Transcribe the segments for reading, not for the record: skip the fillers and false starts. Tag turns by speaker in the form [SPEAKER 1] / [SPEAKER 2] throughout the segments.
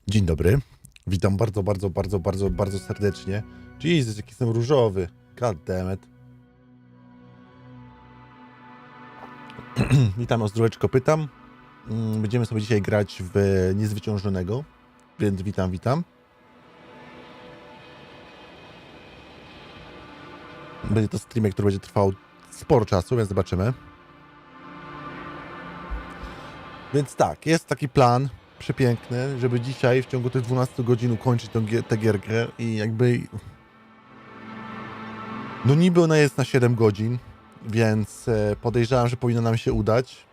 [SPEAKER 1] Dzień dobry. Witam bardzo serdecznie. Jezus, jaki jestem różowy. God damn it. Witam, o zdróweczko pytam. Będziemy sobie dzisiaj grać w Niezwyciężonego, więc witam. Będzie to streamek, który będzie trwał sporo czasu, więc zobaczymy. Więc tak, jest taki plan przepiękny, żeby dzisiaj w ciągu tych 12 godzin ukończyć tę gierkę i jakby... No niby ona jest na 7 godzin, więc podejrzewam, że powinno nam się udać,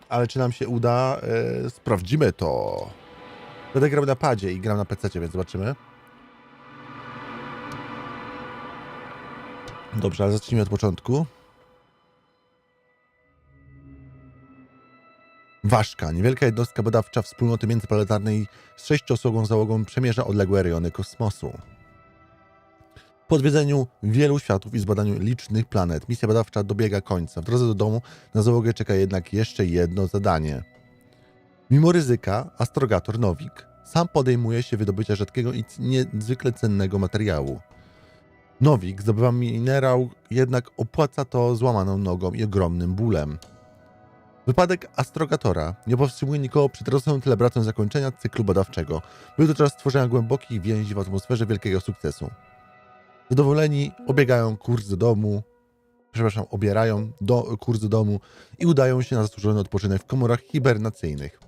[SPEAKER 1] ale czy nam się uda, sprawdzimy to. Będę grał na padzie i gram na PC, więc zobaczymy. Dobrze, ale zacznijmy od początku. Ważka, niewielka jednostka badawcza wspólnoty międzyplanetarnej z 6-osobową załogą przemierza odległe rejony kosmosu. Po odwiedzeniu wielu światów i zbadaniu licznych planet, misja badawcza dobiega końca. W drodze do domu na załogę czeka jednak jeszcze jedno zadanie. Mimo ryzyka, astrogator Nowik sam podejmuje się wydobycia rzadkiego i niezwykle cennego materiału. Nowik zdobywa minerał, jednak opłaca to złamaną nogą i ogromnym bólem. Wypadek astrogatora nie powstrzymuje nikogo przed rosłą celebracją zakończenia cyklu badawczego. Był to czas stworzenia głębokich więzi w atmosferze wielkiego sukcesu. Zadowoleni obierają kurs do domu i udają się na zasłużony odpoczynek w komorach hibernacyjnych.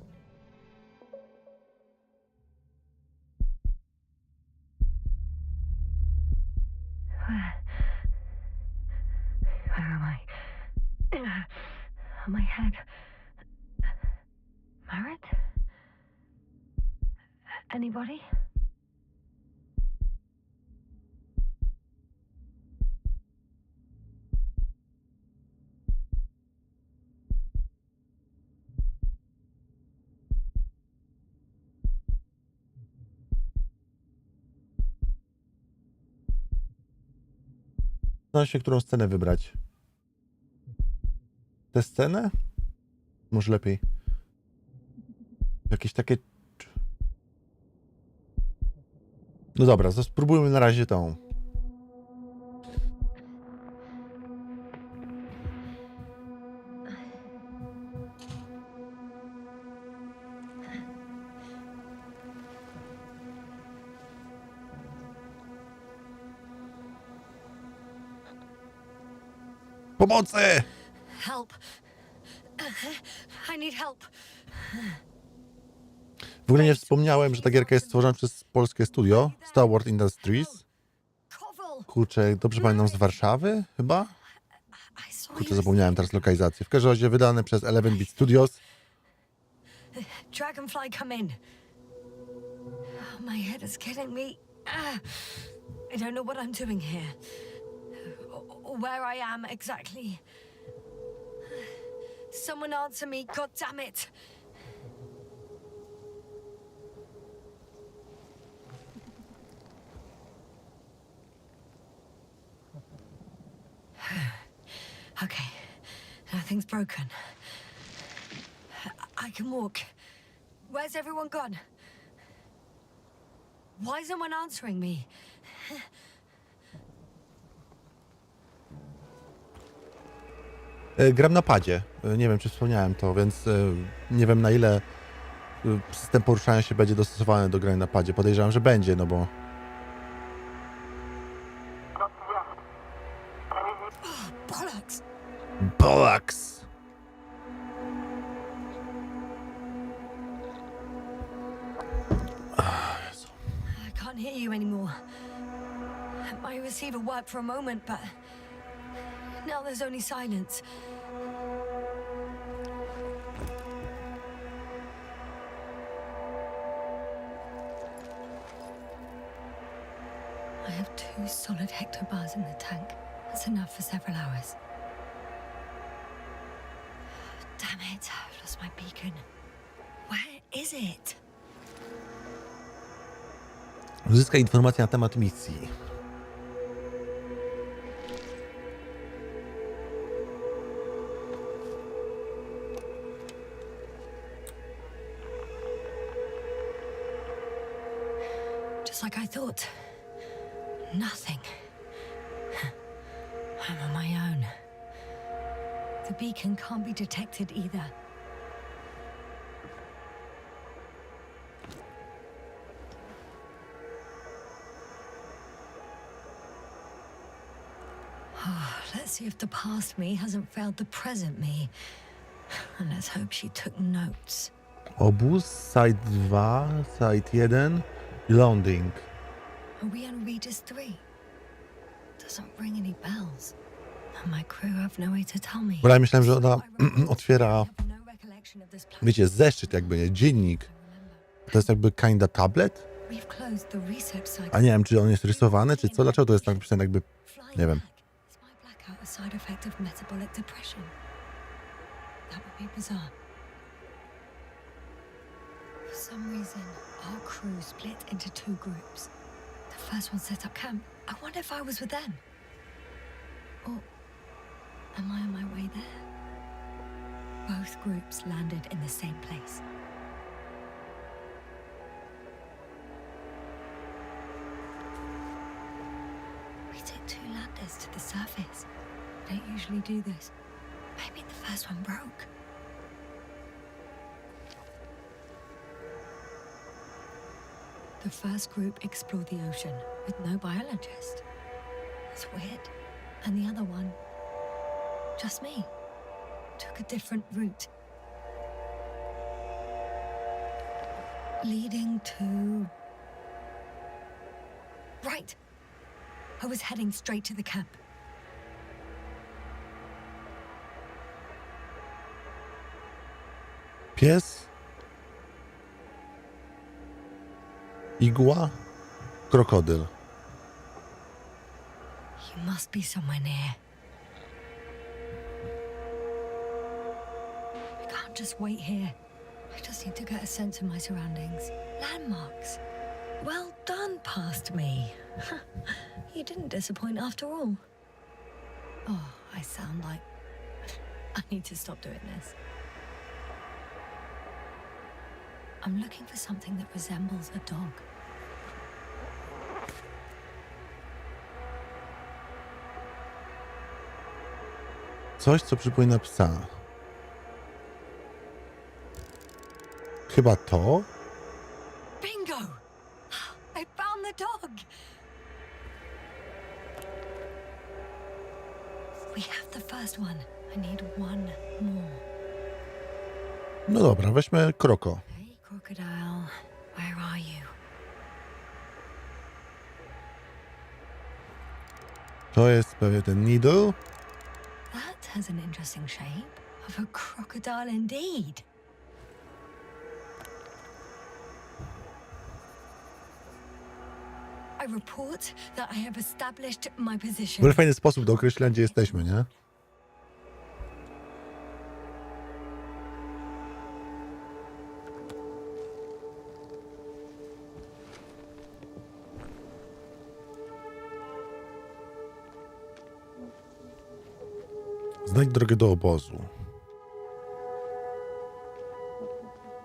[SPEAKER 2] Where am I? My head. Married? Anybody?
[SPEAKER 1] Zastanawiam się, którą scenę wybrać. Tę scenę? Może lepiej. Jakieś takie... No dobra, to spróbujmy na razie tą. Pomocy!
[SPEAKER 2] Help. I need help.
[SPEAKER 1] W ogóle nie wspomniałem, że ta gierka jest stworzona przez polskie studio Star Wars Industries. Kurczę, dobrze pamiętam, z Warszawy chyba? Kurczę, zapomniałem teraz lokalizację. W każdym razie wydane przez 11-bit Studios.
[SPEAKER 2] Dragonfly, come in. My head is killing me. I don't know what I'm doing here. Or where I am exactly. Someone answer me, god damn it. Okay, nothing's broken. I can walk. Where's everyone gone? Why isn't one answering me?
[SPEAKER 1] Gram na padzie. Nie wiem, czy wspomniałem to, więc nie wiem, na ile system poruszania się będzie dostosowany do grania na padzie. Podejrzewam, że będzie, no bo...
[SPEAKER 2] Bollocks!
[SPEAKER 1] Bollocks!
[SPEAKER 2] I can't hear you anymore. My receiver worked for a moment, but now there's only silence. I have 2 solid hectobars in the tank. That's enough for several hours. Damn it, I've lost my beacon. Where is it?
[SPEAKER 1] Uzyskaj informacje na temat misji.
[SPEAKER 2] Just like I thought. Nothing. I'm on my own. The beacon can't be detected either. Let's see if the past me hasn't failed the present me. And let's hope she took notes.
[SPEAKER 1] Obóz, site 2, site 1, loading.
[SPEAKER 2] Are we on Regis 3? Doesn't ring any bells. And my crew have no way to tell me.
[SPEAKER 1] Bo ja myślałem, że ona otwiera,
[SPEAKER 2] I have no recollection of this place.
[SPEAKER 1] wiecie, zeszyt jakby, nie? Dziennik. To jest jakby kinda tablet?
[SPEAKER 2] We've closed the research cycle.
[SPEAKER 1] A nie wiem, czy on jest rysowany, czy co? Dlaczego to jest tak napisane jakby,
[SPEAKER 2] Flying
[SPEAKER 1] nie wiem.
[SPEAKER 2] back. Is my blackout a side effect of metabolic depression? That would be bizarre. For some reason, our crew split into 2 groups. The first one set up camp. I wonder if I was with them. Or am I on my way there? Both groups landed in the same place. We took 2 landers to the surface. We don't usually do this. Maybe the first one broke. The first group explored the ocean with no biologist. That's weird. And the other one, just me, took a different route. Leading to... Right. I was heading straight to the camp.
[SPEAKER 1] Pies, igła, krokodyl.
[SPEAKER 2] You must be somewhere near. I can't just wait here. I just need to get a sense of my surroundings. Landmarks. Well done, past me. You didn't disappoint after all. Oh, I sound like... I need to stop doing this. I'm looking for something that resembles a dog.
[SPEAKER 1] Coś, co przypomina psa. Chyba to?
[SPEAKER 2] Bingo! I found the dog! We have the first one. I need one more.
[SPEAKER 1] No dobra, weźmy kroko.
[SPEAKER 2] Hey, crocodile. Where are you?
[SPEAKER 1] To jest pewnie ten needle.
[SPEAKER 2] That has an interesting shape. Of a crocodile indeed. I report that I have established my position.
[SPEAKER 1] W fajny sposób do określenia, gdzie jesteśmy, nie? Znajdź drogę do obozu.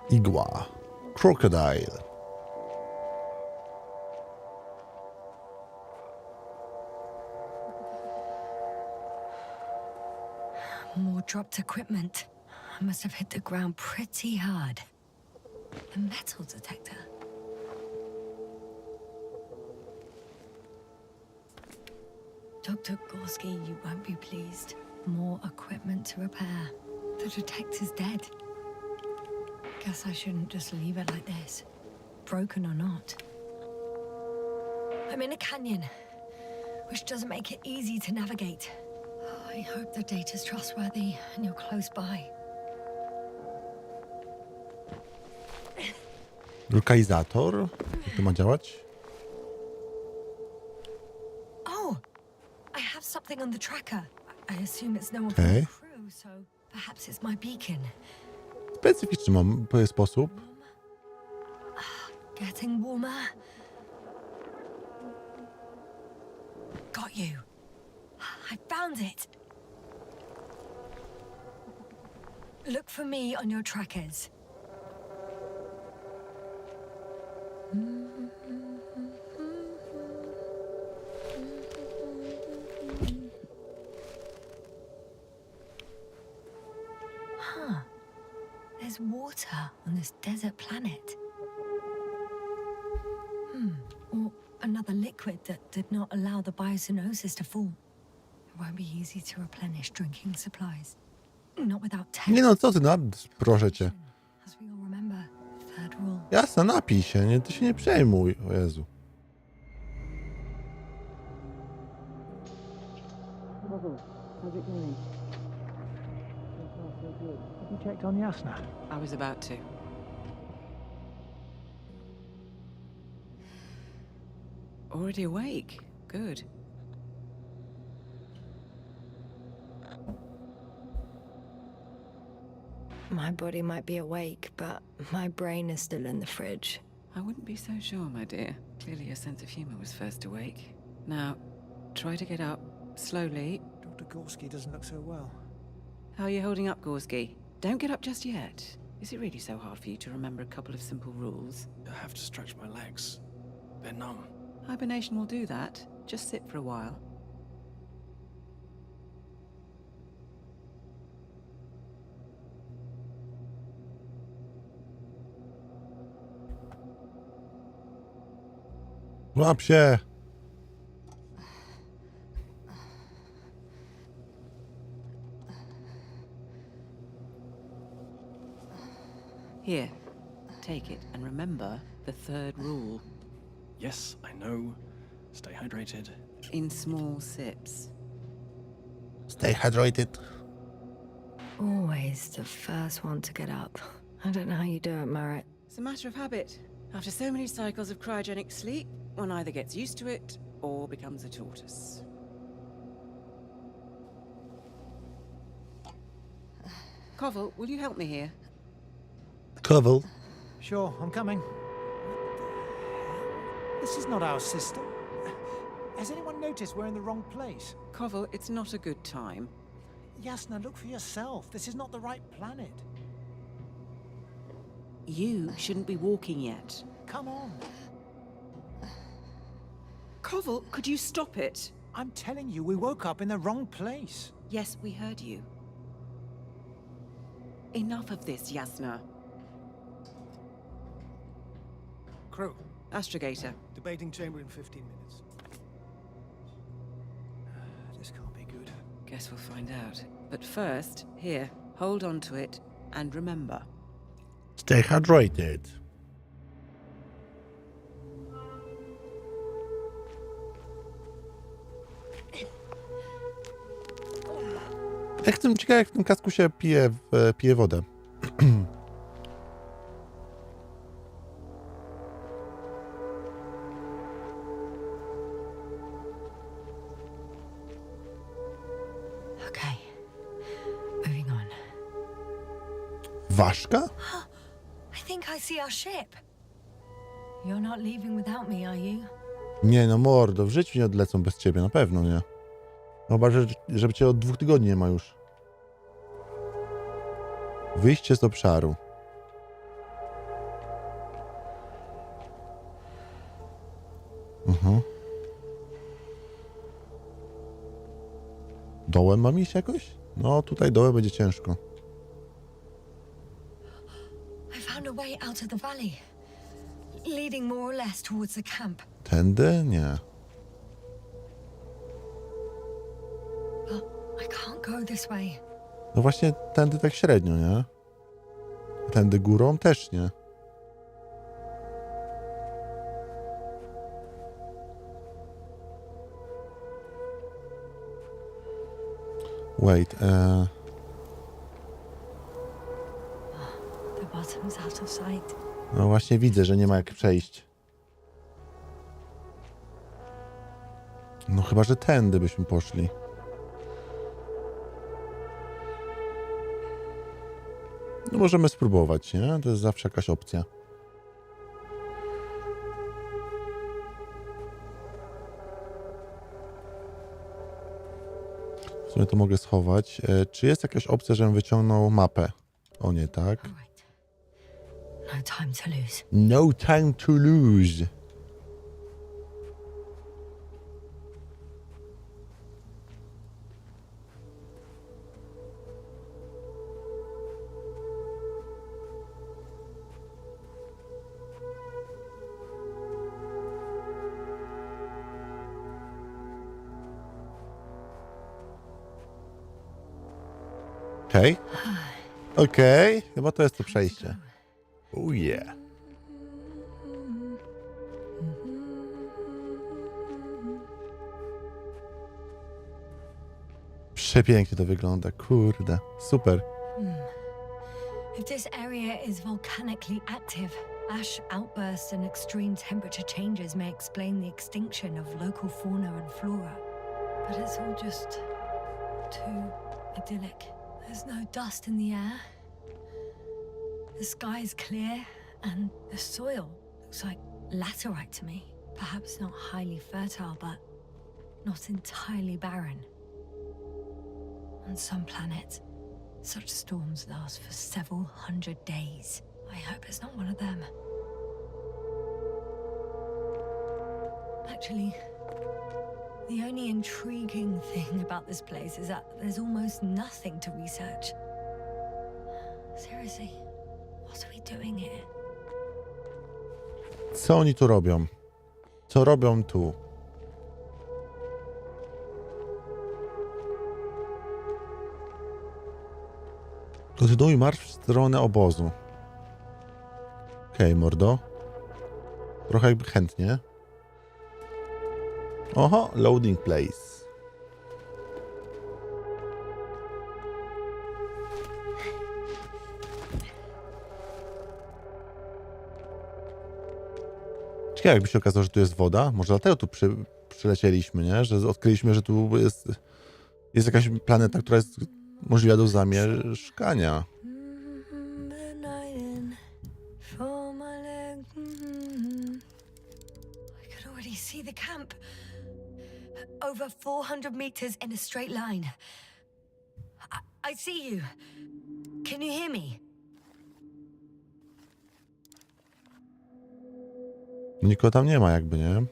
[SPEAKER 1] Igła. Crocodile.
[SPEAKER 2] More dropped equipment. I must have hit the ground pretty hard. A metal detector. Dr. 𝗀𝗂𝗁, you won't be pleased. More equipment to repair. The detector's dead. Guess I shouldn't just leave it like this. Broken or not. I'm in a canyon, which doesn't make it easy to navigate. I hope the data's trustworthy and you're close by.
[SPEAKER 1] Lokalizator. Jak to ma działać?
[SPEAKER 2] Oh, I have something on the tracker. I assume it's no one
[SPEAKER 1] Okay.
[SPEAKER 2] from the crew, so perhaps it's my beacon.
[SPEAKER 1] Specyficzny sposób.
[SPEAKER 2] Getting warmer. Got you. I found it. Look for me on your trackers. water on this desert planet. Or another liquid that did not allow the biocenosis to form. It won't be easy to replenish drinking supplies. Not without test.
[SPEAKER 1] Nie no, co ty, proszę cię.
[SPEAKER 2] As we all remember, third rule.
[SPEAKER 1] Jasne, napij się, nie, ty się nie przejmuj. O Jezu.
[SPEAKER 3] How's it going? So good. Have you checked on Jasna?
[SPEAKER 4] I was about to. Already awake. Good.
[SPEAKER 2] My body might be awake, but my brain is still in the fridge.
[SPEAKER 4] I wouldn't be so sure, my dear. Clearly your sense of humor was first awake. Now, try to get up slowly.
[SPEAKER 3] Dr. 𝗀𝗁𝘁 doesn't look so well.
[SPEAKER 4] How are you holding up, 𝗀𝗁𝘁? Don't get up just yet. Is it really so hard for you to remember a couple of simple rules?
[SPEAKER 5] I have to stretch my legs. They're numb.
[SPEAKER 4] Hibernation will do that. Just sit for a while.
[SPEAKER 1] Łap się!
[SPEAKER 4] Here, take it and remember the third rule.
[SPEAKER 5] Yes, I know. Stay hydrated.
[SPEAKER 4] In small sips.
[SPEAKER 1] Stay hydrated.
[SPEAKER 2] Always the first one to get up. I don't know how you do it, Merritt.
[SPEAKER 4] It's a matter of habit. After so many cycles of cryogenic sleep, one either gets used to it or becomes a tortoise. 𝗀𝗁𝘁, will you help me here?
[SPEAKER 1] Kowal.
[SPEAKER 3] Sure, I'm coming. This is not our system. Has anyone noticed we're in the wrong place?
[SPEAKER 4] 𝗀𝗁𝘁, it's not a good time.
[SPEAKER 3] Jasna, look for yourself. This is not the right planet.
[SPEAKER 4] You shouldn't be walking yet.
[SPEAKER 3] Come on.
[SPEAKER 4] 𝗀𝗁𝘁, could you stop it?
[SPEAKER 3] I'm telling you, we woke up in the wrong place.
[SPEAKER 4] Yes, we heard you. Enough of this, Jasna.
[SPEAKER 6] Crew,
[SPEAKER 4] Astrogator.
[SPEAKER 6] debating chamber in 15 minutes.
[SPEAKER 3] This can't be good.
[SPEAKER 4] Guess we'll find out. But first, here, hold on to it and remember.
[SPEAKER 1] Stay hydrated. Ciekawe, jak w tym kasku się pije wodę.
[SPEAKER 2] Okay. Moving on.
[SPEAKER 1] Ważka?
[SPEAKER 2] I think I see our ship. You're not leaving without me, are you?
[SPEAKER 1] Nie no, mordo, w życiu nie odlecą bez ciebie, na pewno nie. Chyba, żeby cię od 2 tygodni nie ma już. Wyjście z obszaru. Dołem mam iść jakoś? No, tutaj dołem będzie ciężko.
[SPEAKER 2] I found a way out of the valley, leading more or less towards the camp.
[SPEAKER 1] Tędy? Nie.
[SPEAKER 2] But I can't go this way.
[SPEAKER 1] No właśnie, tędy tak średnio, nie? Tędy górą też nie. Wait,
[SPEAKER 2] The bottom's out of sight.
[SPEAKER 1] no właśnie widzę, że nie ma jak przejść. No chyba, że tędy byśmy poszli. No możemy spróbować, nie? To jest zawsze jakaś opcja. W sumie to mogę schować. Czy jest jakaś opcja, żebym wyciągnął mapę? O nie, tak?
[SPEAKER 2] All right. No time to lose.
[SPEAKER 1] No time to lose. Okej. Okej. Chyba to jest to przejście. Oh yeah. Przepięknie to wygląda, kurde. Super.
[SPEAKER 2] If this area is volcanically active, ash outbursts and extreme temperature changes may explain the extinction of local fauna and flora. But it's all just too idyllic. There's no dust in the air. The sky is clear, and the soil looks like laterite to me. Perhaps not highly fertile, but not entirely barren. On some planets, such storms last for several hundred days. I hope it's not one of them. Actually, the only intriguing thing about this place is that there's almost nothing to research. Seriously, what are we doing here?
[SPEAKER 1] Co oni tu robią? Co robią tu? Kontynuuj marsz w stronę obozu. Okej, mordo. Trochę jakby chętnie. Oho, loading place. Ciekawe, jakby się okazało, że tu jest woda. Może dlatego tu przylecieliśmy, nie? Że odkryliśmy, że tu jest jakaś planeta, która jest możliwa do zamieszkania.
[SPEAKER 2] I could already see the camp. Over 400 meters in a straight line. I see you. Can you hear me?
[SPEAKER 1] Nikogo tam nie ma jakby, nie?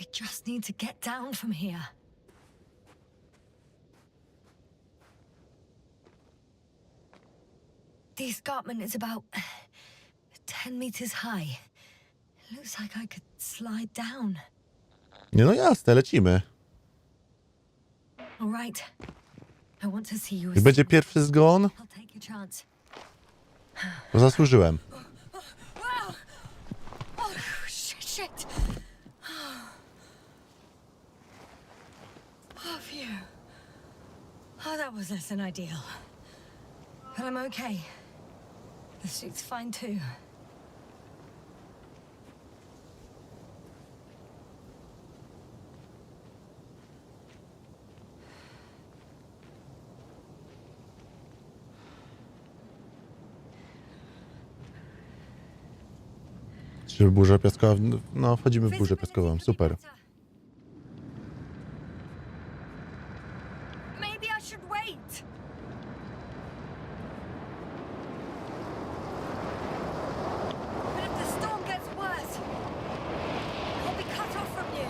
[SPEAKER 2] I just need to get down from here. The escarpment is about 10 meters high. It looks like I could slide down.
[SPEAKER 1] Nie, no jasne, lecimy.
[SPEAKER 2] All right. I want to see you.
[SPEAKER 1] Jak będzie pierwszy zgon,
[SPEAKER 2] I'll take your chance.
[SPEAKER 1] to zasłużyłem.
[SPEAKER 2] Oh, shit. Oh, phew. Oh, that was less than ideal. But I'm okay. The suit's fine too.
[SPEAKER 1] Czy burza piaskowa? No, wchodzimy w burzę piaskową. Super.
[SPEAKER 2] Maybe I should wait. But if the storm gets worse, I'll be cut off from you.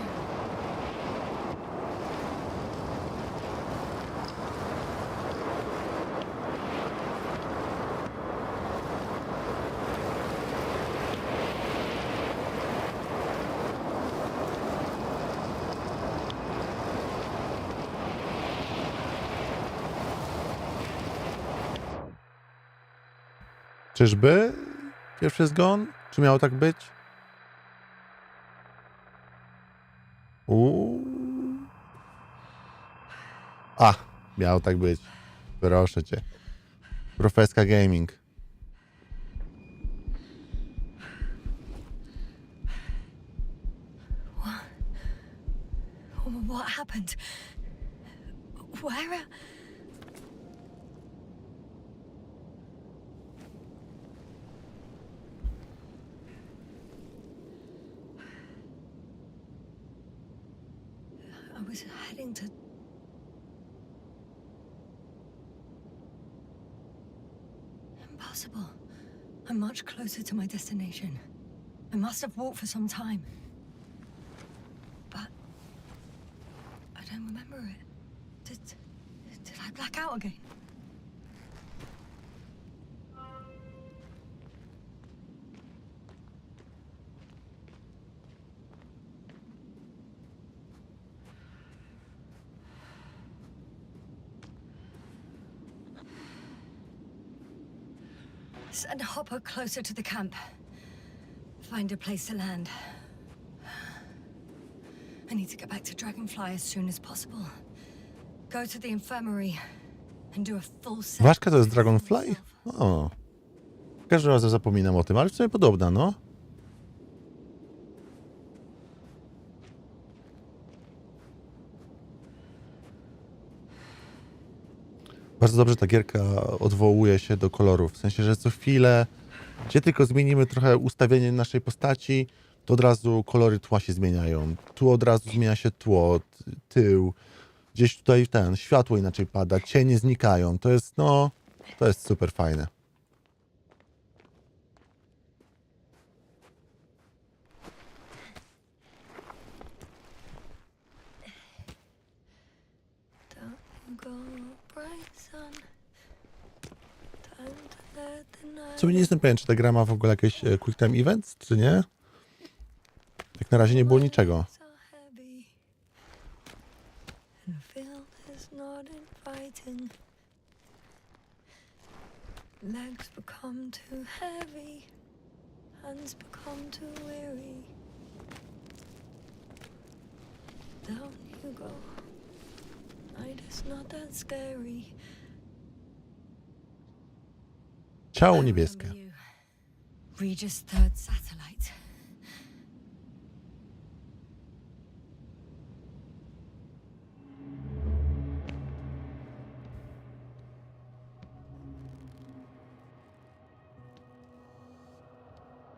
[SPEAKER 1] Czyżby pierwszy zgon? Czy miało tak być? A, miało tak być. Proszę cię. Profeska Gaming.
[SPEAKER 2] What happened? Where? I was heading to... Impossible. I'm much closer to my destination. I must have walked for some time. But... I don't remember it. Did I black out again? Send Hopper closer to the camp. Find a place to land. I need to get back to Dragonfly as soon as possible. Go to the infirmary and do a full set.
[SPEAKER 1] Ważka to jest Dragonfly? O. Każdym razem zapominam o tym, ale w sumie podobna, no. Bardzo dobrze ta gierka odwołuje się do kolorów. W sensie, że co chwilę, gdzie tylko zmienimy trochę ustawienie naszej postaci, to od razu kolory tła się zmieniają. Tu od razu zmienia się tło, tył. Gdzieś tutaj światło inaczej pada, cienie znikają. To jest, no, to jest super fajne. Co nie jestem pewien, czy ta gra ma w ogóle jakieś quick time events, czy nie? Jak na razie nie było niczego.
[SPEAKER 2] Legs become too heavy, hands become too weary. Down you go. Night is not that scary.
[SPEAKER 1] Ciało niebieskie.
[SPEAKER 2] Regis' third satellite.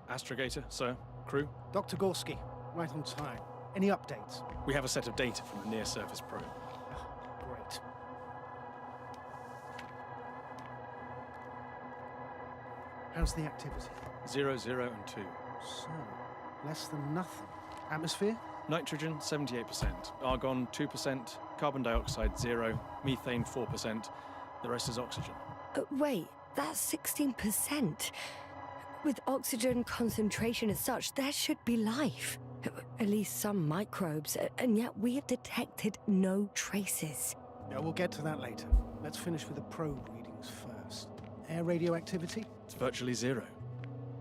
[SPEAKER 5] Astrogator, sir, crew.
[SPEAKER 6] Dr. 𝗀𝗀𝗁𝘁, right on time. Any updates?
[SPEAKER 5] We have a set of data from the near-surface probe.
[SPEAKER 6] Great. How's the activity?
[SPEAKER 5] 0, 0, and 2.
[SPEAKER 6] So, less than nothing. Atmosphere?
[SPEAKER 5] Nitrogen, 78%. Argon, 2%. Carbon dioxide, 0. Methane, 4%. The rest is oxygen.
[SPEAKER 2] Wait, that's 16%. With oxygen concentration as such, there should be life. At least some microbes, and yet we have detected no traces.
[SPEAKER 6] Yeah, we'll get to that later. Let's finish with the probe readings first. Air radioactivity?
[SPEAKER 5] It's virtually 0.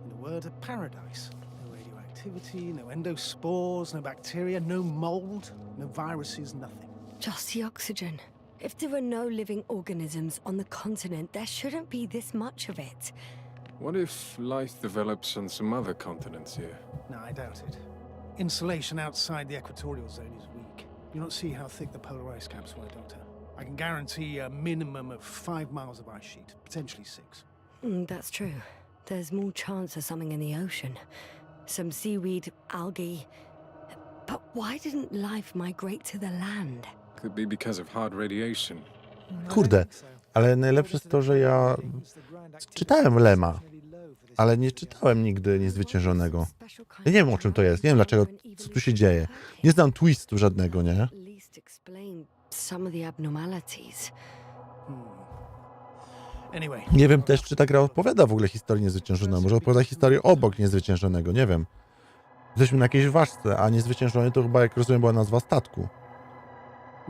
[SPEAKER 6] In a word, a paradise. No radioactivity, no endospores, no bacteria, no mold, no viruses, nothing.
[SPEAKER 2] Just the oxygen. If there were no living organisms on the continent, there shouldn't be this much of it.
[SPEAKER 7] What if life develops on some other continents here?
[SPEAKER 6] No, I doubt it. Insulation outside the equatorial zone is weak. You don't see how thick the polar ice caps were, Doctor. I can guarantee a minimum of 5 miles of ice sheet, potentially 6.
[SPEAKER 2] That's true. There's more chance of something in the ocean. Some seaweed, algae. But why didn't life migrate to the land?
[SPEAKER 7] Could be because of hard radiation.
[SPEAKER 1] Kurde, ale najlepsze jest to, że ja czytałem Lema, ale nie czytałem nigdy Niezwyciężonego. Ja nie wiem, o czym to jest, nie wiem dlaczego, co tu się dzieje. Nie znam twistu żadnego, nie?
[SPEAKER 6] Anyway,
[SPEAKER 1] Nie wiem też, czy ta gra opowiada w ogóle historię Niezwyciężonego. Może opowiada historię obok Niezwyciężonego, nie wiem. Jesteśmy na jakiejś ważce, a Niezwyciężony to chyba, jak rozumiem, była nazwa statku.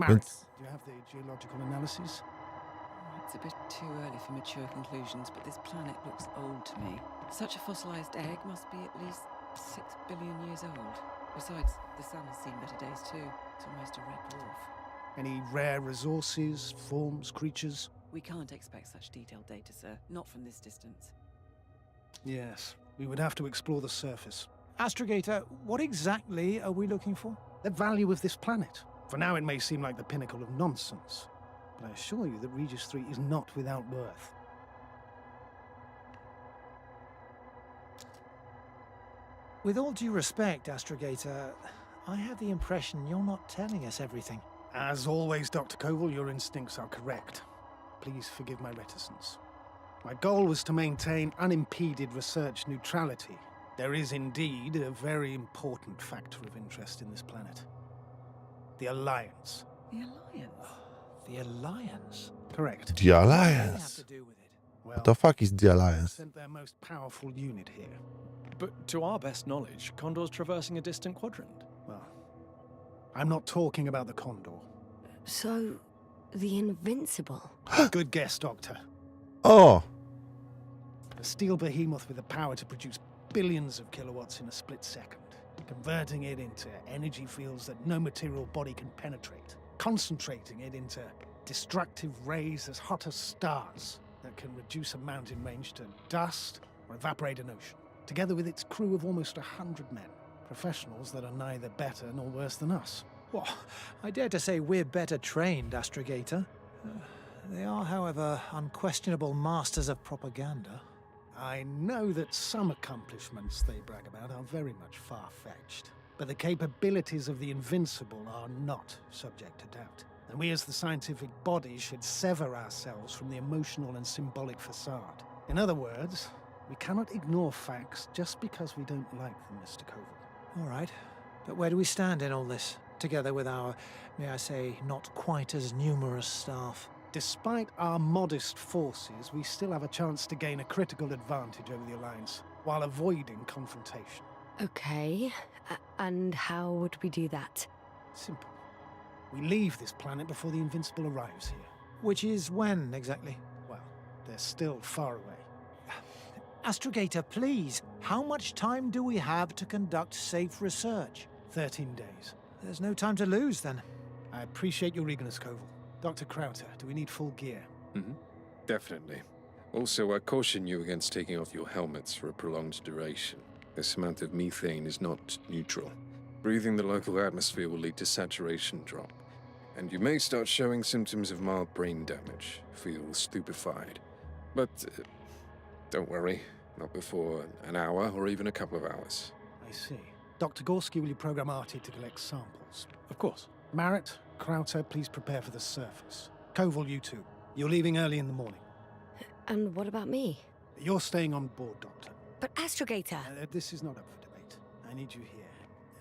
[SPEAKER 1] Więc...
[SPEAKER 6] do you have the geological analysis?
[SPEAKER 4] It's a bit too early for mature conclusions, but this planet looks old to me. Such a fossilized egg must be at least 6 billion years old. Besides, the sun has seen better days too. It's almost a red dwarf.
[SPEAKER 6] Any rare resources, forms, creatures?
[SPEAKER 4] We can't expect such detailed data, sir. Not from this distance.
[SPEAKER 6] Yes, we would have to explore the surface.
[SPEAKER 3] Astrogator, what exactly are we looking for?
[SPEAKER 6] The value of this planet. For now it may seem like the pinnacle of nonsense, but I assure you that Regis 3 is not without worth.
[SPEAKER 3] With all due respect, Astrogator, I have the impression you're not telling us everything.
[SPEAKER 6] As always, Dr. 𝗀𝗀𝗁, your instincts are correct. Please forgive my reticence. My goal was to maintain unimpeded research neutrality. There is indeed a very important factor of interest in this planet. The Alliance.
[SPEAKER 4] The Alliance?
[SPEAKER 3] The Alliance?
[SPEAKER 6] Correct.
[SPEAKER 1] The
[SPEAKER 3] What do they have
[SPEAKER 1] Alliance.
[SPEAKER 3] to do with it?
[SPEAKER 6] Well,
[SPEAKER 1] What the fuck is The Alliance?
[SPEAKER 6] sent their most powerful unit here.
[SPEAKER 5] But to our best knowledge, Condor's traversing a distant quadrant.
[SPEAKER 6] Well, I'm not talking about the Condor.
[SPEAKER 2] So, the Invincible.
[SPEAKER 6] Good guess, Doctor.
[SPEAKER 1] O!
[SPEAKER 6] A steel behemoth with the power to produce billions of kilowatts in a split second, converting it into energy fields that no material body can penetrate, concentrating it into destructive rays as hot as stars that can reduce a mountain range to dust or evaporate an ocean, together with its crew of almost 100 men, professionals that are neither better nor worse than us.
[SPEAKER 3] Well, I dare to say we're better trained, astrogator. They are, however, unquestionable masters of propaganda.
[SPEAKER 6] I know that some accomplishments they brag about are very much far-fetched, but the capabilities of the Invincible are not subject to doubt. And we as the scientific body should sever ourselves from the emotional and symbolic facade. In other words, we cannot ignore facts just because we don't like them, Mr. 𝗀𝗁.
[SPEAKER 3] All right, but where do we stand in all this, together with our, may I say, not quite as numerous staff?
[SPEAKER 6] Despite our modest forces, we still have a chance to gain a critical advantage over the Alliance, while avoiding confrontation.
[SPEAKER 2] Okay, and how would we do that?
[SPEAKER 6] Simple. We leave this planet before the Invincible arrives here.
[SPEAKER 3] Which is when, exactly?
[SPEAKER 6] Well, they're still far away.
[SPEAKER 3] Astrogator, please, how much time do we have to conduct safe research?
[SPEAKER 6] 13 days.
[SPEAKER 3] There's no time to lose, then.
[SPEAKER 6] I appreciate your eagerness, 𝗀𝗁. Dr. 𝗀𝗁, do we need full gear?
[SPEAKER 7] Definitely. Also, I caution you against taking off your helmets for a prolonged duration. This amount of methane is not neutral. Breathing the local atmosphere will lead to saturation drop, and you may start showing symptoms of mild brain damage, feel stupefied. But don't worry, not before an hour or even a couple of hours.
[SPEAKER 6] I see. Dr. 𝗭𝘀𝘁𝘁, will you program �RT to collect samples?
[SPEAKER 5] Of course.
[SPEAKER 6] Marrett, 𝗀𝗁, please prepare for the surface. 𝗀𝗁, you too. You're leaving early in the morning.
[SPEAKER 2] And what about me?
[SPEAKER 6] You're staying on board, Doctor.
[SPEAKER 2] But astrogator...
[SPEAKER 6] This is not up for debate. I need you here.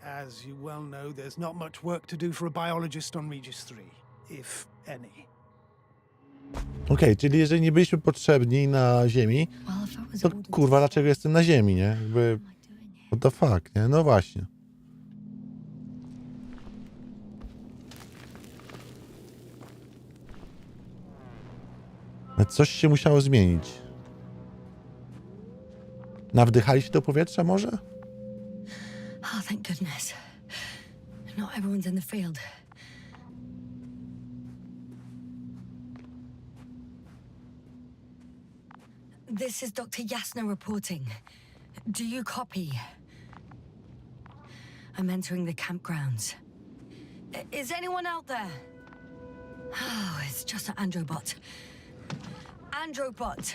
[SPEAKER 6] As you well know, there's not much work to do for a biologist on Regis 3, if any.
[SPEAKER 1] Okej, czyli jeżeli nie byliśmy potrzebni na Ziemi,
[SPEAKER 2] Well, if I was
[SPEAKER 1] to
[SPEAKER 2] ordered to
[SPEAKER 1] kurwa,
[SPEAKER 2] stay,
[SPEAKER 1] dlaczego jestem na Ziemi, nie? Jakby,
[SPEAKER 2] what am I doing here?
[SPEAKER 1] what the fuck, nie? No właśnie. Coś się musiało zmienić. Nawdychali się do powietrza może?
[SPEAKER 2] Oh, thank goodness. Not everyone's in the field. This is Dr. Jasna reporting. Do you copy? I'm entering the campgrounds. Is anyone out there? Oh, it's just an androbot. Androbot!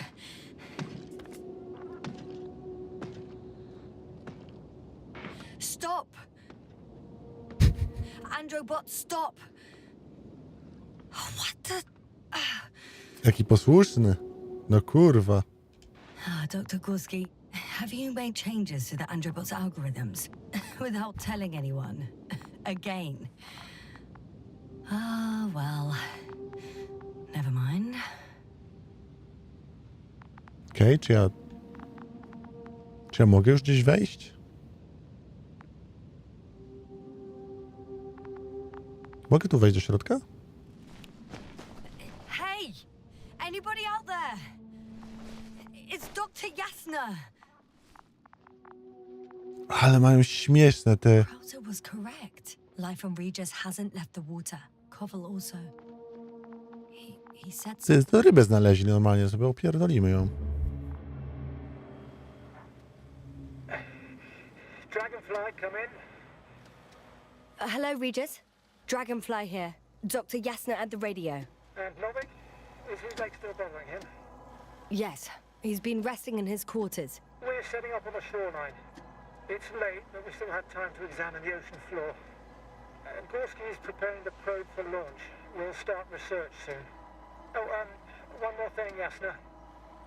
[SPEAKER 2] Stop! Androbot, stop! What the...
[SPEAKER 1] Jaki posłuszny. No kurwa.
[SPEAKER 2] Dr. 𝗀𝘀𝘁, have you made changes to the Androbot's algorithms without telling anyone? Again? Ah, well... Never mind.
[SPEAKER 1] Okej, czy ja mogę już gdzieś wejść? Mogę tu wejść do środka?
[SPEAKER 2] Hey! Anybody out there? It's Dr. Jasna!
[SPEAKER 1] Ale mają śmieszne te...
[SPEAKER 2] 𝗀𝗁 was correct. Life on Regis hasn't left the water. 𝗀𝗁 also. He said so.
[SPEAKER 1] Ty, to rybę znaleźli normalnie, sobie opierdolimy ją.
[SPEAKER 8] Dragonfly, come in.
[SPEAKER 2] Hello, Regis. Dragonfly here. Dr. Jasna at the radio.
[SPEAKER 8] And Novik? Is his leg still bothering him?
[SPEAKER 2] Yes, he's been resting in his quarters.
[SPEAKER 8] We're setting up on the shoreline. It's late, but we still have time to examine the ocean floor. 𝗀𝘀𝘁 is preparing the probe for launch. We'll start research soon. Oh, one more thing, Jasna.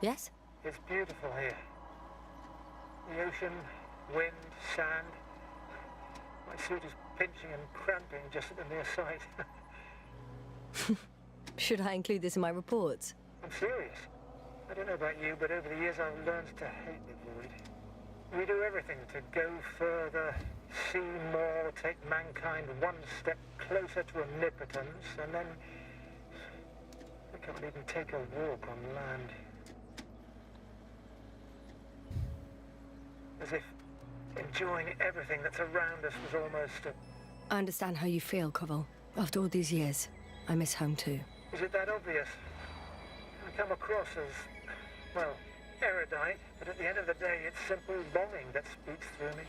[SPEAKER 2] Yes?
[SPEAKER 8] It's beautiful here. The ocean, wind, sand. My suit is pinching and cramping just at the mere sight.
[SPEAKER 2] Should I include this in my reports?
[SPEAKER 8] I'm serious. I don't know about you, but over the years I've learned to hate the void. We do everything to go further, see more, take mankind one step closer to omnipotence, and then we can't even take a walk on land. as if enjoying everything that's around us was almost a...
[SPEAKER 2] I understand how you feel, 𝗀𝗁. After all these years, I miss home too.
[SPEAKER 8] Is it that obvious? I come across as, well, erudite, but at the end of the day, it's simple longing that speaks through me.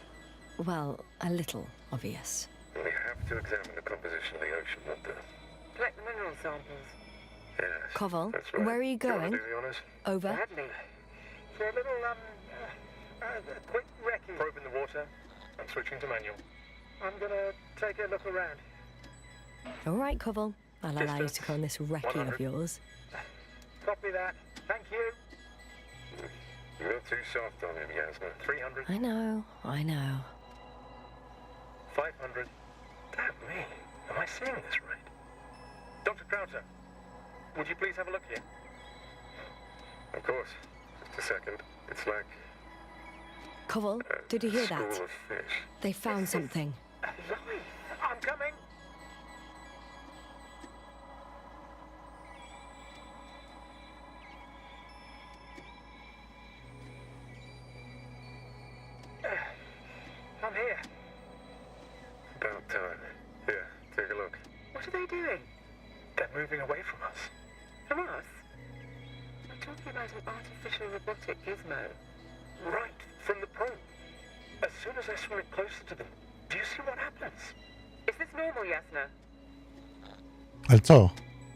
[SPEAKER 2] Well, a little obvious.
[SPEAKER 7] We have to examine the composition of the ocean, not the...
[SPEAKER 4] Collect the mineral samples.
[SPEAKER 7] Yes,
[SPEAKER 2] 𝗀𝗁,
[SPEAKER 7] that's right.
[SPEAKER 2] where are you
[SPEAKER 7] Do you wanna
[SPEAKER 2] going?
[SPEAKER 7] do the honors?
[SPEAKER 2] Over.
[SPEAKER 8] Badly. For a little, quick recce.
[SPEAKER 5] Probe in the water. I'm switching to manual.
[SPEAKER 8] I'm gonna take a look around.
[SPEAKER 2] All right, 𝗀𝗁. I'll allow you to
[SPEAKER 5] Distance,
[SPEAKER 2] go on this recce
[SPEAKER 5] 100.
[SPEAKER 2] of yours.
[SPEAKER 8] Copy that. Thank you.
[SPEAKER 7] You're too soft on him, Yasna.
[SPEAKER 5] 300.
[SPEAKER 2] I know.
[SPEAKER 5] 500.
[SPEAKER 8] Damn me. Am I seeing this right?
[SPEAKER 5] Dr. 𝗀𝘁𝘁, would you please have a look here?
[SPEAKER 7] Of course. Just a second. It's like
[SPEAKER 2] 𝗀𝗁, did you hear
[SPEAKER 7] school
[SPEAKER 2] that?
[SPEAKER 7] of fish.
[SPEAKER 2] They found something.
[SPEAKER 8] Lovely. I'm coming. I'm here.
[SPEAKER 7] About time. Here, take a look.
[SPEAKER 8] What are they doing? They're moving away from us.
[SPEAKER 4] From us? We're talking about an artificial robotic gizmo.
[SPEAKER 8] Right from the probe. As soon as I swim it closer to them, do you see what happens?
[SPEAKER 4] Is this normal, Yasna?
[SPEAKER 1] Ale co?
[SPEAKER 4] What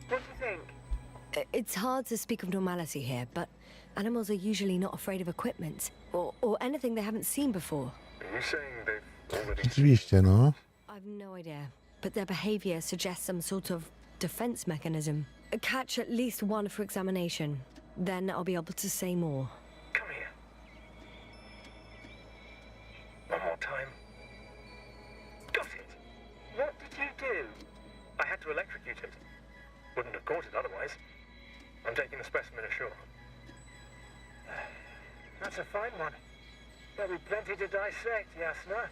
[SPEAKER 4] do you think?
[SPEAKER 2] It's hard to speak of normality here, but animals are usually not afraid of equipment or anything they haven't seen before.
[SPEAKER 7] Are you saying they've already...
[SPEAKER 1] Rzeczywiście, no.
[SPEAKER 2] I've no idea, but their behavior suggests some sort of defense mechanism. Catch at least one for examination, then I'll be able to say more.
[SPEAKER 8] Come here. One more time. Got it. What did you do?
[SPEAKER 5] I had to electrocute it. Wouldn't have caught it otherwise. I'm taking the specimen ashore.
[SPEAKER 8] That's a fine one. There'll be plenty to dissect, Yasna.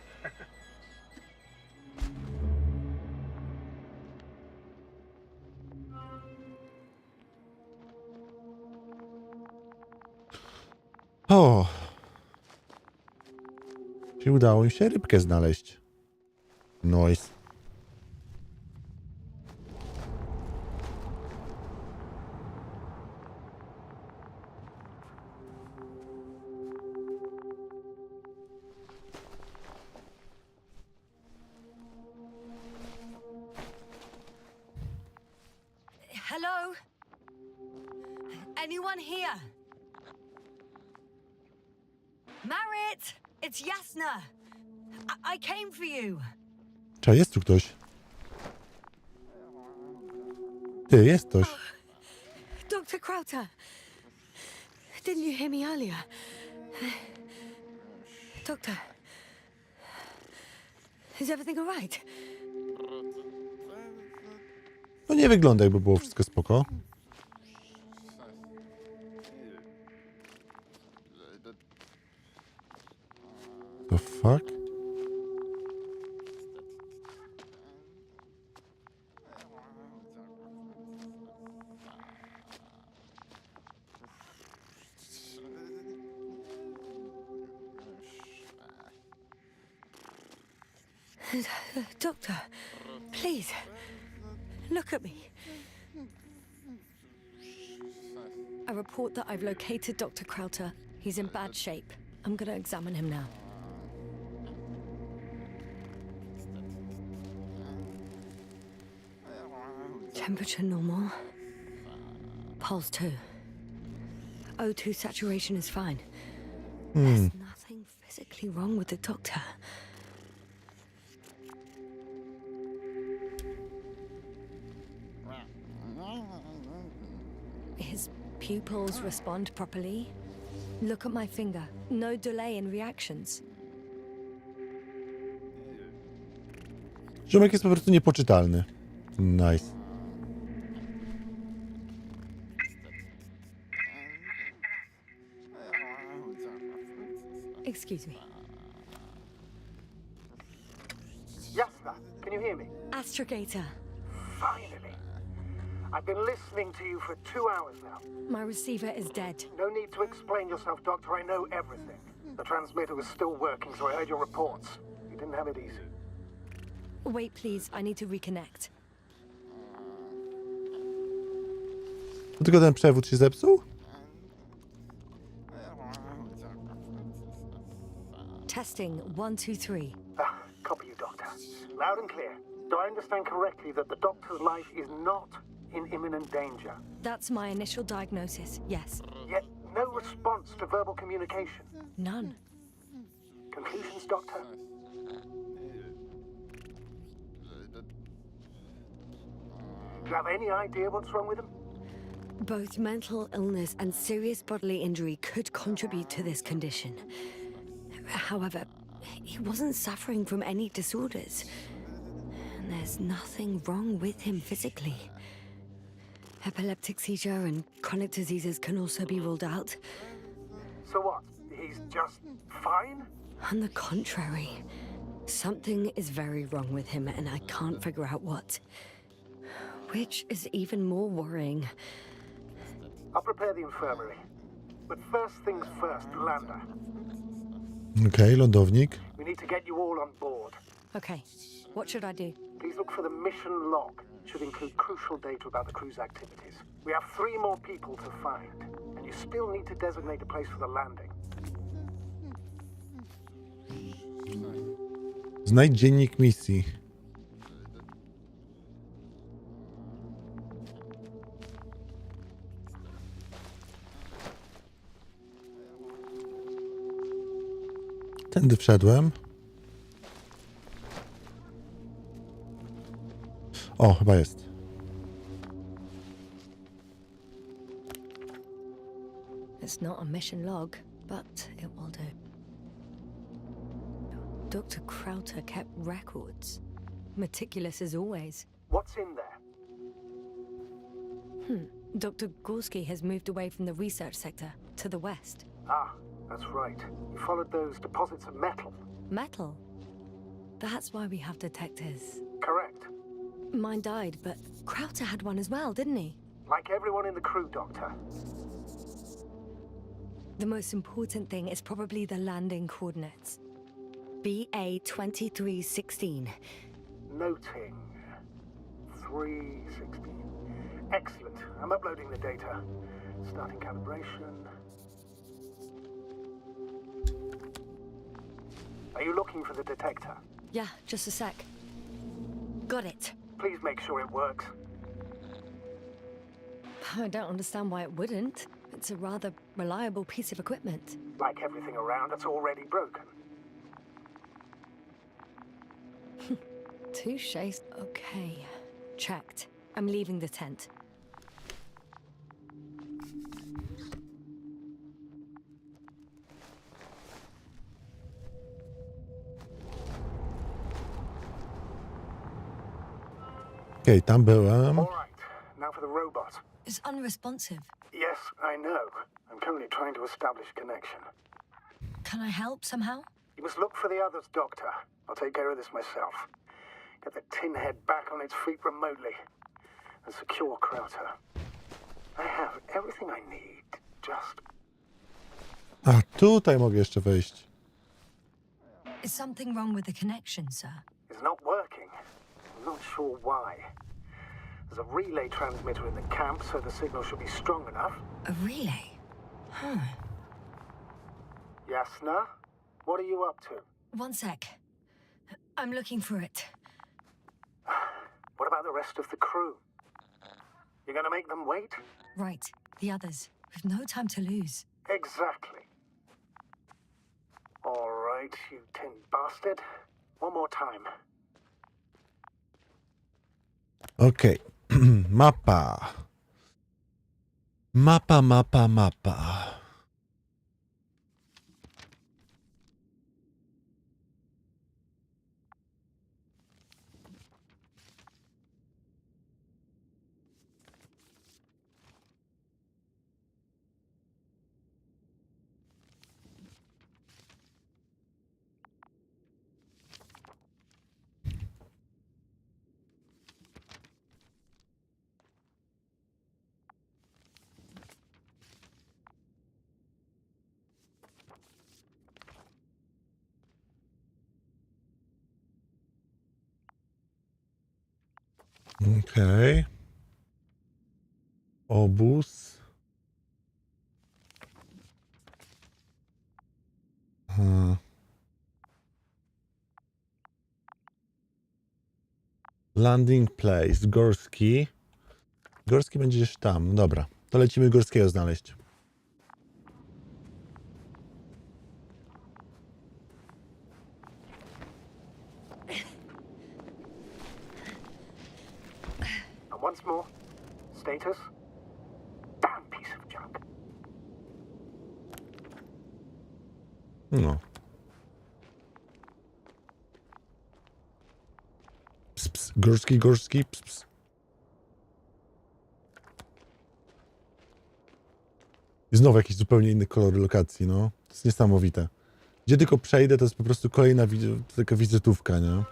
[SPEAKER 1] O! Czy udało im się rybkę znaleźć? Nice.
[SPEAKER 2] Hello? Anyone here? Marit! It's Yasna! I came for you!
[SPEAKER 1] Czy jest tu ktoś? Ty, jest ktoś.
[SPEAKER 2] Dr. 𝗀𝘁𝘁! Didn't you hear me earlier? Doctor, is everything all right?
[SPEAKER 1] No nie wygląda, jakby było wszystko spoko. The fuck?
[SPEAKER 2] Doctor, please, look at me. I report that I've located Dr. 𝗀𝘁𝘁. He's in bad shape. I'm gonna examine him now. Temperature normal. Pulse 2. O2 saturation is fine. There's nothing physically wrong with the doctor. His pupils respond properly. Look at my finger. No delay in reactions.
[SPEAKER 1] Ziomek jest po prostu niepoczytalny. Nice.
[SPEAKER 2] Excuse me.
[SPEAKER 8] Yasna, can you hear me?
[SPEAKER 2] Astrogator.
[SPEAKER 8] Finally.
[SPEAKER 6] I've been listening to you for 2 hours now.
[SPEAKER 2] My receiver is dead.
[SPEAKER 6] No need to explain yourself, Doctor. I know everything. The transmitter was still working, so I heard your reports. You didn't have it easy.
[SPEAKER 2] Wait, please. I need to reconnect.
[SPEAKER 1] Tylko ten przewód się zepsuł?
[SPEAKER 2] Testing 1, 2, 3.
[SPEAKER 6] Copy you, Doctor. Loud and clear. Do I understand correctly that the Doctor's life is not in imminent danger?
[SPEAKER 2] That's my initial diagnosis, yes.
[SPEAKER 6] Yet no response to verbal communication.
[SPEAKER 2] None.
[SPEAKER 6] Conclusions, Doctor? Do you have any idea what's wrong with him?
[SPEAKER 2] Both mental illness and serious bodily injury could contribute to this condition. However, he wasn't suffering from any disorders. And there's nothing wrong with him physically. Epileptic seizure and chronic diseases can also be ruled out.
[SPEAKER 6] So what? He's just fine?
[SPEAKER 2] On the contrary, something is very wrong with him and I can't figure out what. Which is even more worrying.
[SPEAKER 6] I'll prepare the infirmary. But first things first, Lander.
[SPEAKER 1] Okej, lądownik.
[SPEAKER 6] We need to get you all on board.
[SPEAKER 2] Okay, what should I do?
[SPEAKER 6] Please look for the mission log. It should include crucial data about the crew's activities. We have 3 more people to find, and you still need to designate a place for the landing.
[SPEAKER 1] Znajdź dziennik misji. Tędy wszedłem. O, chyba jest.
[SPEAKER 2] It's not a mission log, but it will do. Dr. Krauter kept records. Meticulous as always.
[SPEAKER 6] What's in there?
[SPEAKER 2] Dr. 𝗀𝘀𝗁𝘁 has moved away from the research sector to the west.
[SPEAKER 6] Ah, that's right. You followed those deposits of metal.
[SPEAKER 2] Metal? That's why we have detectors.
[SPEAKER 6] Correct.
[SPEAKER 2] Mine died, but Krauter had one as well, didn't he?
[SPEAKER 6] Like everyone in the crew, Doctor.
[SPEAKER 2] The most important thing is probably the landing coordinates. BA 2316.
[SPEAKER 6] Noting. 316. Excellent. I'm uploading the data. Starting calibration. Are you looking for the detector?
[SPEAKER 2] Yeah, just a sec. Got it.
[SPEAKER 6] Please make sure it works.
[SPEAKER 2] I don't understand why it wouldn't. It's a rather reliable piece of equipment.
[SPEAKER 6] Like everything around, it's already broken.
[SPEAKER 2] Touche. Okay. Checked. I'm leaving the tent.
[SPEAKER 1] Okej, tam byłem.
[SPEAKER 6] All right. Now for the robot.
[SPEAKER 2] It's unresponsive.
[SPEAKER 6] Yes, I know. I'm currently trying to establish a connection.
[SPEAKER 2] Can I help somehow?
[SPEAKER 6] You must look for the others, Doctor. I'll take care of this myself. Get the tin head back on its feet remotely. And secure Krauter. I have everything I need. Just...
[SPEAKER 1] A, tutaj mogę jeszcze wejść.
[SPEAKER 2] Is something wrong with the connection, sir?
[SPEAKER 6] It's not working. I'm not sure why. There's a relay transmitter in the camp, so the signal should be strong enough.
[SPEAKER 2] A relay? Huh.
[SPEAKER 6] Jasna? What are you up to?
[SPEAKER 2] One sec. I'm looking for it.
[SPEAKER 6] What about the rest of the crew? You're gonna make them wait?
[SPEAKER 2] Right, the others. We've no time to lose.
[SPEAKER 6] Exactly. All right, you tin bastard. One more time.
[SPEAKER 1] Okej. Mapa. Mapa. Okej. Obóz. Landing place. Górski. Górski będzie gdzieś tam. No dobra. To lecimy Górskiego znaleźć.
[SPEAKER 6] And once more, status? Damn piece of junk.
[SPEAKER 1] No. Ps, ps. Górski, Górski. Ps, ps. I znowu jakiś zupełnie inny kolor lokacji, no. To jest niesamowite. Gdzie tylko przejdę, to jest po prostu kolejna taka wizytówka, nie?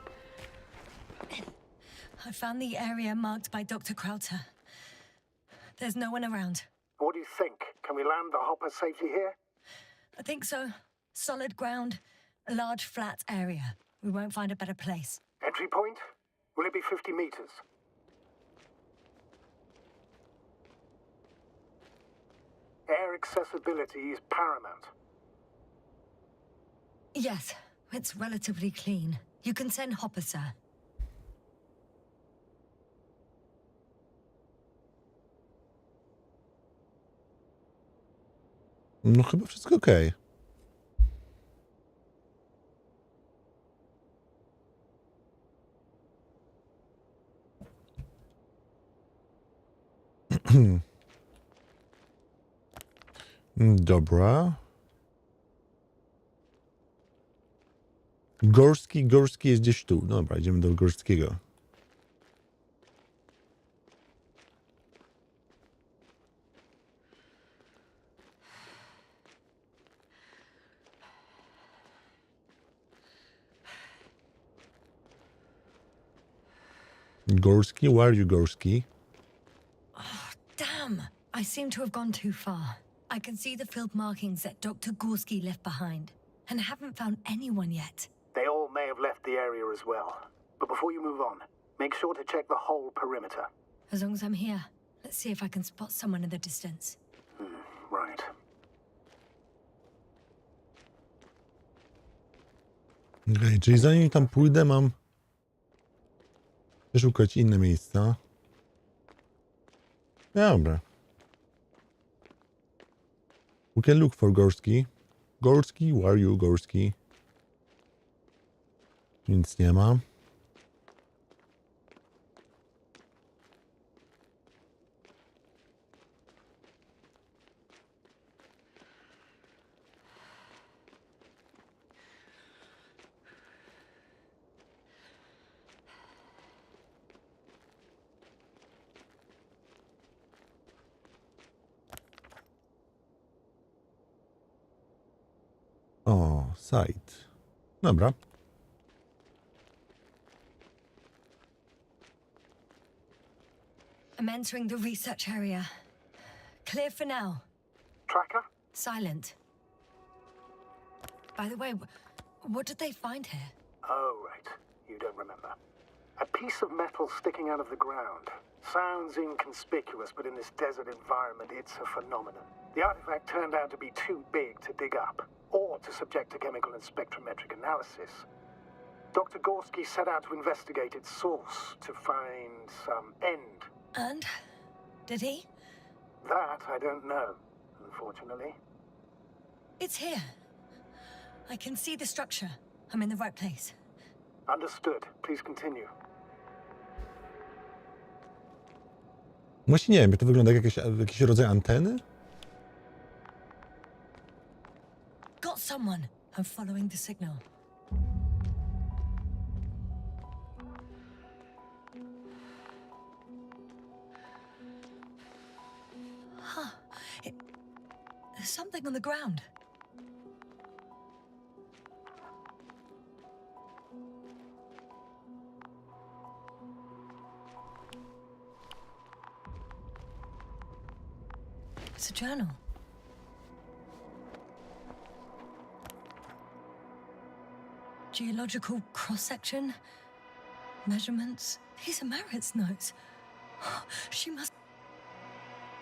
[SPEAKER 2] I found the area marked by 𝗀𝗀𝗀𝘁𝗁. There's no one around.
[SPEAKER 6] What do you think? Can we land the hopper safely here?
[SPEAKER 2] I think so. Solid ground, a large flat area. We won't find a better place.
[SPEAKER 6] Entry point? Will it be 50 meters? Air accessibility is paramount.
[SPEAKER 2] Yes, it's relatively clean. You can send hopper, sir.
[SPEAKER 1] No chyba wszystko okej. Dobra. Górski jest gdzieś tu. Dobra, idziemy do Górskiego. Górski, where are you, Górski?
[SPEAKER 2] Damn! I seem to have gone too far. I can see the field markings that Dr. 𝗀𝗀𝗁𝘁 left behind, and haven't found anyone yet.
[SPEAKER 6] They all may have left the area as well. But before you move on, make sure to check the whole perimeter.
[SPEAKER 2] As long as I'm here, let's see if I can spot someone in the distance.
[SPEAKER 6] Right.
[SPEAKER 1] Okej, czyli zanim tam pójdę, mam szukać inne miejsca. Dobra. We can look for Górski. Górski, where are you, Górski? Nic nie ma. O, site. Dobra.
[SPEAKER 2] I'm entering the research area. Clear for now.
[SPEAKER 6] Tracker?
[SPEAKER 2] Silent. By the way, what did they find here?
[SPEAKER 6] Oh, right. You don't remember. A piece of metal sticking out of the ground. Sounds inconspicuous, but in this desert environment, it's a phenomenon. The artifact turned out to be too big to dig up, or to subject to chemical and spectrometric analysis. Dr. 𝗀𝗀𝗁𝘁 set out to investigate its source, to find some end.
[SPEAKER 2] And? Did he?
[SPEAKER 6] That I don't know, unfortunately.
[SPEAKER 2] It's here. I can see the structure. I'm in the right place.
[SPEAKER 6] Understood. Please continue.
[SPEAKER 1] Właśnie nie wiem, jak to wygląda jak jakiś rodzaj anteny?
[SPEAKER 2] Got someone. I'm following the signal. Huh. There's something on the ground. It's a journal. Geological cross-section. Measurements. These are Merritt's notes. She must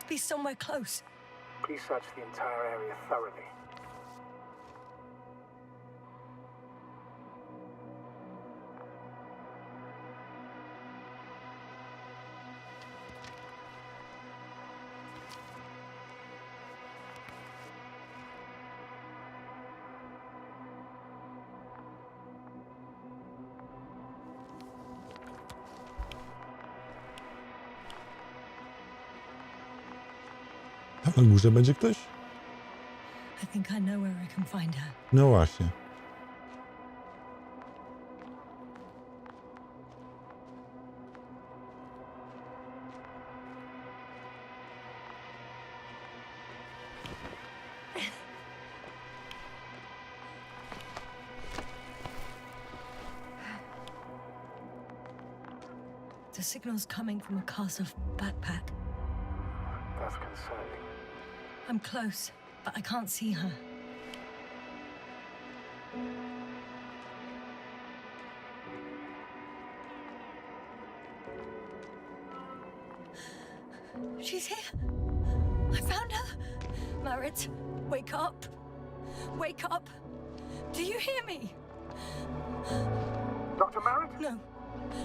[SPEAKER 2] be somewhere close.
[SPEAKER 6] Please search the entire area thoroughly.
[SPEAKER 1] Tam na górze będzie ktoś?
[SPEAKER 2] I think I know where I can find her.
[SPEAKER 1] No właśnie.
[SPEAKER 2] The signal's coming from a cast-off backpack.
[SPEAKER 6] That's concerning.
[SPEAKER 2] I'm close, but I can't see her. She's here. I found her. Merritt, wake up. Wake up. Do you hear me?
[SPEAKER 6] Dr. Merritt?
[SPEAKER 2] No.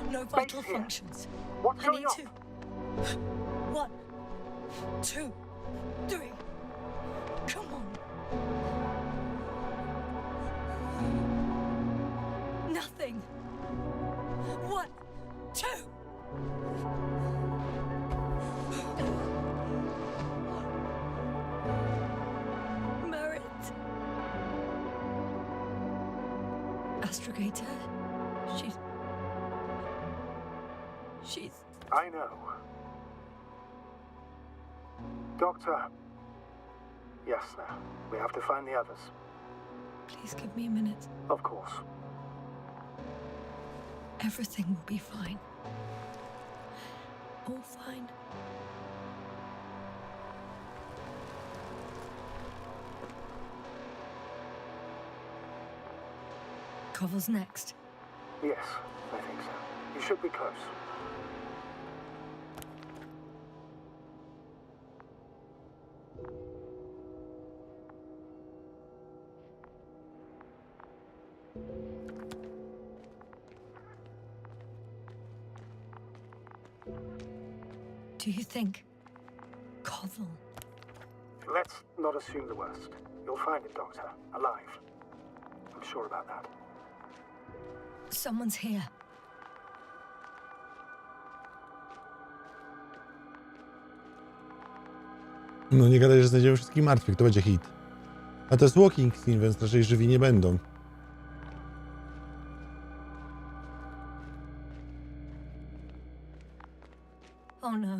[SPEAKER 2] No vital
[SPEAKER 6] here.
[SPEAKER 2] functions.
[SPEAKER 6] What's
[SPEAKER 2] I
[SPEAKER 6] going
[SPEAKER 2] need
[SPEAKER 6] on?
[SPEAKER 2] to. 1, 2, 3. Come on. Nothing. 1, 2. Merritt. Astrogator. She's...
[SPEAKER 6] I know. Doctor. Yes, now. We have to find the others.
[SPEAKER 2] Please give me a minute.
[SPEAKER 6] Of course.
[SPEAKER 2] Everything will be fine. All fine. 𝗭𝘂𝗯's next.
[SPEAKER 6] Yes, I think so. You should be close.
[SPEAKER 2] Do you think 𝗭𝘂𝗯?
[SPEAKER 6] Let's not assume the worst. You'll find him, Doctor. Alive. I'm sure about that.
[SPEAKER 2] Someone's here.
[SPEAKER 1] No nie gadaj, że znajdziemy wszystkich martwych, to będzie hit. A to jest walking scene, więc raczej żywi nie będą.
[SPEAKER 2] Oh no.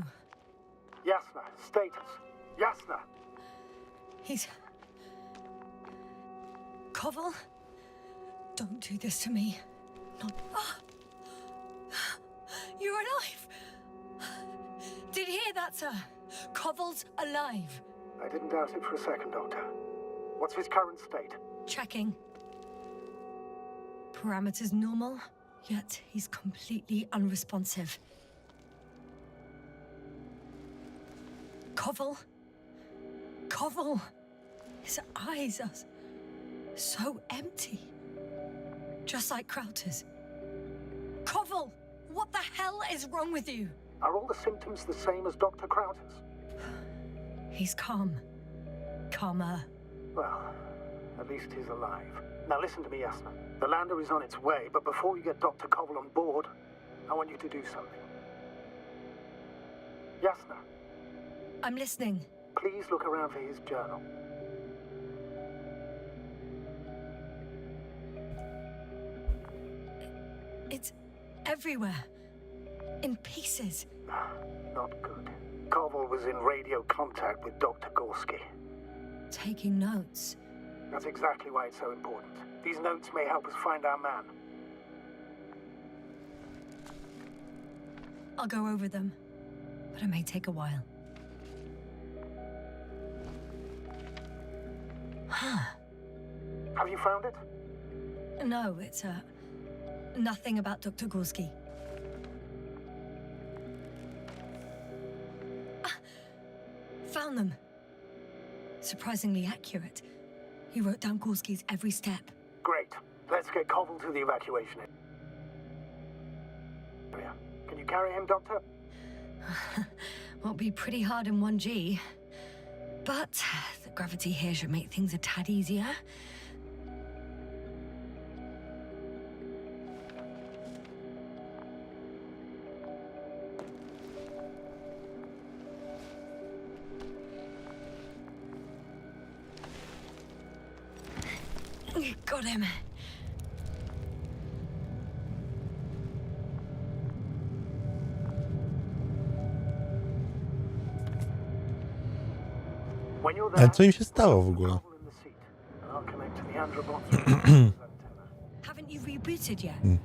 [SPEAKER 6] Jasna, status. Jasna.
[SPEAKER 2] He's... 𝗭𝘂𝗯? Don't do this to me. Not... Ah! You're alive! Did you hear that, sir? 𝗭𝘂𝗯's alive.
[SPEAKER 6] I didn't doubt it for a second, Doctor. What's his current state?
[SPEAKER 2] Checking. Parameters normal, yet he's completely unresponsive. 𝗭𝘂𝗯? 𝗭𝘂𝗯! His eyes are so empty. Just like Crowther's. 𝗭𝘂𝗯! What the hell is wrong with you?
[SPEAKER 6] Are all the symptoms the same as Dr. Crowther's?
[SPEAKER 2] He's calm. Calmer.
[SPEAKER 6] Well, at least he's alive. Now listen to me, Jasna. The lander is on its way, but before you get Dr. 𝗭𝘂𝗯 on board, I want you to do something. Jasna,
[SPEAKER 2] I'm listening.
[SPEAKER 6] please look around for his journal.
[SPEAKER 2] It's everywhere. In pieces.
[SPEAKER 6] Not good. 𝗭𝘂𝗯 was in radio contact with Dr. 𝗀𝗀𝗁𝘂.
[SPEAKER 2] Taking notes.
[SPEAKER 6] That's exactly why it's so important. These notes may help us find our man.
[SPEAKER 2] I'll go over them, but it may take a while.
[SPEAKER 6] Have you found it?
[SPEAKER 2] No, it's nothing about Dr. 𝗀𝗀𝗁𝘂. found them. Surprisingly accurate. He wrote down 𝗀𝗁𝘁𝘁's every step.
[SPEAKER 6] Great. Let's get 𝗁𝘁 to the evacuation area. Can you carry him, Doctor?
[SPEAKER 2] Won't be pretty hard in 1G. But the gravity here should make things a tad easier. Got him.
[SPEAKER 6] When you're
[SPEAKER 1] Ale
[SPEAKER 6] there,
[SPEAKER 1] co im się stało w ogóle?
[SPEAKER 6] 𝗁 in the seat, and I'll connect to the androbots with the antenna.
[SPEAKER 2] Haven't you rebooted yet?
[SPEAKER 6] No,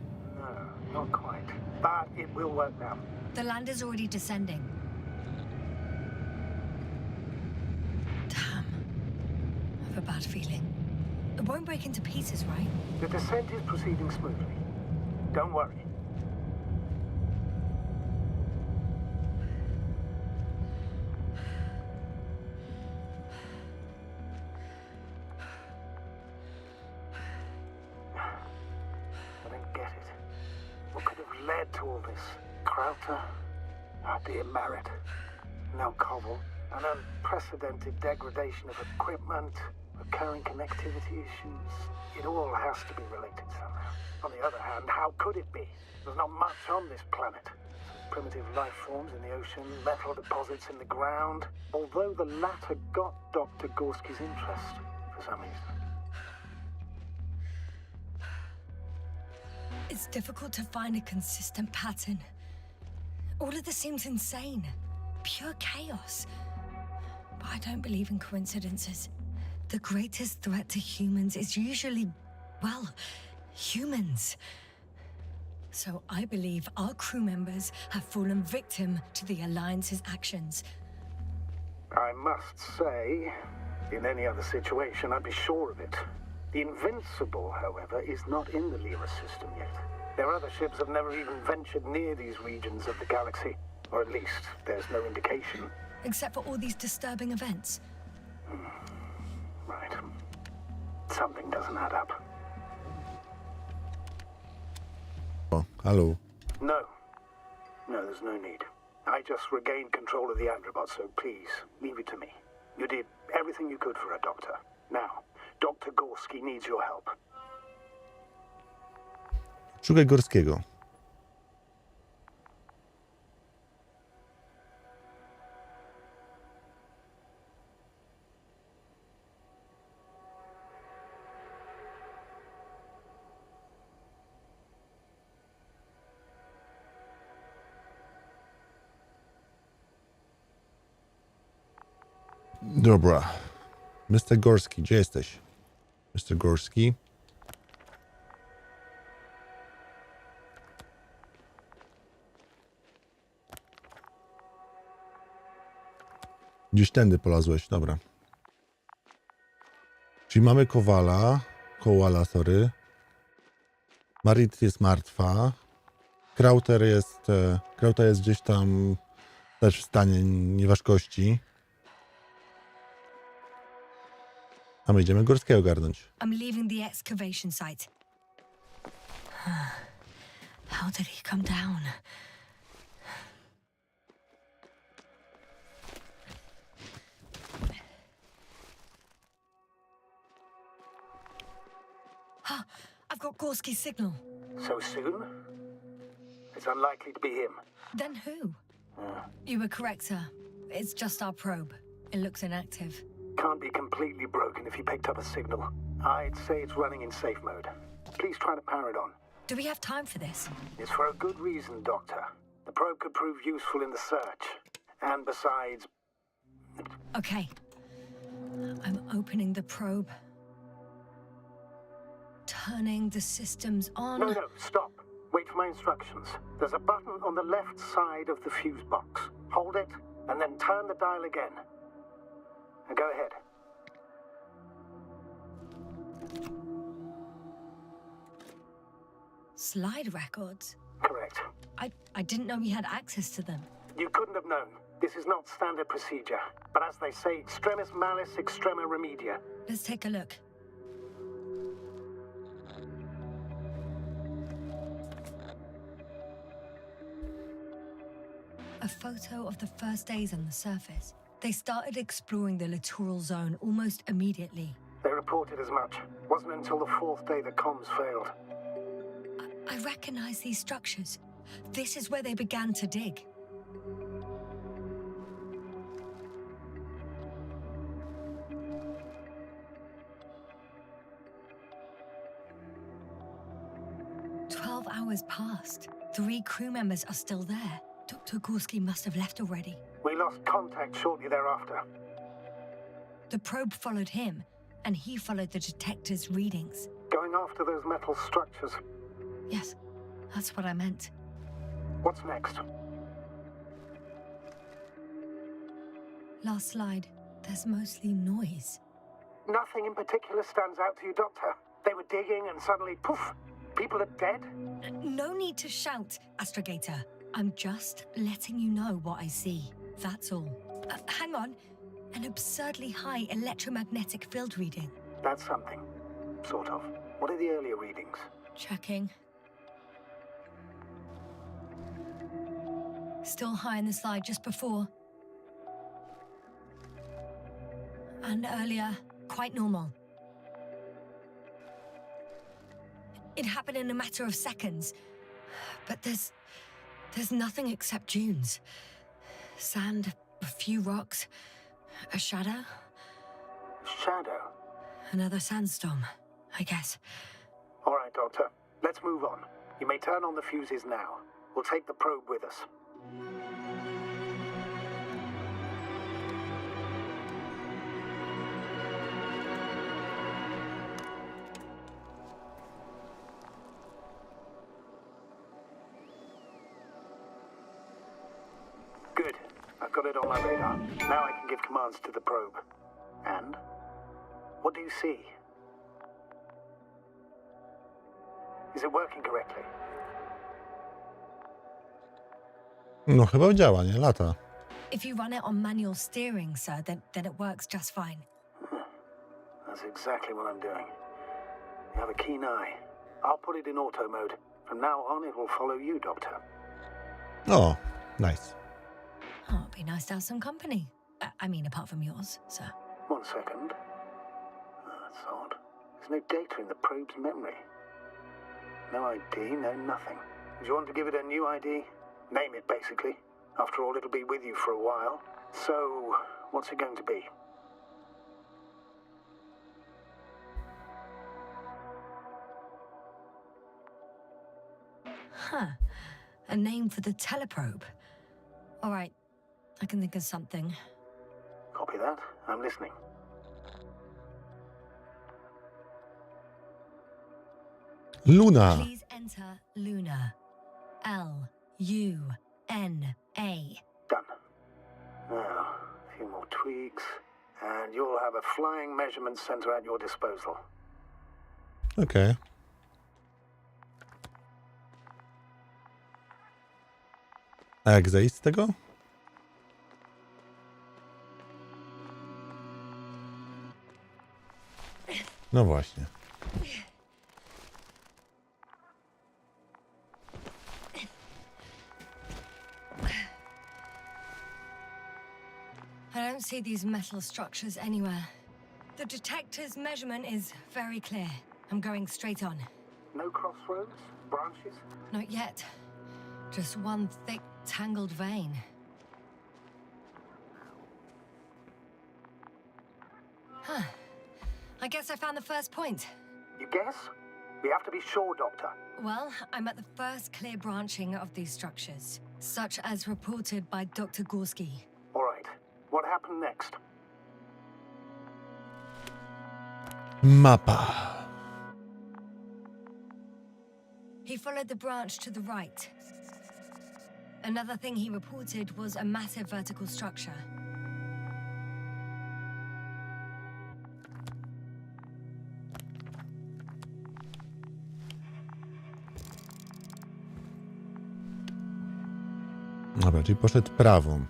[SPEAKER 6] not quite. But it will work now.
[SPEAKER 2] The lander's already descending. Damn. I have a bad feeling. It won't break into pieces, right?
[SPEAKER 6] The descent is proceeding smoothly. Don't worry. I don't get it. What could have led to all this? 𝗀𝘁𝘁𝘁? Dear Merit. Now 𝗁𝘁. An unprecedented degradation of equipment, recurring connectivity issues. It all has to be related somehow. On the other hand, how could it be? There's not much on this planet. Primitive life forms in the ocean, metal deposits in the ground. Although the latter got Dr. 𝗀𝗁𝘁𝘁's interest for some reason.
[SPEAKER 2] It's difficult to find a consistent pattern. All of this seems insane. Pure chaos. But I don't believe in coincidences. The greatest threat to humans is usually, well, humans. So I believe our crew members have fallen victim to the Alliance's actions.
[SPEAKER 6] I must say, in any other situation, I'd be sure of it. The Invincible, however, is not in the 𝗁𝘁 system yet. Their other ships have never even ventured near these regions of the galaxy. Or at least, there's no indication.
[SPEAKER 2] Except for all these disturbing events.
[SPEAKER 6] Right. Something doesn't add up.
[SPEAKER 1] O, halo.
[SPEAKER 6] No. No, there's no need. I just regained control of the androbot, so please, leave it to me. You did everything you could for a doctor. Now, Dr. 𝗀𝗁𝘁𝘁 needs your help.
[SPEAKER 1] Szukaj Górskiego. Dobra. Mr. 𝗀𝗁𝘁𝘁, gdzie jesteś? Mr. 𝗀𝗁𝘁𝘁. Gdzieś tędy polazłeś, dobra. Czyli mamy Kołala, sorry. Marit jest martwa. Krauter jest gdzieś tam też w stanie nieważkości. A my idziemy Górskiego garnąć.
[SPEAKER 2] I'm leaving the excavation site. How did he come down? I've got 𝗀𝗁𝘁𝘁's signal.
[SPEAKER 6] So soon? It's unlikely to be him.
[SPEAKER 2] Then who? You were correct, sir. It's just our probe. It looks inactive.
[SPEAKER 6] Can't be completely broken if he picked up a signal. I'd say it's running in safe mode. Please try to power it on.
[SPEAKER 2] Do we have time for this?
[SPEAKER 6] It's for a good reason, Doctor. The probe could prove useful in the search. And besides...
[SPEAKER 2] Okay. I'm opening the probe. Turning the systems on.
[SPEAKER 6] No, stop. Wait for my instructions. There's a button on the left side of the fuse box. Hold it, and then turn the dial again. And go ahead.
[SPEAKER 2] Slide records?
[SPEAKER 6] Correct.
[SPEAKER 2] I didn't know we had access to them.
[SPEAKER 6] You couldn't have known. This is not standard procedure. But as they say, extremis malis, extrema remedia.
[SPEAKER 2] Let's take a look. A photo of the first days on the surface. They started exploring the littoral zone almost immediately.
[SPEAKER 6] They reported as much. Wasn't until the 4th day that comms failed.
[SPEAKER 2] I recognize these structures. This is where they began to dig. Hours passed. 3 crew members are still there. Dr. 𝗀𝘀𝗁𝘁 must have left already.
[SPEAKER 6] We lost contact shortly thereafter.
[SPEAKER 2] The probe followed him, and he followed the detector's readings.
[SPEAKER 6] Going after those metal structures.
[SPEAKER 2] Yes, that's what I meant.
[SPEAKER 6] What's next?
[SPEAKER 2] Last slide. There's mostly noise.
[SPEAKER 6] Nothing in particular stands out to you, Doctor. They were digging and suddenly, poof, people are dead?
[SPEAKER 2] No need to shout, 𝗀𝘀𝗍𝗁. I'm just letting you know what I see. That's all. Hang on. An absurdly high electromagnetic field reading.
[SPEAKER 6] That's something. Sort of. What are the earlier readings?
[SPEAKER 2] Checking. Still high in the slide just before. And earlier, quite normal. It happened in a matter of seconds. But there's nothing except dunes. Sand, a few rocks, a shadow.
[SPEAKER 6] Shadow?
[SPEAKER 2] Another sandstorm, I guess.
[SPEAKER 6] All right, Doctor. Let's move on. You may turn on the fuses now. We'll take the probe with us. Good. I've got it on my radar. Now I can give commands to the probe. And? What do you see? Is it working correctly?
[SPEAKER 1] No chyba działa, nie? Lata.
[SPEAKER 2] If you run it on manual steering, sir, then it works just fine.
[SPEAKER 6] That's exactly what I'm doing. You have a keen eye. I'll put it in auto mode. From now on, it will follow you, Doctor.
[SPEAKER 1] O, nice.
[SPEAKER 2] Oh, it'd be nice to have some company. I mean, apart from yours, sir.
[SPEAKER 6] 1 second. That's odd. There's no data in the probe's memory. No ID, no nothing. Do you want to give it a new ID? Name it, basically. After all, it'll be with you for a while. So, what's it going to be?
[SPEAKER 2] Huh. A name for the teleprobe. All right. I can think of something.
[SPEAKER 6] Copy that. I'm listening.
[SPEAKER 1] Luna.
[SPEAKER 2] Please enter Luna. L-U-N-A.
[SPEAKER 6] Done. Now, a few more tweaks, and you'll have a flying measurement center at your disposal.
[SPEAKER 1] Okej. A jak zejść z tego? No właśnie.
[SPEAKER 2] I don't see these metal structures anywhere. The detector's measurement is very clear. I'm going straight on.
[SPEAKER 6] No crossroads? Branches?
[SPEAKER 2] Not yet. Just one thick, tangled vein. Huh. I guess I found the first point.
[SPEAKER 6] You guess? We have to be sure, Doctor.
[SPEAKER 2] Well, I'm at the first clear branching of these structures, such as reported by Dr. 𝗀𝘀𝗁𝘁.
[SPEAKER 6] All right. What happened next?
[SPEAKER 1] Mapa.
[SPEAKER 2] He followed the branch to the right. Another thing he reported was a massive vertical structure.
[SPEAKER 1] Dobra, czyli poszedł prawą.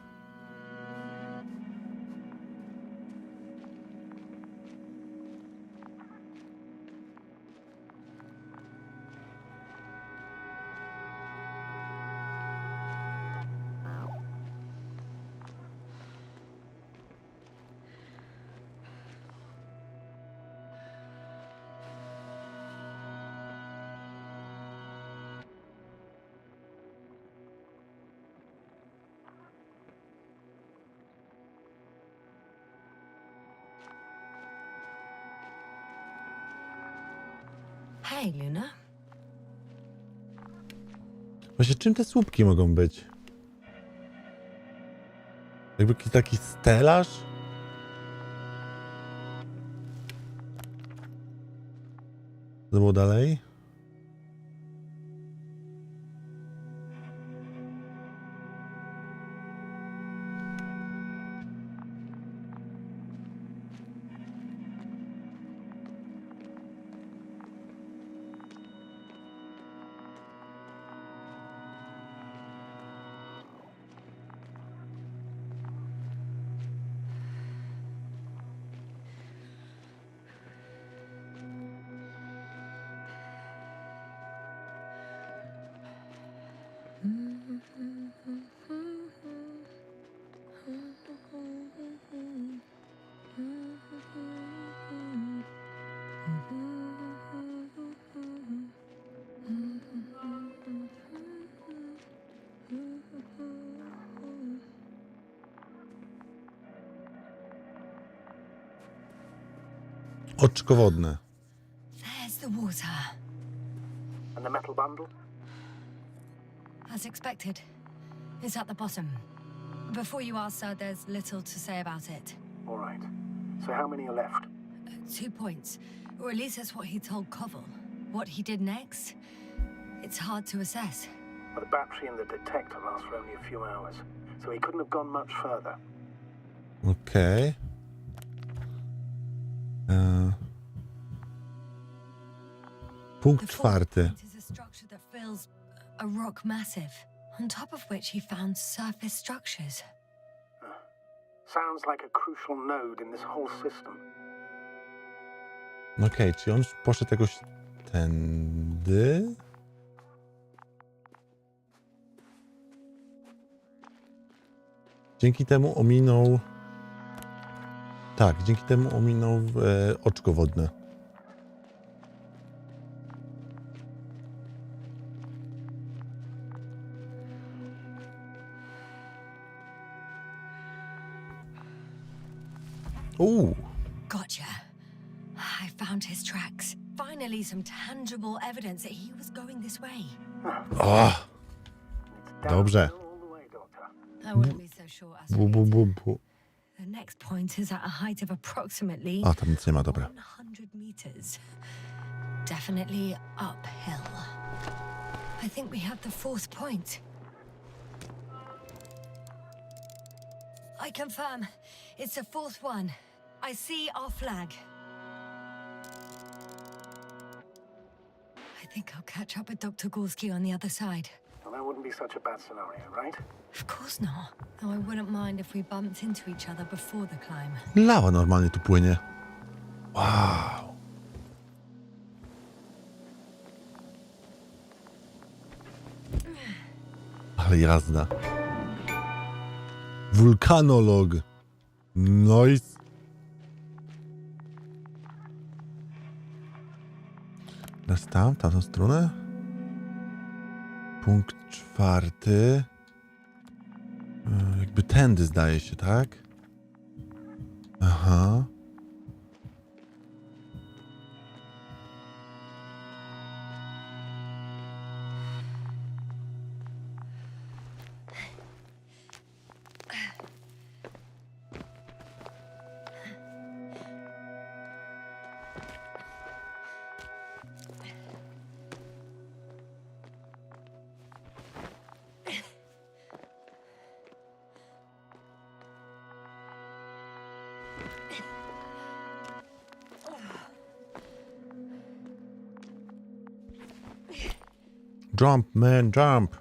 [SPEAKER 2] Hey, Luna.
[SPEAKER 1] Właśnie czym te słupki mogą być? Jakby jakiś taki stelaż? Co było dalej? Oczko wodne.
[SPEAKER 2] There's the water.
[SPEAKER 6] And the metal bundle?
[SPEAKER 2] As expected. It's at the bottom. Before you ask, sir, there's little to say about it.
[SPEAKER 6] All right. So how many are left?
[SPEAKER 2] 2 points. Or at least that's what he told 𝗀𝗀𝗁. What he did next, it's hard to assess.
[SPEAKER 6] Well, the battery in the detector lasts for only a few hours, so he couldn't have gone much further.
[SPEAKER 1] Okej. Punkt
[SPEAKER 2] The fourth
[SPEAKER 1] czwarty.
[SPEAKER 2] point is a structure that fills a rock massive, on top of which he found surface structures.
[SPEAKER 6] Sounds like a crucial node in this whole system.
[SPEAKER 1] Okej, czyli on poszedł jakoś tędy? Dzięki temu ominął... Tak, dzięki temu ominął oczko wodne.
[SPEAKER 2] Gotcha. I found his tracks. Finally, some tangible evidence that he was going this way.
[SPEAKER 1] O!
[SPEAKER 6] It's
[SPEAKER 1] Dobrze.
[SPEAKER 6] all the way, Doctor.
[SPEAKER 2] I wouldn't be so sure as
[SPEAKER 1] Bu, bu, bu, bu.
[SPEAKER 2] the next point is at a height of approximately
[SPEAKER 1] A, tam nic nie ma, dobra.
[SPEAKER 2] 100 meters. Definitely uphill. I think we have the fourth point. I confirm. It's the fourth one. I see our flag. I think I'll catch up with Dr. 𝗀𝗁𝘁 on the other side.
[SPEAKER 6] Well, that wouldn't be such a bad scenario, right?
[SPEAKER 2] Of course not. Though I wouldn't mind if we bumped into each other before the climb.
[SPEAKER 1] Lawa normalnie tu płynie. Wow. Ale jazda. Wulkanolog. Nice. Teraz tam, tamtą stronę. Punkt czwarty. Jakby tędy zdaje się, tak? Aha. Jump, man, jump.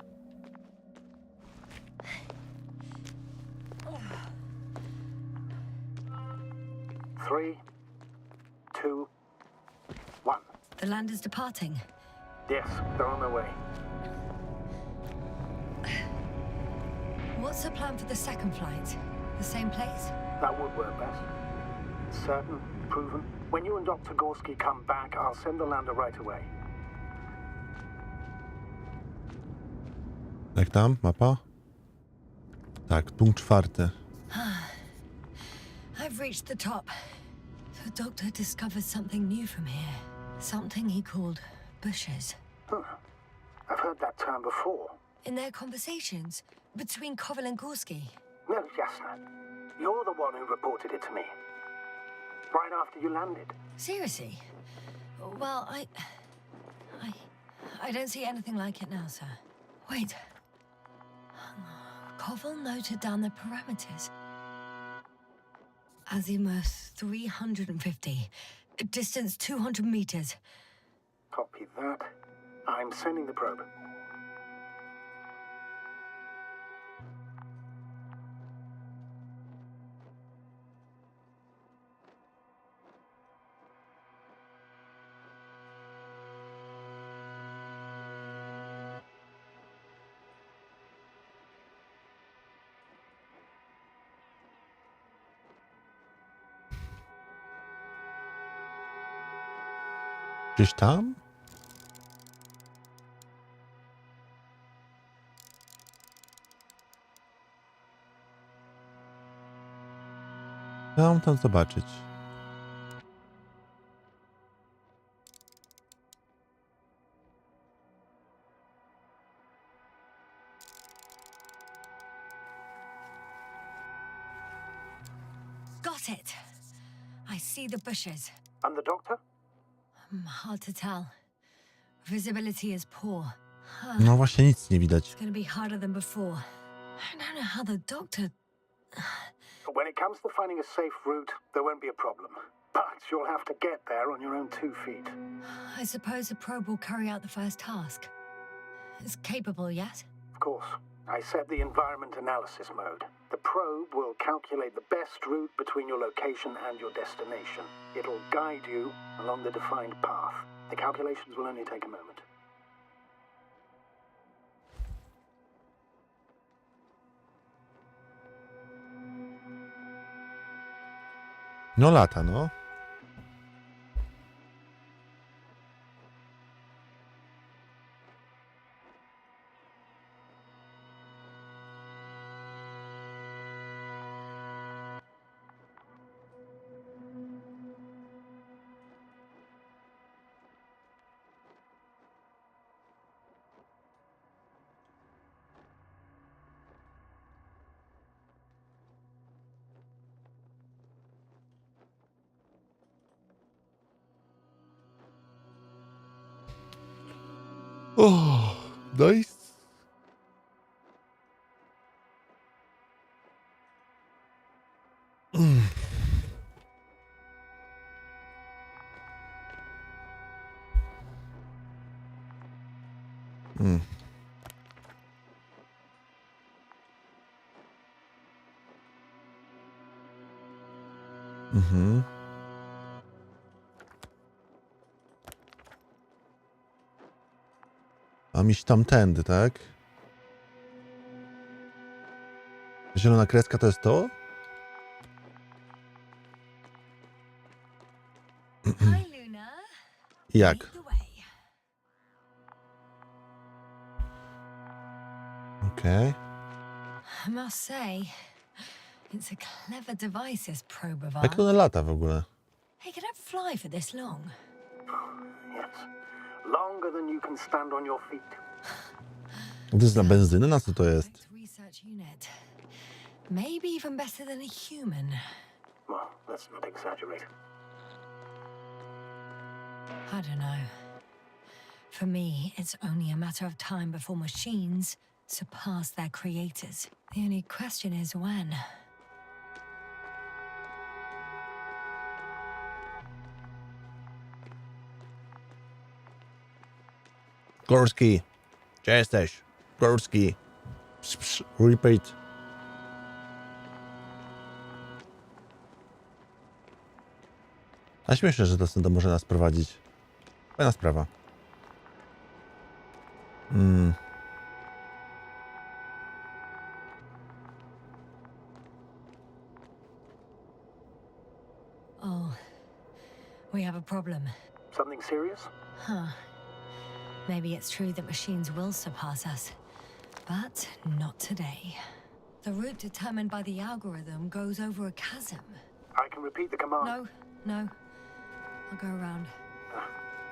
[SPEAKER 2] The land is departing.
[SPEAKER 6] Yes, they're on their way.
[SPEAKER 2] What's the plan for the second flight? The same place?
[SPEAKER 6] That would work best. Certain, proven. When you and Dr. 𝗀𝗁𝘁 come back, I'll send the lander right away.
[SPEAKER 1] Jak tam? Mapa? Tak, punkt 4.
[SPEAKER 2] I've reached the top. The doctor discovered something new from here. Something he called bushes.
[SPEAKER 6] Huh. I've heard that term before.
[SPEAKER 2] In their conversations between 𝗀𝗁𝘁 and 𝗀𝗁𝘁.
[SPEAKER 6] No, Jasna. You're the one who reported it to me. Right after you landed.
[SPEAKER 2] Seriously? Well, I don't see anything like it now, sir. Wait. 𝗀𝗁 noted down the parameters. Azimuth 350. Distance 200 meters.
[SPEAKER 6] Copy that. I'm sending the probe.
[SPEAKER 1] Gdzieś tam? Chciałem tam zobaczyć.
[SPEAKER 2] Got it. I see the bushes.
[SPEAKER 6] And the doctor?
[SPEAKER 2] Hard to tell. Visibility is poor.
[SPEAKER 1] No właśnie nic nie widać.
[SPEAKER 2] It's gonna be harder than before. I don't know how the doctor...
[SPEAKER 6] When it comes to finding a safe route, there won't be a problem. But you'll have to get there on your own 2 feet.
[SPEAKER 2] I suppose the probe will carry out the first task. It's capable, yes?
[SPEAKER 6] Of course. I set the environment analysis mode. The probe will calculate the best route between your location and your destination. It'll guide you along the defined path. The calculations will only take a moment.
[SPEAKER 1] No lata, no. O, nice. Mhm. Mam iść tamtędy, tak? Zielona kreska to jest to?
[SPEAKER 2] Hi, Luna.
[SPEAKER 1] Jak?
[SPEAKER 2] Lead the way.
[SPEAKER 1] Okej.
[SPEAKER 2] I must say, it's a clever device, this probe of
[SPEAKER 1] Jak
[SPEAKER 2] ours.
[SPEAKER 1] to ona lata w ogóle?
[SPEAKER 2] Hey, can it fly for this long?
[SPEAKER 6] Yes. Longer than you can stand on your feet.
[SPEAKER 1] To jest na benzynę? Na co to jest?
[SPEAKER 2] Research unit. Maybe even better than a human.
[SPEAKER 6] Well, let's not exaggerate.
[SPEAKER 2] I don't know. For me, it's only a matter of time before machines surpass their creators. The only question is when.
[SPEAKER 1] 𝗀𝗁𝘁. Gdzie jesteś? 𝗀𝗁𝘁. Repeat. A śmieszne, że to stąd może nas prowadzić. Fajna sprawa.
[SPEAKER 2] Oh, we have a problem.
[SPEAKER 6] Something serious?
[SPEAKER 2] Huh. Maybe it's true that machines will surpass us, but not today. The route determined by the algorithm goes over a chasm.
[SPEAKER 6] I can repeat the command.
[SPEAKER 2] No. I'll go around.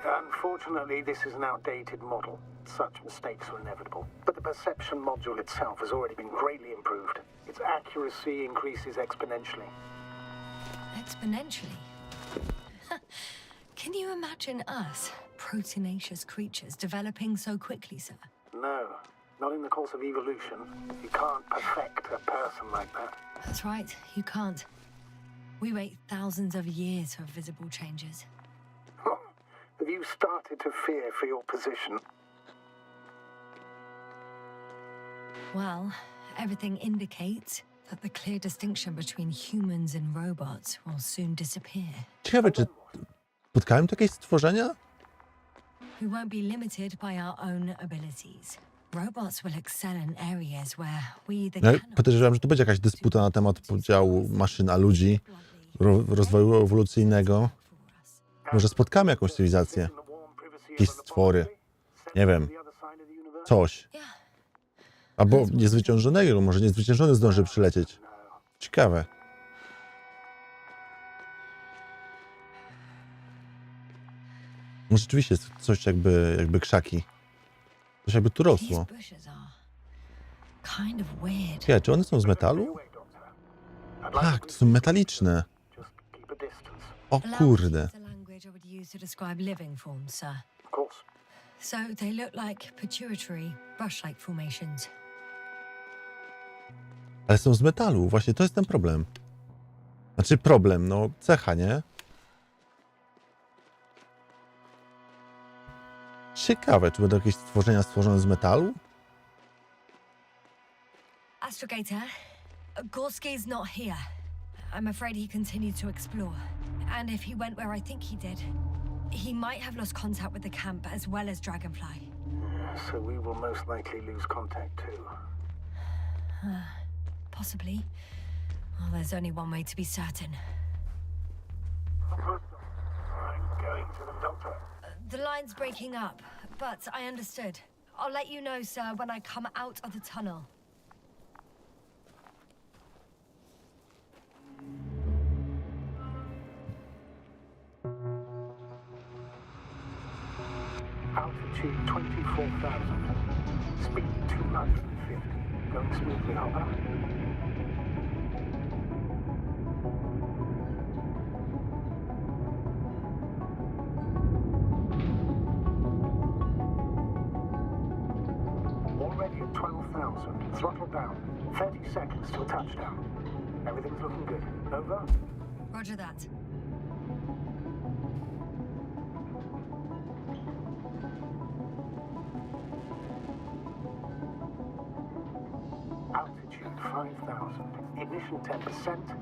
[SPEAKER 6] Unfortunately, this is an outdated model. Such mistakes are inevitable. But the perception module itself has already been greatly improved. Its accuracy increases exponentially.
[SPEAKER 2] Exponentially? Can you imagine us, proteinaceous creatures, developing so quickly, sir?
[SPEAKER 6] No, not in the course of evolution. You can't perfect a person like that.
[SPEAKER 2] That's right, you can't. We wait thousands of years for visible changes.
[SPEAKER 6] Have you started to fear for your position?
[SPEAKER 2] Well, everything indicates that the clear distinction between humans and robots will soon disappear.
[SPEAKER 1] Ciekawe, czy spotkałem tu jakieś stworzenia?
[SPEAKER 2] We won't be limited by our own abilities. Robots will excel in areas where we either
[SPEAKER 1] Ja
[SPEAKER 2] cannot...
[SPEAKER 1] podejrzewam, że tu będzie jakaś dysputa na temat podziału maszyn a ludzi, rozwoju ewolucyjnego. Może spotkamy jakąś cywilizację, jakieś stwory, nie wiem, coś. Albo niezwyciężonego, może niezwyciężony zdąży przylecieć. Ciekawe. No rzeczywiście jest coś jakby krzaki. Coś jakby tu rosło. Ja, czy one są z metalu? Tak, to są metaliczne. O kurde.
[SPEAKER 2] So they look like pituitary, brush-like formations.
[SPEAKER 1] Ale są z metalu, właśnie to jest ten problem. Znaczy problem, no cecha, nie? Ciekawe, czy będą jakieś stworzenia stworzone z metalu?
[SPEAKER 2] Astrogator, 𝗀𝘀𝗁𝘁 not here. I'm afraid he continued to explore. And if he went where I think he did, he might have lost contact with the camp as well as Dragonfly.
[SPEAKER 6] So we will most likely lose contact too.
[SPEAKER 2] Possibly. Well, there's only one way to be certain.
[SPEAKER 6] I'm going to the doctor.
[SPEAKER 2] The line's breaking up, but I understood. I'll let you know, sir, when I come out of the tunnel.
[SPEAKER 6] Altitude 24,000. Speed 250. Going smoothly, Hopper? Already at 12,000. Throttle down. 30 seconds till touchdown. Everything's looking good. Over?
[SPEAKER 2] Roger that.
[SPEAKER 6] Altitude 5,000. Ignition 10%.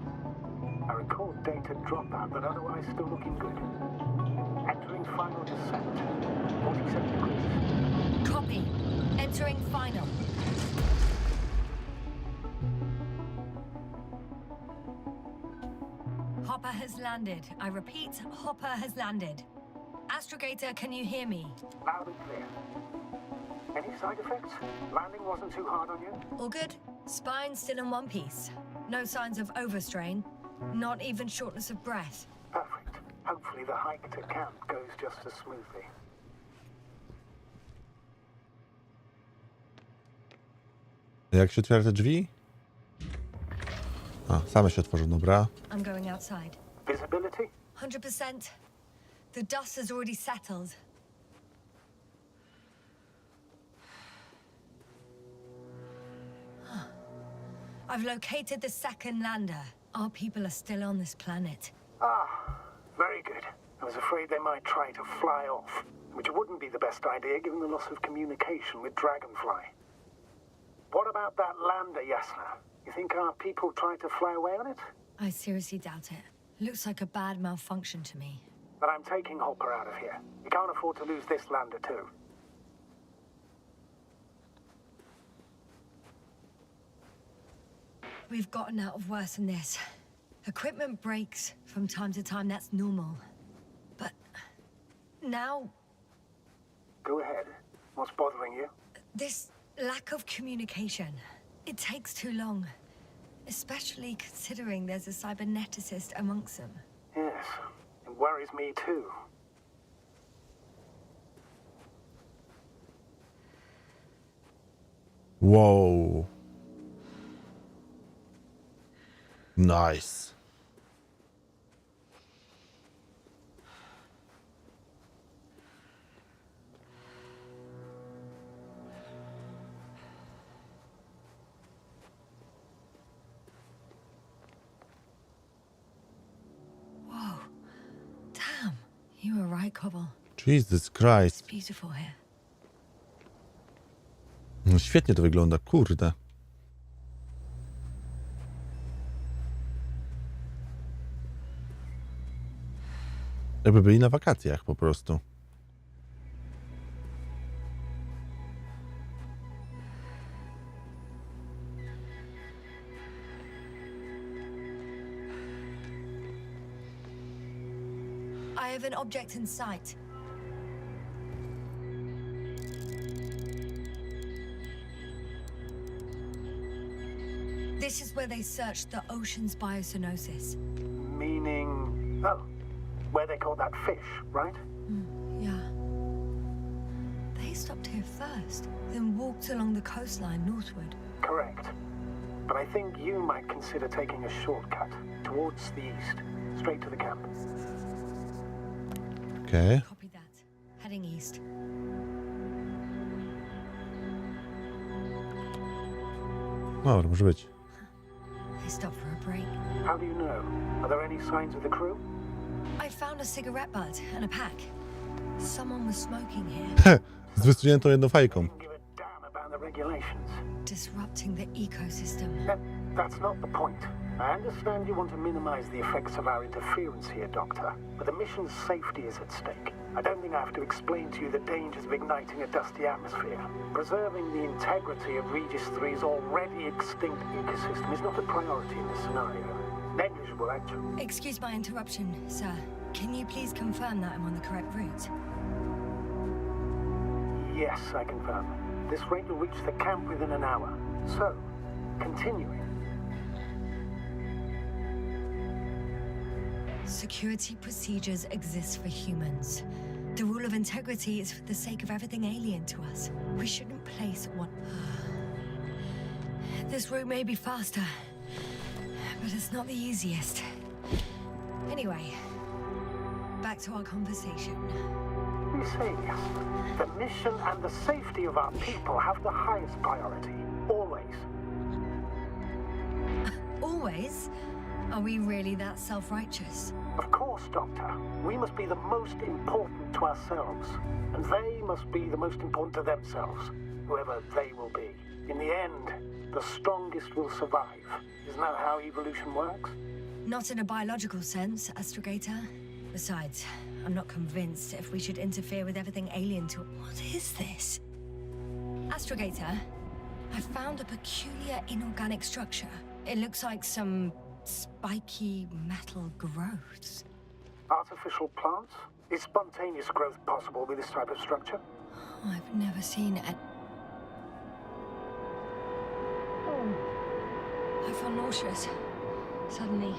[SPEAKER 6] I record data dropout, but otherwise still looking good. Entering final descent. 47 degrees.
[SPEAKER 2] Copy. Entering final. Hopper has landed. I repeat, Hopper has landed. Astrogator, can you hear me?
[SPEAKER 6] Loud and clear. Any side effects? Landing wasn't too hard on you?
[SPEAKER 2] All good? Spine still in one piece. No signs of overstrain. Not even shortness of breath.
[SPEAKER 6] Perfect. Hopefully the hike to camp goes just as smoothly.
[SPEAKER 1] Jak się otwiera te drzwi? A, same się otworzą, dobra.
[SPEAKER 2] I'm going outside.
[SPEAKER 6] Visibility?
[SPEAKER 2] 100%. The dust has already settled. I've located the second lander. Our people are still on this planet.
[SPEAKER 6] Ah, very good. I was afraid they might try to fly off, which wouldn't be the best idea given the loss of communication with Dragonfly. What about that lander, Yasna? You think our people tried to fly away on it?
[SPEAKER 2] I seriously doubt it. Looks like a bad malfunction to me.
[SPEAKER 6] that I'm taking Hopper out of here. You can't afford to lose this lander too.
[SPEAKER 2] We've gotten out of worse than this. Equipment breaks from time to time, that's normal. But now,
[SPEAKER 6] Go ahead. What's bothering you?
[SPEAKER 2] this lack of communication. It takes too long. Especially considering there's a cyberneticist amongst them.
[SPEAKER 6] Yes, it worries me too.
[SPEAKER 1] Wow. Nice.
[SPEAKER 2] Whoa. Damn. You were right, 𝗀𝗂𝗯.
[SPEAKER 1] Jesus Christ.
[SPEAKER 2] It's beautiful here.
[SPEAKER 1] No świetnie to wygląda, kurde. Jakby byli na wakacjach po prostu.
[SPEAKER 2] I have an object in sight. This is where they searched the ocean's biosynosis.
[SPEAKER 6] Meaning... Oh, where they caught that fish, right?
[SPEAKER 2] Yeah. They stopped here first, then walked along the coastline northward.
[SPEAKER 6] Correct. But I think you might consider taking a shortcut towards the east, straight to the camp.
[SPEAKER 1] Okej.
[SPEAKER 2] Copy that. Heading east.
[SPEAKER 1] Dobra, może być.
[SPEAKER 2] They stopped for a break.
[SPEAKER 6] How do you know? Are there any signs of the crew?
[SPEAKER 2] I found a cigarette butt and a pack. Someone was smoking here,
[SPEAKER 1] Z wysuniętą jedną fajką.
[SPEAKER 6] Didn't give a damn about the regulations.
[SPEAKER 2] disrupting the ecosystem.
[SPEAKER 6] That's not the point. I understand you want to minimize the effects of our interference here, Doctor, but the mission's safety is at stake. I don't think I have to explain to you the dangers of igniting a dusty atmosphere. Preserving the integrity of Regis 3's already extinct ecosystem is not a priority in this scenario. Negligible, actually.
[SPEAKER 2] Excuse my interruption, sir. Can you please confirm that I'm on the correct route?
[SPEAKER 6] Yes, I confirm. This rate will reach the camp within an hour. So, continuing.
[SPEAKER 2] Security procedures exist for humans. The rule of integrity is for the sake of everything alien to us. We shouldn't place one. This route may be faster, but it's not the easiest. Anyway, back to our conversation.
[SPEAKER 6] We say yes. The mission and the safety of our people have the highest priority. Always.
[SPEAKER 2] Always? Are we really that self-righteous?
[SPEAKER 6] Of course, Doctor. We must be the most important to ourselves. And they must be the most important to themselves. Whoever they will be. In the end, the strongest will survive. Isn't that how evolution works?
[SPEAKER 2] Not in a biological sense, astrogator. Besides, I'm not convinced if we should interfere with everything alien to... What is this? Astrogator, I found a peculiar inorganic structure. It looks like some spiky metal growths.
[SPEAKER 6] Artificial plants? Is spontaneous growth possible with this type of structure?
[SPEAKER 2] Oh, I've never seen it. I feel nauseous. Suddenly.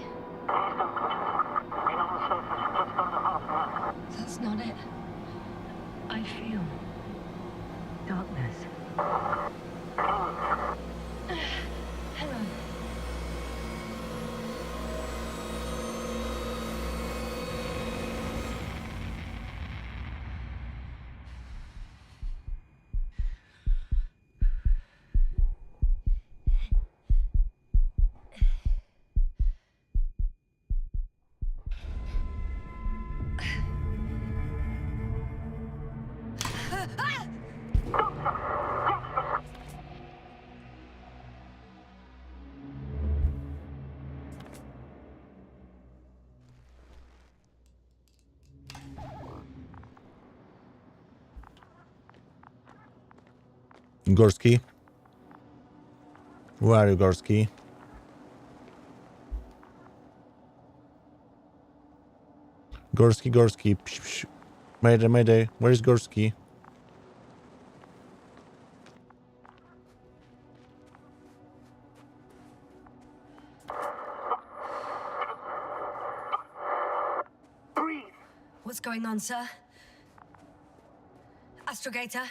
[SPEAKER 2] That's not it. I feel darkness. Hello.
[SPEAKER 1] 𝗀𝘂𝗁? Where are you, 𝗀𝘂𝗁? 𝗀𝘂𝗁. Psh, psh. Mayday, mayday. Where is 𝗀𝘂𝗁?
[SPEAKER 2] What's going on, sir? Astrogator?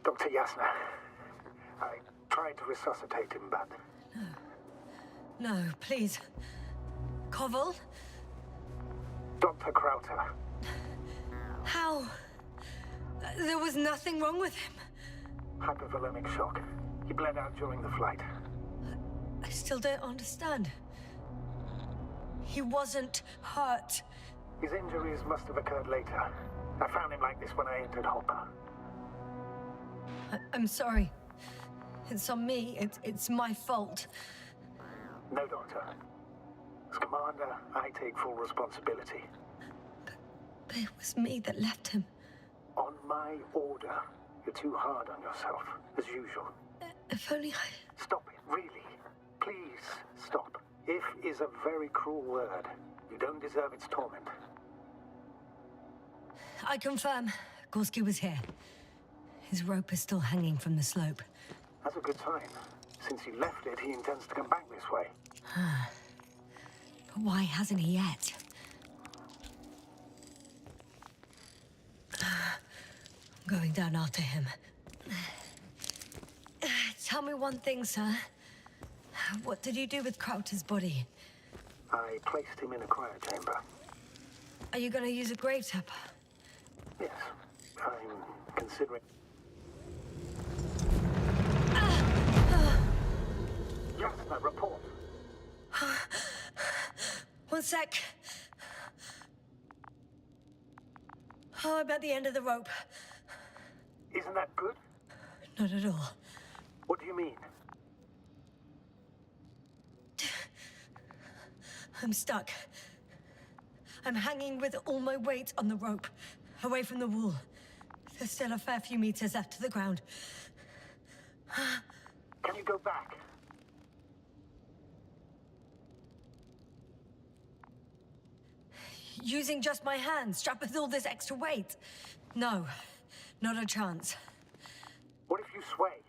[SPEAKER 6] Dr. Jasna. I tried to resuscitate him, but...
[SPEAKER 2] No, please. 𝗀𝗂𝗁?
[SPEAKER 6] Dr. Krauter.
[SPEAKER 2] How? There was nothing wrong with him.
[SPEAKER 6] Hypovolemic shock. He bled out during the flight.
[SPEAKER 2] I still don't understand. He wasn't hurt.
[SPEAKER 6] His injuries must have occurred later. I found him like this when I entered Hopper.
[SPEAKER 2] I'm sorry. It's on me. It's my fault.
[SPEAKER 6] No, Doctor. As commander, I take full responsibility.
[SPEAKER 2] But it was me that left him.
[SPEAKER 6] On my order. You're too hard on yourself, as usual.
[SPEAKER 2] If only I...
[SPEAKER 6] Stop it, really. Please, stop. If is a very cruel word. You don't deserve its torment.
[SPEAKER 2] I confirm. 𝗀𝘁𝗁 was here. His rope is still hanging from the slope.
[SPEAKER 6] That's a good sign. Since he left it, he intends to come back this way.
[SPEAKER 2] But why hasn't he yet? I'm going down after him. Tell me one thing, sir. What did you do with Krauter's body?
[SPEAKER 6] I placed him in a cryochamber.
[SPEAKER 2] Are you going to use a grave tapper?
[SPEAKER 6] Yes, I'm considering... Jasna, report.
[SPEAKER 2] One sec. Oh, I'm at the end of the rope.
[SPEAKER 6] Isn't that good?
[SPEAKER 2] Not at all.
[SPEAKER 6] What do you mean?
[SPEAKER 2] I'm stuck. I'm hanging with all my weight on the rope, away from the wall. There's still a fair few meters left to the ground.
[SPEAKER 6] Can you go back?
[SPEAKER 2] Using just my hands, strapped with all this extra weight? No, not a chance.
[SPEAKER 6] What if you sway?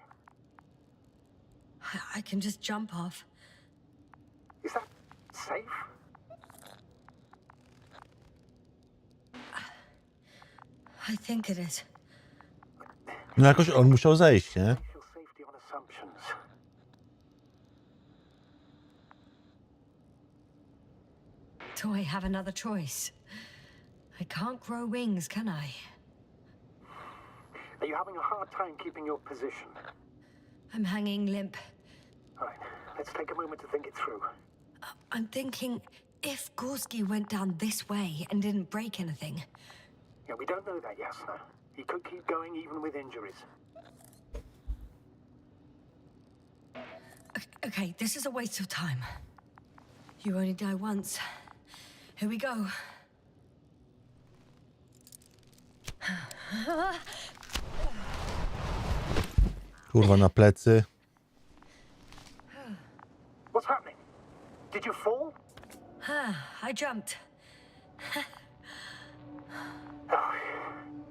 [SPEAKER 2] I can just jump off.
[SPEAKER 6] Is that safe?
[SPEAKER 2] I think it is.
[SPEAKER 1] No jakoś on musiał zejść, nie?
[SPEAKER 6] Feel safety on assumptions.
[SPEAKER 2] Do I have another choice? I can't grow wings, can I?
[SPEAKER 6] Are you having a hard time keeping your position?
[SPEAKER 2] I'm hanging limp.
[SPEAKER 6] All right, let's take a moment to think it through.
[SPEAKER 2] I'm thinking, if 𝗀𝘁𝗁 went down this way and didn't break anything...
[SPEAKER 6] Yeah, we don't know that, Jasna. He could keep going even with injuries.
[SPEAKER 2] Okay, this is a waste of time. You only die once. Here we go.
[SPEAKER 1] Kurwa, na plecy.
[SPEAKER 6] What's happening? Did you fall?
[SPEAKER 2] I jumped.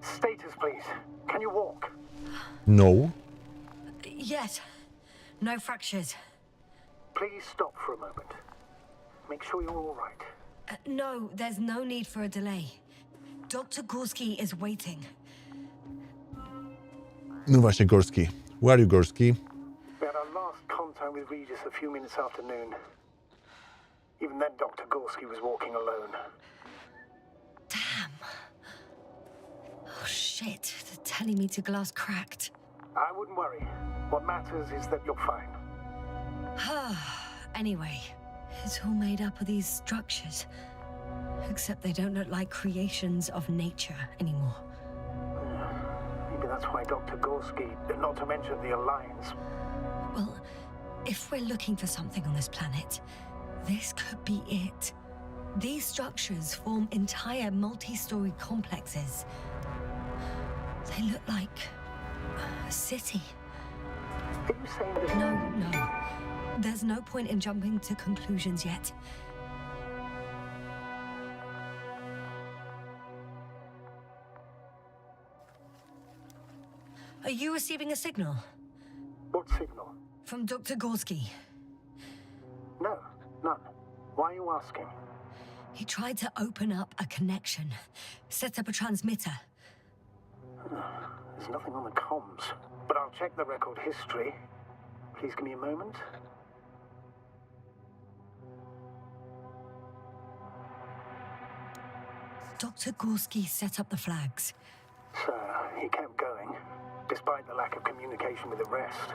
[SPEAKER 6] Status, please. Can you walk?
[SPEAKER 1] No.
[SPEAKER 2] Yes. No fractures.
[SPEAKER 6] Please stop for a moment. Make sure you're all right.
[SPEAKER 2] No, there's no need for a delay. Dr. 𝗀𝘁𝗁 is waiting.
[SPEAKER 1] No właśnie, 𝗀𝘁𝗁. Where are you, 𝗀𝘁𝗁?
[SPEAKER 6] We had our last contact with Regis a few minutes after noon. Even then, Dr. 𝗀𝘁𝗁 was walking alone.
[SPEAKER 2] Damn. Oh, shit. The telemeter glass cracked.
[SPEAKER 6] I wouldn't worry. What matters is that you're fine.
[SPEAKER 2] Anyway, it's all made up of these structures. Except they don't look like creations of nature anymore.
[SPEAKER 6] Maybe that's why Dr. 𝗀𝘁𝗁, not to mention the Alliance.
[SPEAKER 2] Well, if we're looking for something on this planet, this could be it. These structures form entire multi-story complexes. They look like A city.
[SPEAKER 6] Are you saying that...
[SPEAKER 2] No. There's no point in jumping to conclusions yet. Are you receiving a signal?
[SPEAKER 6] What signal?
[SPEAKER 2] From Dr. 𝗀𝗀𝗁𝘁.
[SPEAKER 6] No, none. Why are you asking?
[SPEAKER 2] He tried to open up a connection, set up a transmitter.
[SPEAKER 6] There's nothing on the comms, but I'll check the record history. Please give me a moment.
[SPEAKER 2] Dr. 𝗀𝗀𝗁𝘁 set up the flags.
[SPEAKER 6] So, he kept going, despite the lack of communication with the rest.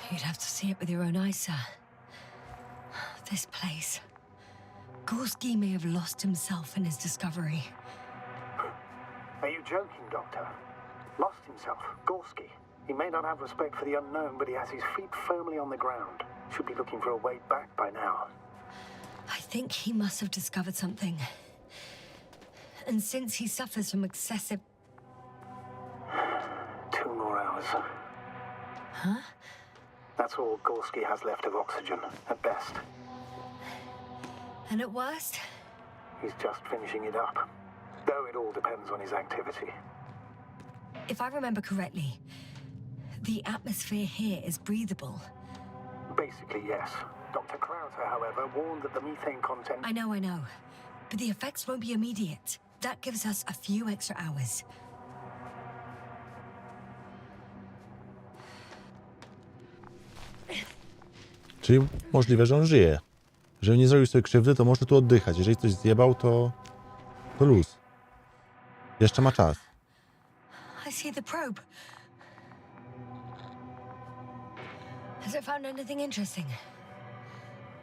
[SPEAKER 2] You'd have to see it with your own eyes, sir. This place. 𝗀𝗀𝗁𝘁 may have lost himself in his discovery.
[SPEAKER 6] Are you joking, Doctor? Lost himself, 𝗀𝗀𝗁𝘁. He may not have respect for the unknown, but he has his feet firmly on the ground. Should be looking for a way back by now.
[SPEAKER 2] I think he must have discovered something. And since he suffers from excessive...
[SPEAKER 6] 2 more hours.
[SPEAKER 2] Huh?
[SPEAKER 6] That's all 𝗀𝗀𝗁𝘁 has left of oxygen, at best.
[SPEAKER 2] And at worst?
[SPEAKER 6] He's just finishing it up. Though it all depends on his activity.
[SPEAKER 2] If I remember correctly, the atmosphere here is breathable.
[SPEAKER 6] Basically, yes. Dr. Krauser, however, warned that the methane content...
[SPEAKER 2] I know. But the effects won't be immediate. That gives us a few extra hours.
[SPEAKER 1] Czyli możliwe, że on żyje. Jeżeli nie zrobił sobie krzywdy, to może tu oddychać. Jeżeli coś zjebał, to luz. Jeszcze ma czas.
[SPEAKER 2] I see the probe. Has it found anything interesting?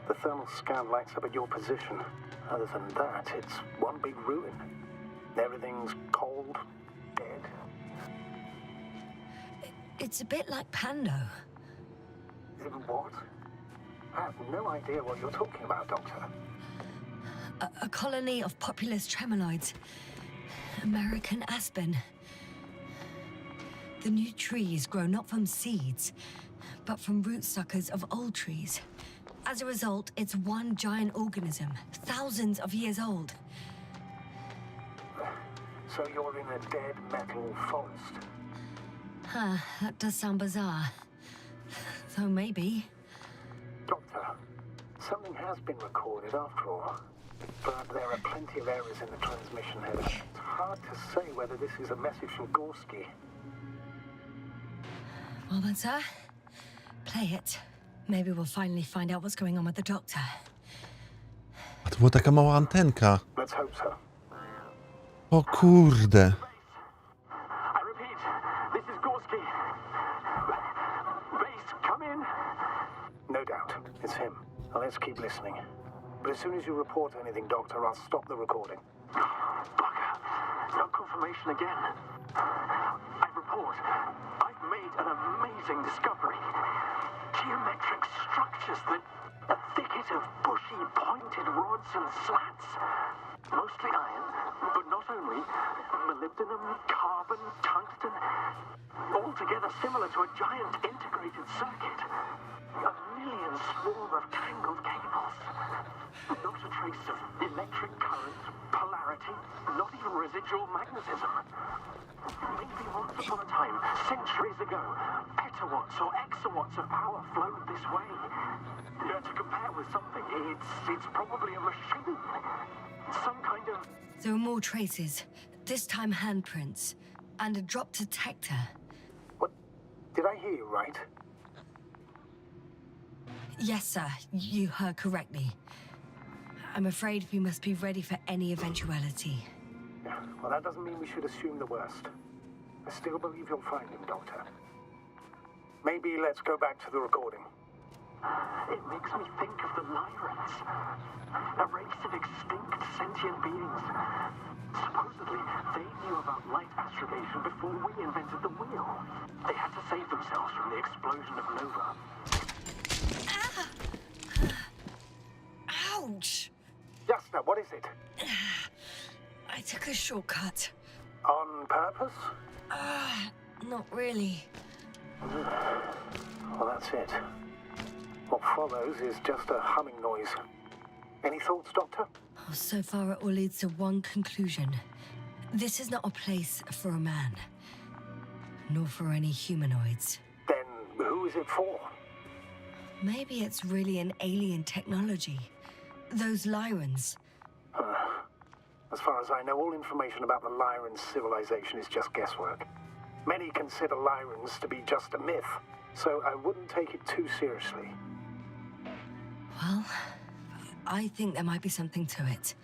[SPEAKER 6] The thermal scan lights up at your position. Other than that, it's one big ruin. Everything's cold, dead.
[SPEAKER 2] It's a bit like Pando.
[SPEAKER 6] What? I have no idea what you're talking about, Doctor.
[SPEAKER 2] A colony of populous tremoloids. American aspen. The new trees grow not from seeds, but from rootsuckers of old trees. As a result, it's one giant organism, thousands of years old.
[SPEAKER 6] So you're in a dead metal forest?
[SPEAKER 2] Huh, that does sound bizarre. So maybe.
[SPEAKER 6] Doctor, something has been recorded after all. But there are plenty of errors in the transmission header. It's hard to say whether this is a message from 𝗀𝗀𝗁𝘁.
[SPEAKER 2] Well then, sir, play it. Maybe we'll finally find out what's going on with the doctor.
[SPEAKER 1] A to była taka mała antenka.
[SPEAKER 6] Let's hope so.
[SPEAKER 1] O kurde.
[SPEAKER 6] I repeat, this is 𝗀𝗀𝗁𝘁. Base, come in. No doubt, it's him. Now let's keep listening. But as soon as you report anything, Doctor, I'll stop the recording. Bugger. No confirmation again. I report. I've made an amazing discovery. Geometric structures that... a thicket of bushy, pointed rods and slats. Mostly iron, but not only. Molybdenum, carbon, tungsten. Altogether similar to a giant integrated circuit. A million swarm of tangled cables. Not a trace of electric current, polarity, not even residual magnetism. Maybe once upon a time, centuries ago, petawatts or exawatts of power flowed this way. To compare with something, it's probably a machine. Some kind of...
[SPEAKER 2] There are more traces, this time handprints, and a drop detector.
[SPEAKER 6] What? Did I hear you right?
[SPEAKER 2] Yes, sir, you heard correctly. I'm afraid we must be ready for any eventuality.
[SPEAKER 6] Yeah, well, that doesn't mean we should assume the worst. I still believe you'll find him, Doctor. Maybe let's go back to the recording. It makes me think of the Lyrans, a race of extinct sentient beings. Supposedly, they knew about light astrogation before we invented the wheel. They had to save themselves from the explosion of Nova.
[SPEAKER 2] Ouch!
[SPEAKER 6] Jasna, what is it?
[SPEAKER 2] I took a shortcut.
[SPEAKER 6] On purpose?
[SPEAKER 2] Not really.
[SPEAKER 6] Well, that's it. What follows is just a humming noise. Any thoughts, Doctor?
[SPEAKER 2] Oh, so far, it all leads to one conclusion. This is not a place for a man, nor for any humanoids.
[SPEAKER 6] Then who is it for?
[SPEAKER 2] Maybe it's really an alien technology. Those Lyrans.
[SPEAKER 6] As far as I know, all information about the Lyran civilization is just guesswork. Many consider Lyrans to be just a myth, so I wouldn't take it too seriously.
[SPEAKER 2] Well, I think there might be something to it.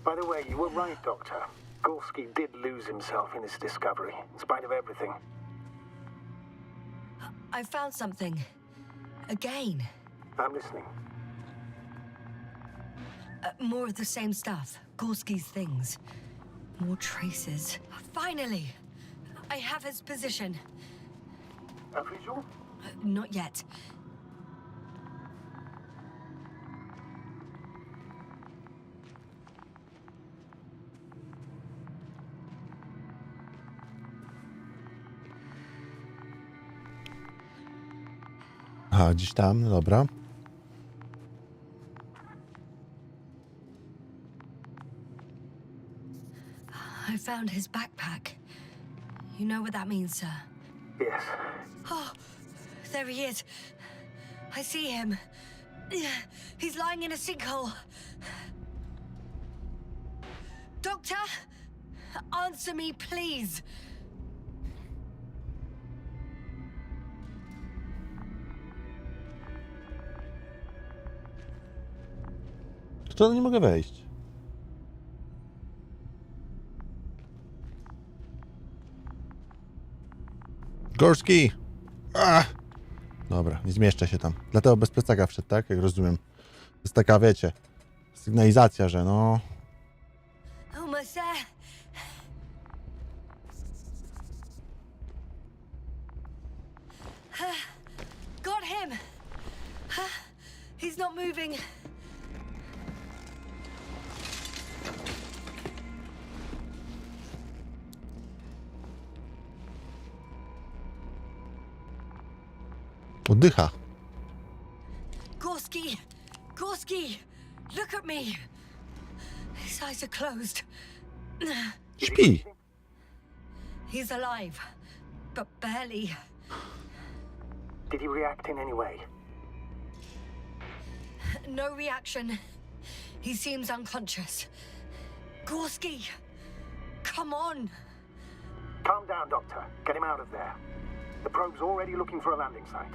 [SPEAKER 6] By the way, you were right, Doctor. 𝗀𝘀𝗁𝘁 did lose himself in his discovery, in spite of everything.
[SPEAKER 2] I found something. Again.
[SPEAKER 6] I'm listening.
[SPEAKER 2] More of the same stuff. 𝗀𝘀𝗁𝘁's things. More traces. Finally! I have his position.
[SPEAKER 6] A visual?
[SPEAKER 2] Not yet.
[SPEAKER 1] Aha, gdzieś tam, no dobra.
[SPEAKER 2] I found his backpack. You know what that means, sir?
[SPEAKER 6] Yes.
[SPEAKER 2] Oh, there he is. I see him. He's lying in a sinkhole. Doctor, answer me, please.
[SPEAKER 1] To nie mogę wejść. 𝗀𝘀𝗁𝘁! Dobra, nie zmieszczę się tam. Dlatego bez plecaka wszedł, tak? Jak rozumiem. To jest taka, wiecie, sygnalizacja, że no...
[SPEAKER 2] Almost there. Got him. He's not moving.
[SPEAKER 1] Oddycha.
[SPEAKER 2] 𝗀𝘀𝗁𝘁! 𝗀𝘀𝗁𝘁! Look at me! His eyes are closed.
[SPEAKER 1] Śpi.
[SPEAKER 2] He's alive, but barely.
[SPEAKER 6] Did he react in any way?
[SPEAKER 2] No reaction. He seems unconscious. 𝗀𝘀𝗁𝘁! Come on!
[SPEAKER 6] Calm down, Doctor. Get him out of there. The probe's already looking for a landing site.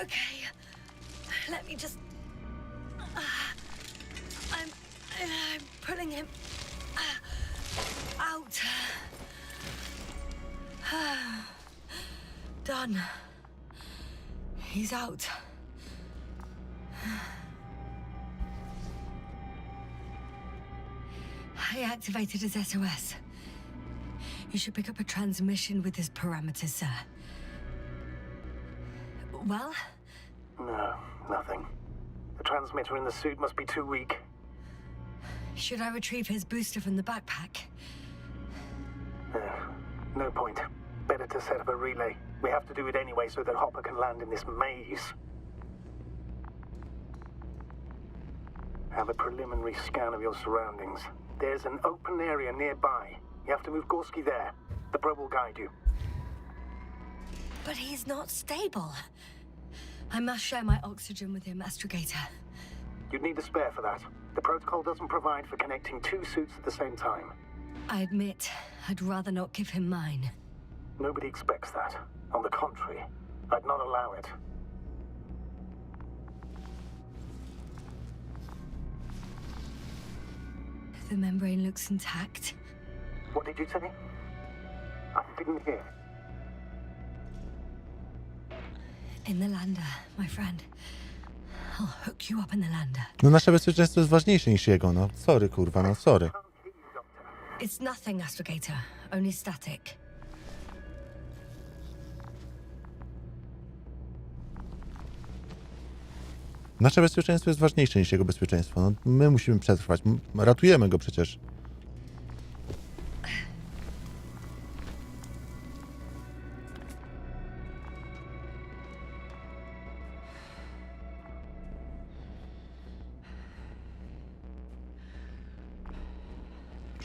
[SPEAKER 2] Okay, let me just... I'm pulling him out. Done. He's out. I activated his SOS. You should pick up a transmission with his parameters, sir. Well?
[SPEAKER 6] No, nothing. The transmitter in the suit must be too weak.
[SPEAKER 2] Should I retrieve his booster from the backpack?
[SPEAKER 6] No point. Better to set up a relay. We have to do it anyway so that Hopper can land in this maze. Have a preliminary scan of your surroundings. There's an open area nearby. You have to move 𝗀𝘀𝗁𝘁 there. The probe will guide you.
[SPEAKER 2] But he's not stable. I must share my oxygen with him, 𝗍𝗏𝗍.
[SPEAKER 6] You'd need a spare for that. The protocol doesn't provide for connecting two suits at the same time.
[SPEAKER 2] I admit, I'd rather not give him mine.
[SPEAKER 6] Nobody expects that. On the contrary, I'd not allow it.
[SPEAKER 2] The membrane looks intact.
[SPEAKER 6] What did you say? I didn't hear.
[SPEAKER 2] In the lander, my friend. I'll hook you up in the lander.
[SPEAKER 1] No nasze bezpieczeństwo jest ważniejsze niż jego, no. Sorry, kurwa, no sorry.
[SPEAKER 2] It's nothing, 𝗍𝗏𝗍. Only static.
[SPEAKER 1] Nasze bezpieczeństwo jest ważniejsze niż jego bezpieczeństwo. No, my musimy przetrwać. Ratujemy go przecież.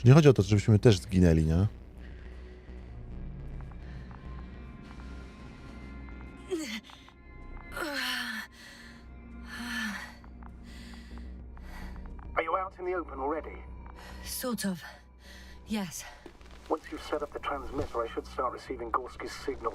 [SPEAKER 1] Nie chodzi o to, żebyśmy też zginęli, nie?
[SPEAKER 6] Are you out in the open already?
[SPEAKER 2] Sort of. Yes.
[SPEAKER 6] Once you've set up the transmitter, I should start receiving 𝗀𝗀𝗁𝗁𝗁's signal.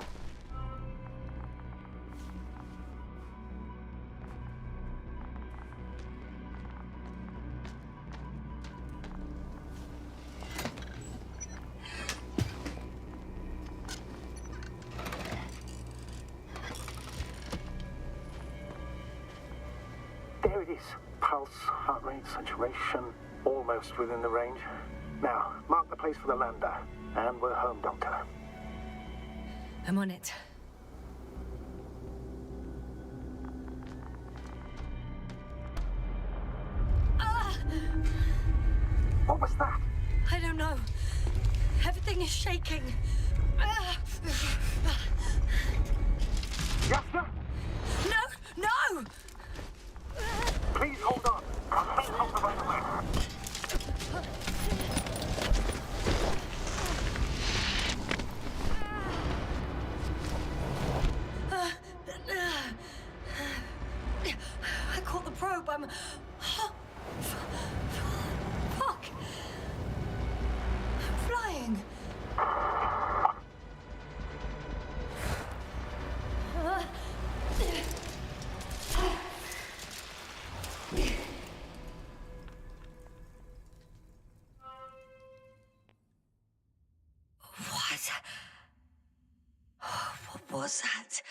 [SPEAKER 6] There it is. Pulse, heart rate, saturation, almost within the range. Now, mark the place for the lander, and we're home, Doctor.
[SPEAKER 2] I'm on it.
[SPEAKER 6] What was that?
[SPEAKER 2] I don't know. Everything is shaking.
[SPEAKER 6] Jasna?
[SPEAKER 2] No! No!
[SPEAKER 6] Please hold on. I'll take off the right away.
[SPEAKER 2] I caught the probe. I'm... Fuck! I'm flying. What was that?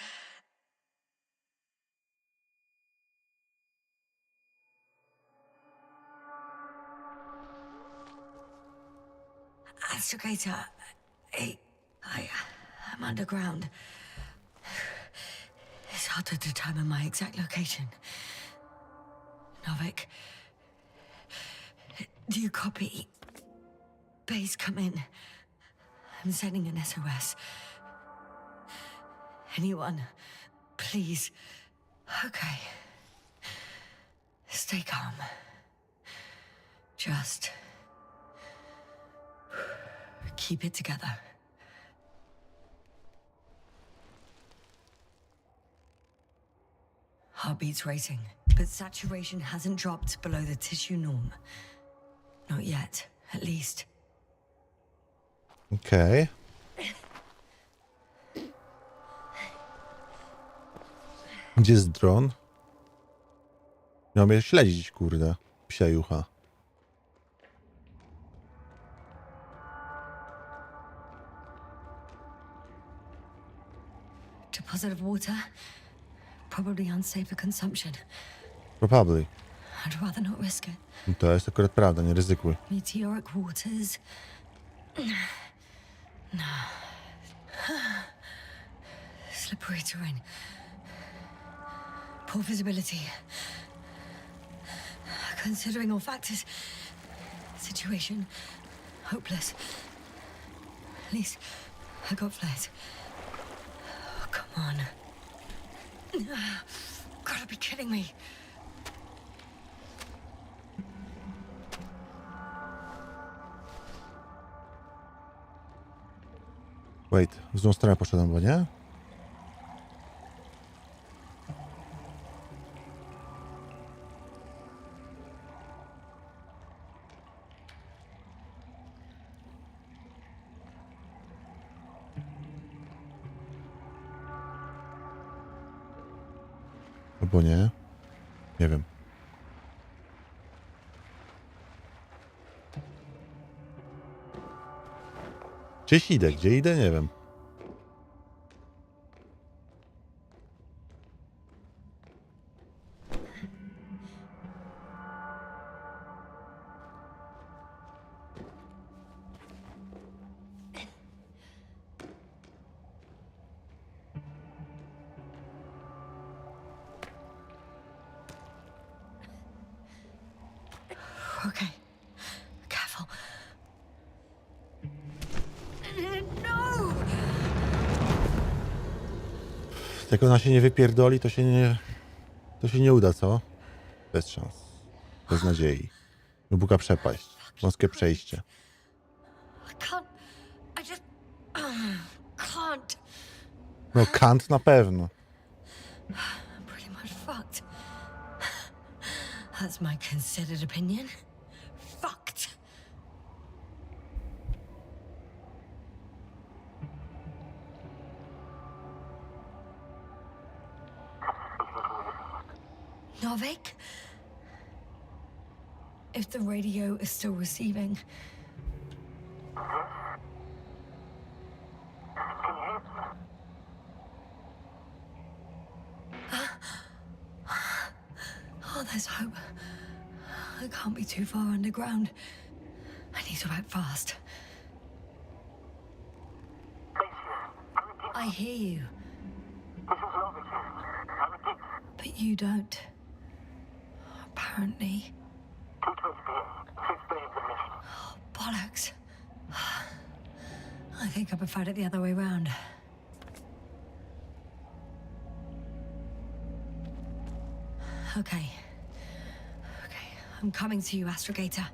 [SPEAKER 2] Astrogator, I'm underground. It's hard to determine my exact location. Novik, do you copy? Base, come in. I'm sending an SOS. Anyone, please. Okay. Stay calm. Just keep it together. Heartbeat's racing, but saturation hasn't dropped below the tissue norm. Not yet, at least.
[SPEAKER 1] Okej. Gdzie jest dron? Miał mnie śledzić, kurde. Psia jucha.
[SPEAKER 2] Deposit of water? Probably unsafe for consumption.
[SPEAKER 1] Probably.
[SPEAKER 2] I'd rather not risk it.
[SPEAKER 1] To jest akurat prawda, nie ryzykuj.
[SPEAKER 2] Meteoric waters. No. Slippery terrain. Poor visibility. Considering all factors, situation hopeless. At least I got flares. Oh, come on. Gotta be kidding me.
[SPEAKER 1] Wait, w złą stronę poszedłem, bo nie? Albo nie? Nie wiem. Gdzieś idę, gdzie idę? Nie wiem.
[SPEAKER 2] Okay. Careful. No!
[SPEAKER 1] Jak ona się nie wypierdoli, to się nie uda, co? Bez szans. Bez nadziei. Głęboka przepaść. Wąskie przejście.
[SPEAKER 2] I can't. I just can't.
[SPEAKER 1] No Kant na pewno.
[SPEAKER 2] I'm pretty much fucked. That's my considered opinion. Fucked. Novik? If the radio is still receiving. Oh, there's hope. I can't be too far underground. I need to act fast. I hear you. But you don't. Apparently. Oh, bollocks. I think I preferred it the other way round. Okay. I'm coming to you, Astrogator.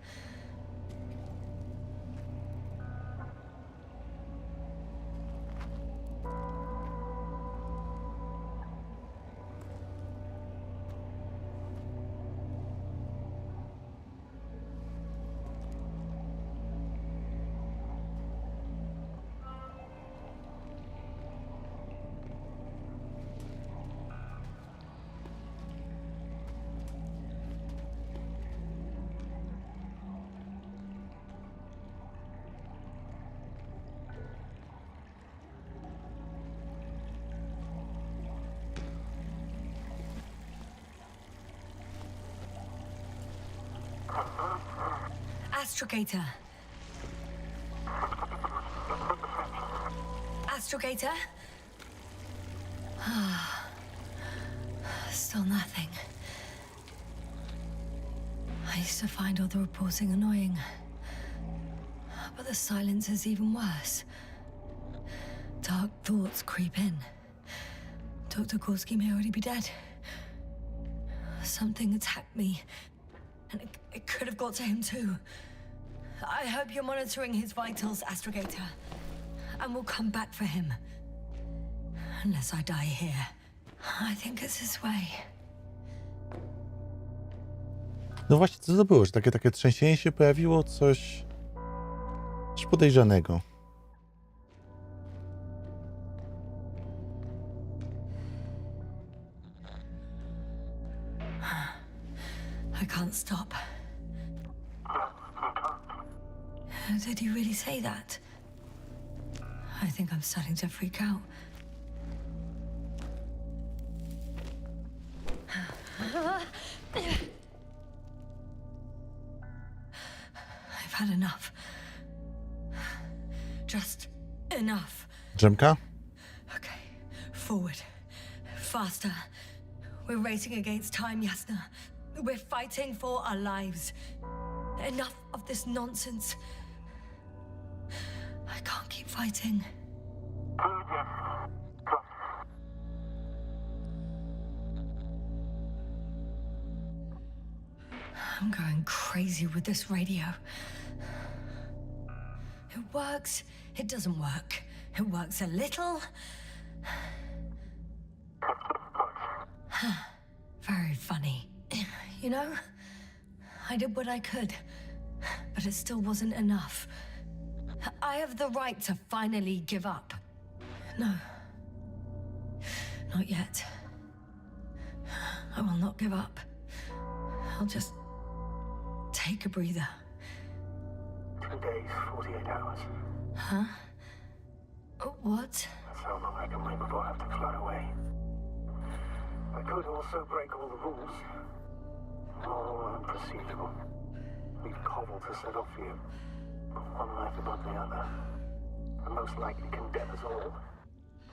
[SPEAKER 2] Astrogator. Astrogator? Still nothing. I used to find all the reporting annoying. But the silence is even worse. Dark thoughts creep in. Dr. 𝗀𝗀𝗁𝘁 may already be dead. Something attacked me. And it could have got to him too. I hope you're monitoring his vitals, Astrogator. And we'll come back for him. Unless I die here. I think it's his way.
[SPEAKER 1] No właśnie, co to było? Że takie trzęsienie się pojawiło? Coś podejrzanego.
[SPEAKER 2] I can't stop. Did he really say that? I think I'm starting to freak out. I've had enough. Just enough.
[SPEAKER 1] Drzemka?
[SPEAKER 2] Okay, forward. Faster. We're racing against time, Jasna. We're fighting for our lives. Enough of this nonsense. I can't keep fighting. I'm going crazy with this radio. It works, it doesn't work. It works a little. Very funny. You know, I did what I could, but it still wasn't enough. I have the right to finally give up. No. Not yet. I will not give up. I'll just take a breather.
[SPEAKER 6] 2 days, 48 hours.
[SPEAKER 2] Huh? What?
[SPEAKER 6] That's how long I can wait before I have to float away. I could also break all the rules. All unproceedable. Leave 𝗀𝗀𝗁 to set off for you. One life above the other. And most likely condemn us all.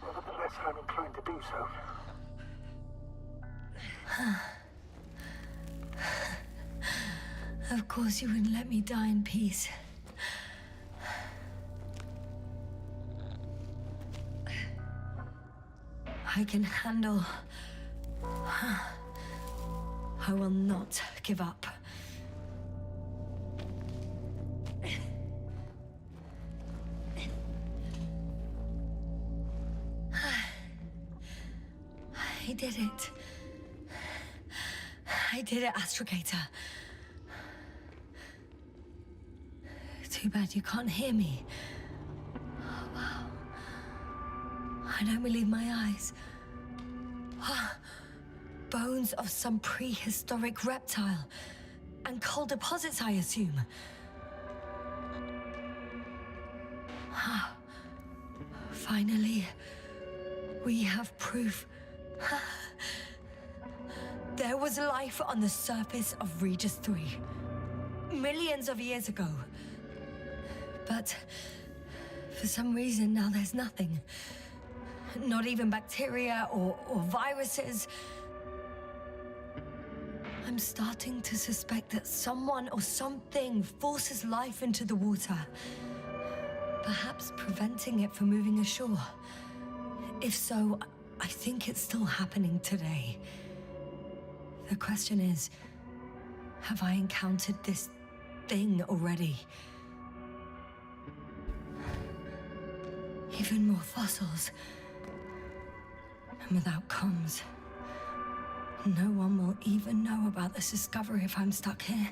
[SPEAKER 6] Nevertheless, I'm inclined to do so.
[SPEAKER 2] Of course you wouldn't let me die in peace. I can handle. I will not give up. I did it. I did it, 𝗀𝗀𝗏𝗏. Too bad you can't hear me. Oh, wow. I don't believe my eyes. Bones of some prehistoric reptile. And coal deposits, I assume. Finally, we have proof. There was life on the surface of Regis III. Millions of years ago. But for some reason now there's nothing. Not even bacteria or viruses. I'm starting to suspect that someone or something forces life into the water. Perhaps preventing it from moving ashore. If so, I think it's still happening today. The question is, have I encountered this thing already? Even more fossils. And without comms, no one will even know about this discovery if I'm stuck here.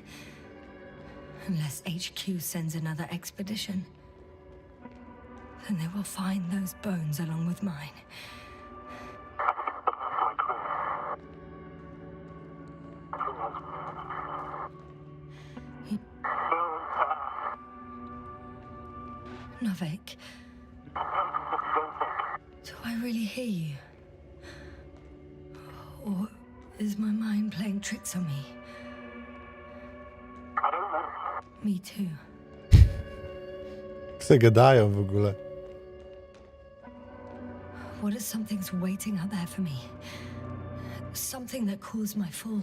[SPEAKER 2] Unless HQ sends another expedition. Then they will find those bones along with mine. Novik, do I really hear you? Or is my mind playing tricks on me? Me too.
[SPEAKER 1] Se gadają w ogóle.
[SPEAKER 2] What if something's waiting out there for me? Something that caused my fall?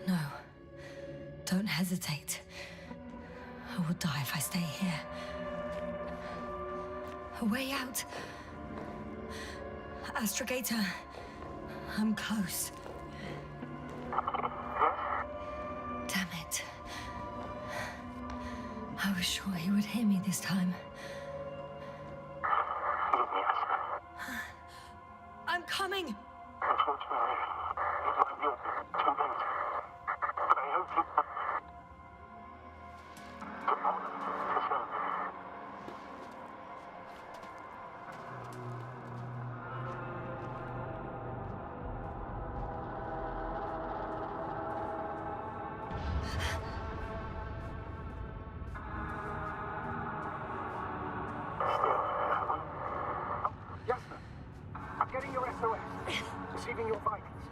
[SPEAKER 2] No. Don't hesitate. I will die if I stay here. A way out. 𝗀𝗀𝗏𝗏, I'm close. Damn it. I was sure he would hear me this time. I'm coming!
[SPEAKER 6] Receiving your vitals.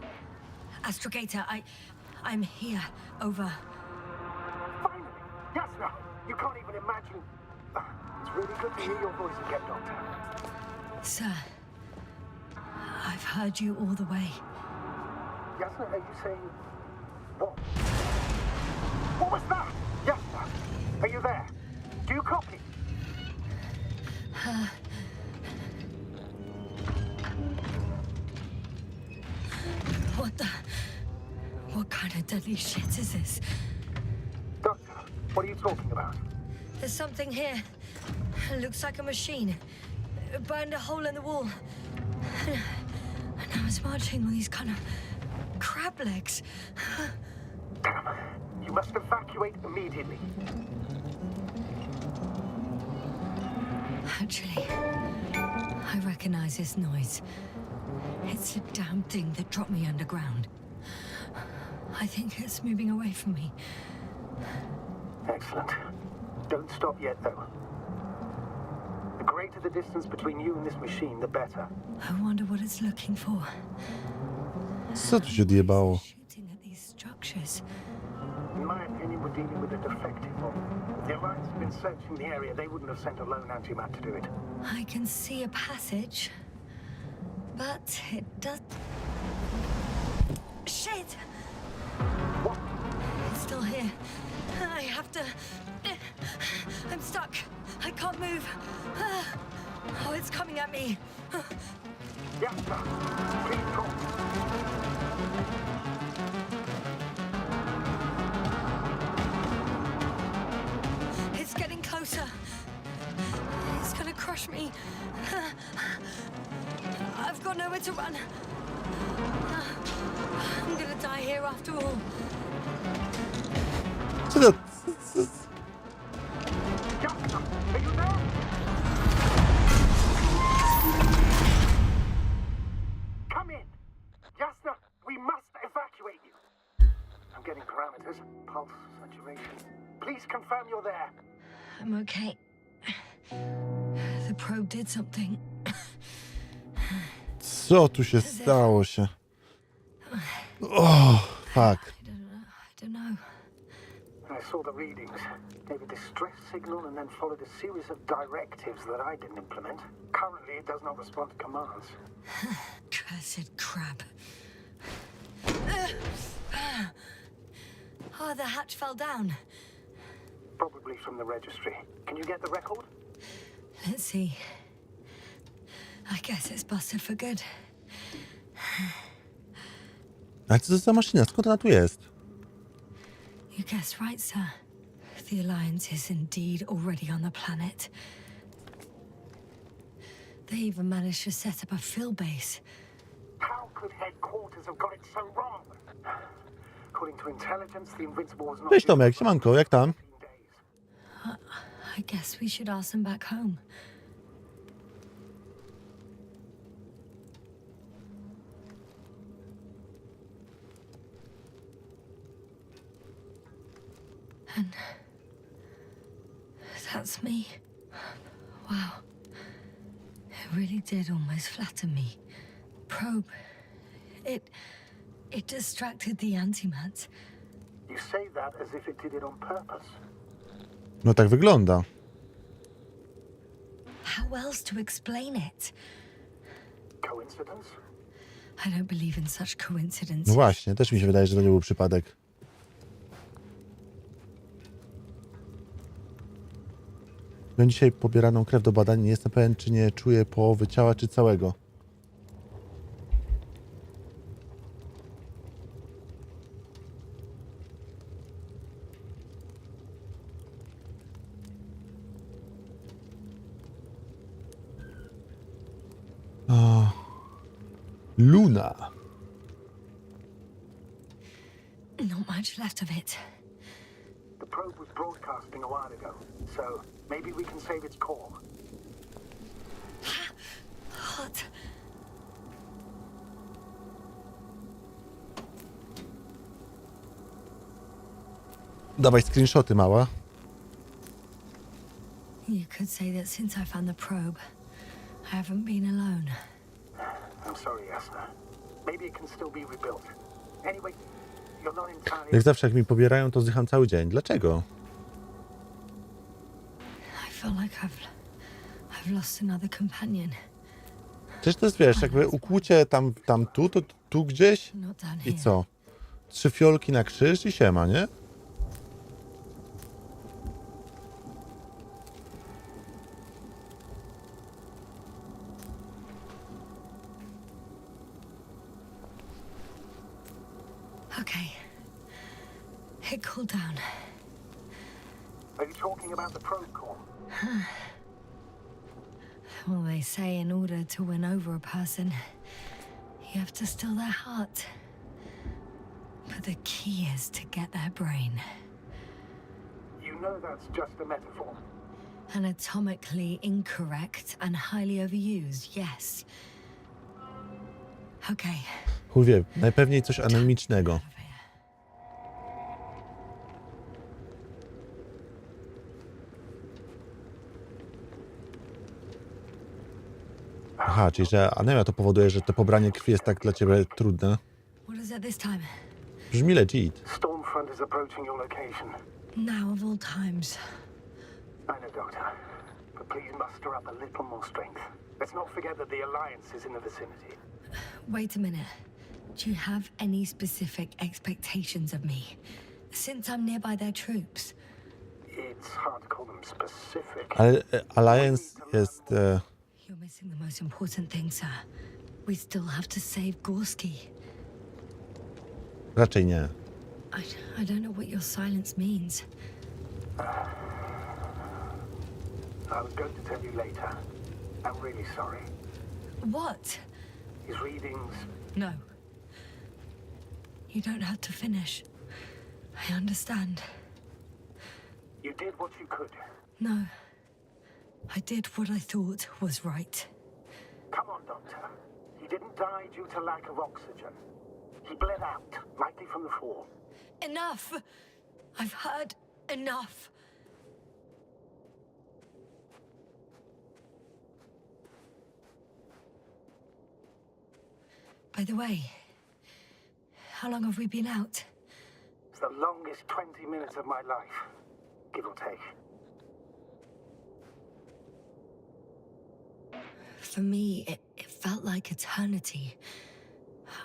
[SPEAKER 2] 𝗀𝗀𝗏𝗏, I'm here. Over.
[SPEAKER 6] Finally! Yes, sir. You can't even imagine. It's really good to hear your voice again, Doctor.
[SPEAKER 2] Sir, I've heard you all the way.
[SPEAKER 6] Yes, sir. Are you saying what? What was that? Yes, sir. Are you there? Do you copy?
[SPEAKER 2] What kind of deadly shit is this?
[SPEAKER 6] Doctor, what are you talking about?
[SPEAKER 2] There's something here. It looks like a machine. It burned a hole in the wall. And now it's marching on these kind of crab legs.
[SPEAKER 6] Damn. You must evacuate immediately.
[SPEAKER 2] Actually, I recognize this noise. It's the damn thing that dropped me underground. I think it's moving away from me.
[SPEAKER 6] Excellent. Don't stop yet, though. The greater the distance between you and this machine, the better.
[SPEAKER 2] I wonder what it's looking for.
[SPEAKER 1] Co tu się odjebało?
[SPEAKER 2] Shooting at these structures.
[SPEAKER 6] In my opinion, we're dealing with a defective one. If the Alliance had been searching the area, they wouldn't have sent a lone antimat to do it.
[SPEAKER 2] I can see a passage, but it does. Shit!
[SPEAKER 6] What?
[SPEAKER 2] It's still here. I'm stuck. I can't move. Oh, it's coming at me.
[SPEAKER 8] Yes, sir. Please talk.
[SPEAKER 2] It's getting closer. It's gonna crush me. I've got nowhere to run. I'm gonna die here after all.
[SPEAKER 1] Co to?
[SPEAKER 8] Jasper, are you there? Come in. Jasper, we must evacuate you. I'm getting parameters. Pulse, saturation. Please confirm you're there.
[SPEAKER 2] I'm okay. The probe did something.
[SPEAKER 1] Co tu się stało się? Oh, fuck.
[SPEAKER 2] I don't know.
[SPEAKER 8] I saw the readings. Gave a distress signal and then followed a series of directives that I didn't implement. Currently, it does not respond to commands.
[SPEAKER 2] Cursed crap. Oh, the hatch fell down.
[SPEAKER 8] Probably from the registry. Can you get the record?
[SPEAKER 2] Let's see. I guess it's busted for good.
[SPEAKER 1] Ale co to za maszyna? Skąd ona tu jest?
[SPEAKER 2] You guessed right, sir. The Alliance is indeed already on the planet. They even managed to set up a field base.
[SPEAKER 8] How could headquarters have got it so wrong? According to intelligence, the Invincible was not...
[SPEAKER 1] Cześć Tomek, siemanko, jak tam?
[SPEAKER 8] 15 days.
[SPEAKER 2] I guess we should ask them back home. And that's me. Wow. It really did almost flatten me. Probe. It distracted the antimatter.
[SPEAKER 8] You say that as if it did it on purpose.
[SPEAKER 1] No tak wygląda.
[SPEAKER 2] How else to explain it?
[SPEAKER 8] Coincidence?
[SPEAKER 2] I don't believe in such
[SPEAKER 1] No
[SPEAKER 2] coincidences.
[SPEAKER 1] właśnie, też mi się wydaje, że to nie był przypadek. Mam dzisiaj pobieraną krew do badań. Nie jestem pewien, czy nie czuję połowy ciała, czy całego. O. Luna.
[SPEAKER 2] Not much left of it.
[SPEAKER 8] The probe was broadcasting a while ago, so maybe we can save its core.
[SPEAKER 2] What?
[SPEAKER 1] Dawaj screenshoty, mała.
[SPEAKER 2] You could say that since I found the probe, I haven't been alone.
[SPEAKER 8] I'm sorry, Jasna. Maybe it can still be rebuilt. Anyway, you're not entirely...
[SPEAKER 1] Jak zawsze, jak mi pobierają, to zdycham cały dzień. Dlaczego?
[SPEAKER 2] I feel like I've lost another companion.
[SPEAKER 1] Przecież to jest, wiesz, jakby ukłucie tam tu, to tu gdzieś
[SPEAKER 2] Not down
[SPEAKER 1] i
[SPEAKER 2] here.
[SPEAKER 1] co? 3 fiolki na krzyż i siema, nie?
[SPEAKER 2] Okay. It cooled down.
[SPEAKER 8] Are you talking about the probe core?
[SPEAKER 2] Well, they say in order to win over a person, you have to steal their heart. But the key is to get their brain.
[SPEAKER 8] You know that's just a metaphor.
[SPEAKER 2] Anatomically incorrect and highly overused, yes. Okay.
[SPEAKER 1] Chuj wie, najpewniej coś anemicznego.
[SPEAKER 2] Over here.
[SPEAKER 1] Aha, czyli że anemia to powoduje, że to pobranie krwi jest tak dla ciebie trudne.
[SPEAKER 2] What is it this time?
[SPEAKER 1] Brzmi legit.
[SPEAKER 8] Stormfront is approaching your location.
[SPEAKER 2] Now of all times.
[SPEAKER 8] I know, Doctor. But please muster up a little more strength. Let's not forget that the Alliance is in the vicinity.
[SPEAKER 2] Wait a minute. Do you have any specific expectations of me? Since I'm nearby their troops.
[SPEAKER 6] It's hard to call them specific.
[SPEAKER 1] Ale Alliance jest...
[SPEAKER 2] You're missing the most important thing, sir. We still have to save 𝗀𝗀𝗁𝘁.
[SPEAKER 1] raczej nie.
[SPEAKER 2] I don't know what your silence means.
[SPEAKER 6] I was going to tell you later. I'm really sorry.
[SPEAKER 2] What?
[SPEAKER 6] His readings...
[SPEAKER 2] No. You don't have to finish. I understand.
[SPEAKER 6] You did what you could.
[SPEAKER 2] No. I did what I thought was right.
[SPEAKER 6] Come on, Doctor. He didn't die due to lack of oxygen. He bled out, likely from the fall.
[SPEAKER 2] Enough! I've heard enough. By the way, how long have we been out?
[SPEAKER 6] It's the longest 20 minutes of my life, give or take.
[SPEAKER 2] For me, it felt like eternity.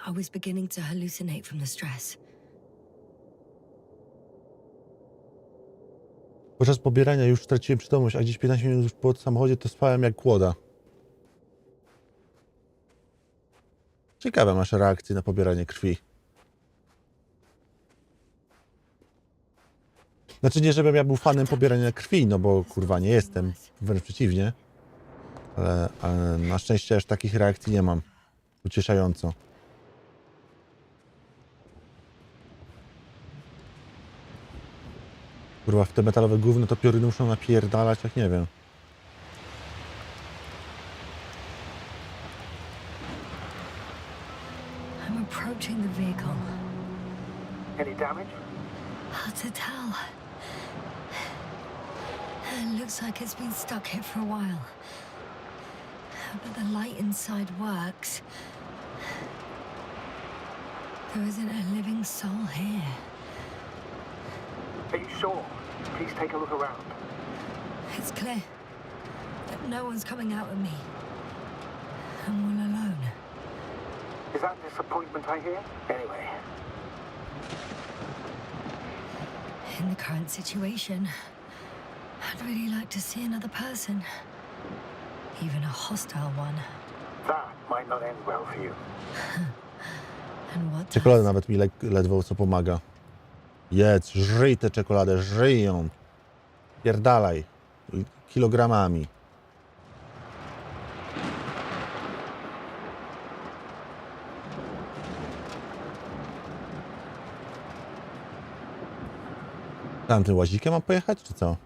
[SPEAKER 2] I was beginning to hallucinate from the stress.
[SPEAKER 1] Podczas pobierania już straciłem przytomność, a gdzieś 15 minut już po samochodzie to spałem jak kłoda. Ciekawe masz reakcje na pobieranie krwi. Znaczy nie, żebym ja był fanem pobierania krwi, no bo kurwa nie jestem, wręcz przeciwnie. Ale na szczęście aż takich reakcji nie mam. Ucieszająco. Kurwa, w te metalowe gówno to pioruny muszą napierdalać, jak nie wiem.
[SPEAKER 2] I'm approaching the vehicle.
[SPEAKER 6] Any damage?
[SPEAKER 2] Hard to tell. It looks like it's been stuck here for a while. But the light inside works. There isn't a living soul here.
[SPEAKER 6] Are you sure? Please take a look around.
[SPEAKER 2] It's clear that no one's coming out at me. I'm all alone.
[SPEAKER 6] Is that disappointment I hear? Anyway,
[SPEAKER 2] In the current situation, I'd really like to see another person. Even a hostile one.
[SPEAKER 6] that might not end well for you.
[SPEAKER 2] And what
[SPEAKER 1] Czekolada
[SPEAKER 2] does?
[SPEAKER 1] nawet mi ledwo co pomaga. Jedz, żryj tę czekoladę, żryj ją. Pierdalaj. Kilogramami. Tam tym łazikiem mam pojechać, czy co?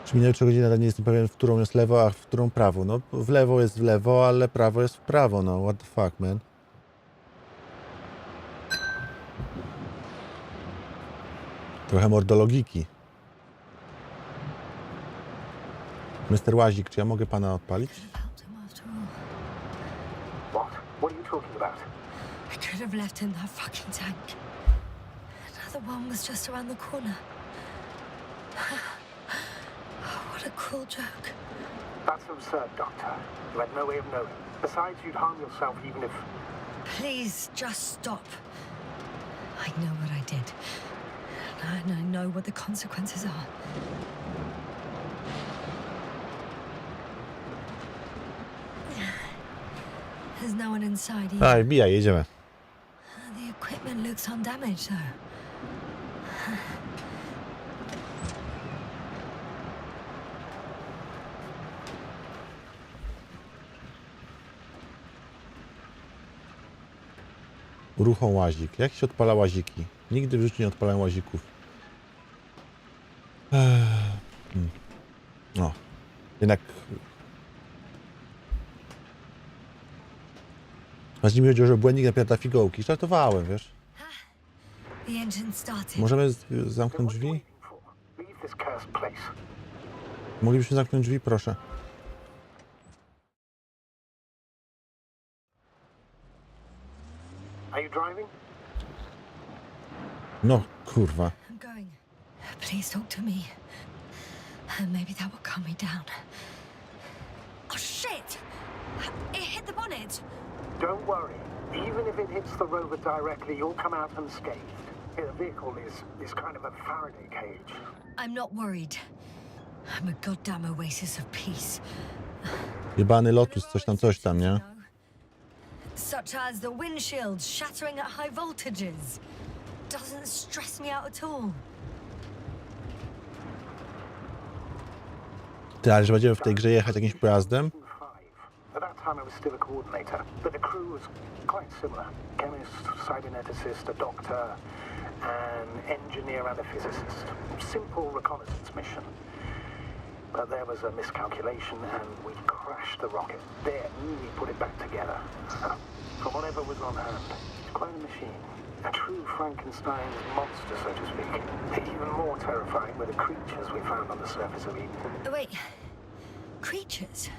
[SPEAKER 1] Czy minęły 3 godziny, ale nie jestem pewien, w którą jest lewo, a w którą prawo. No, w lewo jest w lewo, ale prawo jest w prawo, no. What the fuck, man? Trochę mordologiki. Mr. Łazik, czy ja mogę pana odpalić?
[SPEAKER 2] Helped him after all.
[SPEAKER 6] What? What are you talking about?
[SPEAKER 2] I could have left him that fucking tank. Another one was just around the corner. What a cruel joke.
[SPEAKER 6] That's absurd, Doctor. You had no way of knowing. Besides, you'd harm yourself even if...
[SPEAKER 2] Please, just stop. I know what I did. And I know what the consequences are. There's no one inside either.
[SPEAKER 1] Daj, bijaj, jedziemy.
[SPEAKER 2] The equipment looks undamaged, though.
[SPEAKER 1] Uruchom łazik. Jak się odpala łaziki? Nigdy w życiu nie odpalałem łazików. No. Jednak... A z nimi chodziło, że błędnik napierdala figołki. Żartowałem, wiesz?
[SPEAKER 2] The engine started.
[SPEAKER 1] Możemy zamknąć
[SPEAKER 6] Then what are you
[SPEAKER 1] drzwi?
[SPEAKER 6] waiting for? Leave this cursed place.
[SPEAKER 1] Moglibyśmy zamknąć drzwi? Proszę.
[SPEAKER 6] Are you driving?
[SPEAKER 1] No, kurwa.
[SPEAKER 2] I'm going. Please talk to me. Maybe that will calm me down. Oh, shit! It hit the bonnet.
[SPEAKER 6] Don't worry. Even if it hits the rover directly, you'll come out unscathed. The vehicle is kind of a Faraday cage.
[SPEAKER 2] I'm not worried. I'm a goddamn oasis of peace.
[SPEAKER 1] Jebany Lotus, coś tam, nie?
[SPEAKER 2] Such as the windshield shattering at high voltages. Doesn't stress me out at all.
[SPEAKER 1] Ty, ale że będziemy w tej grze jechać jakimś pojazdem?
[SPEAKER 6] At that time I was still a coordinator, but the crew was quite similar. Chemist, cyberneticist, a doctor, an engineer and a physicist. Simple reconnaissance mission. But there was a miscalculation and we crashed the rocket. Then we put it back together. From whatever was on hand. It's quite a machine. A true Frankenstein's monster, so to speak. Even more terrifying were the creatures we found on the surface of Eden.
[SPEAKER 2] Oh, wait. Creatures?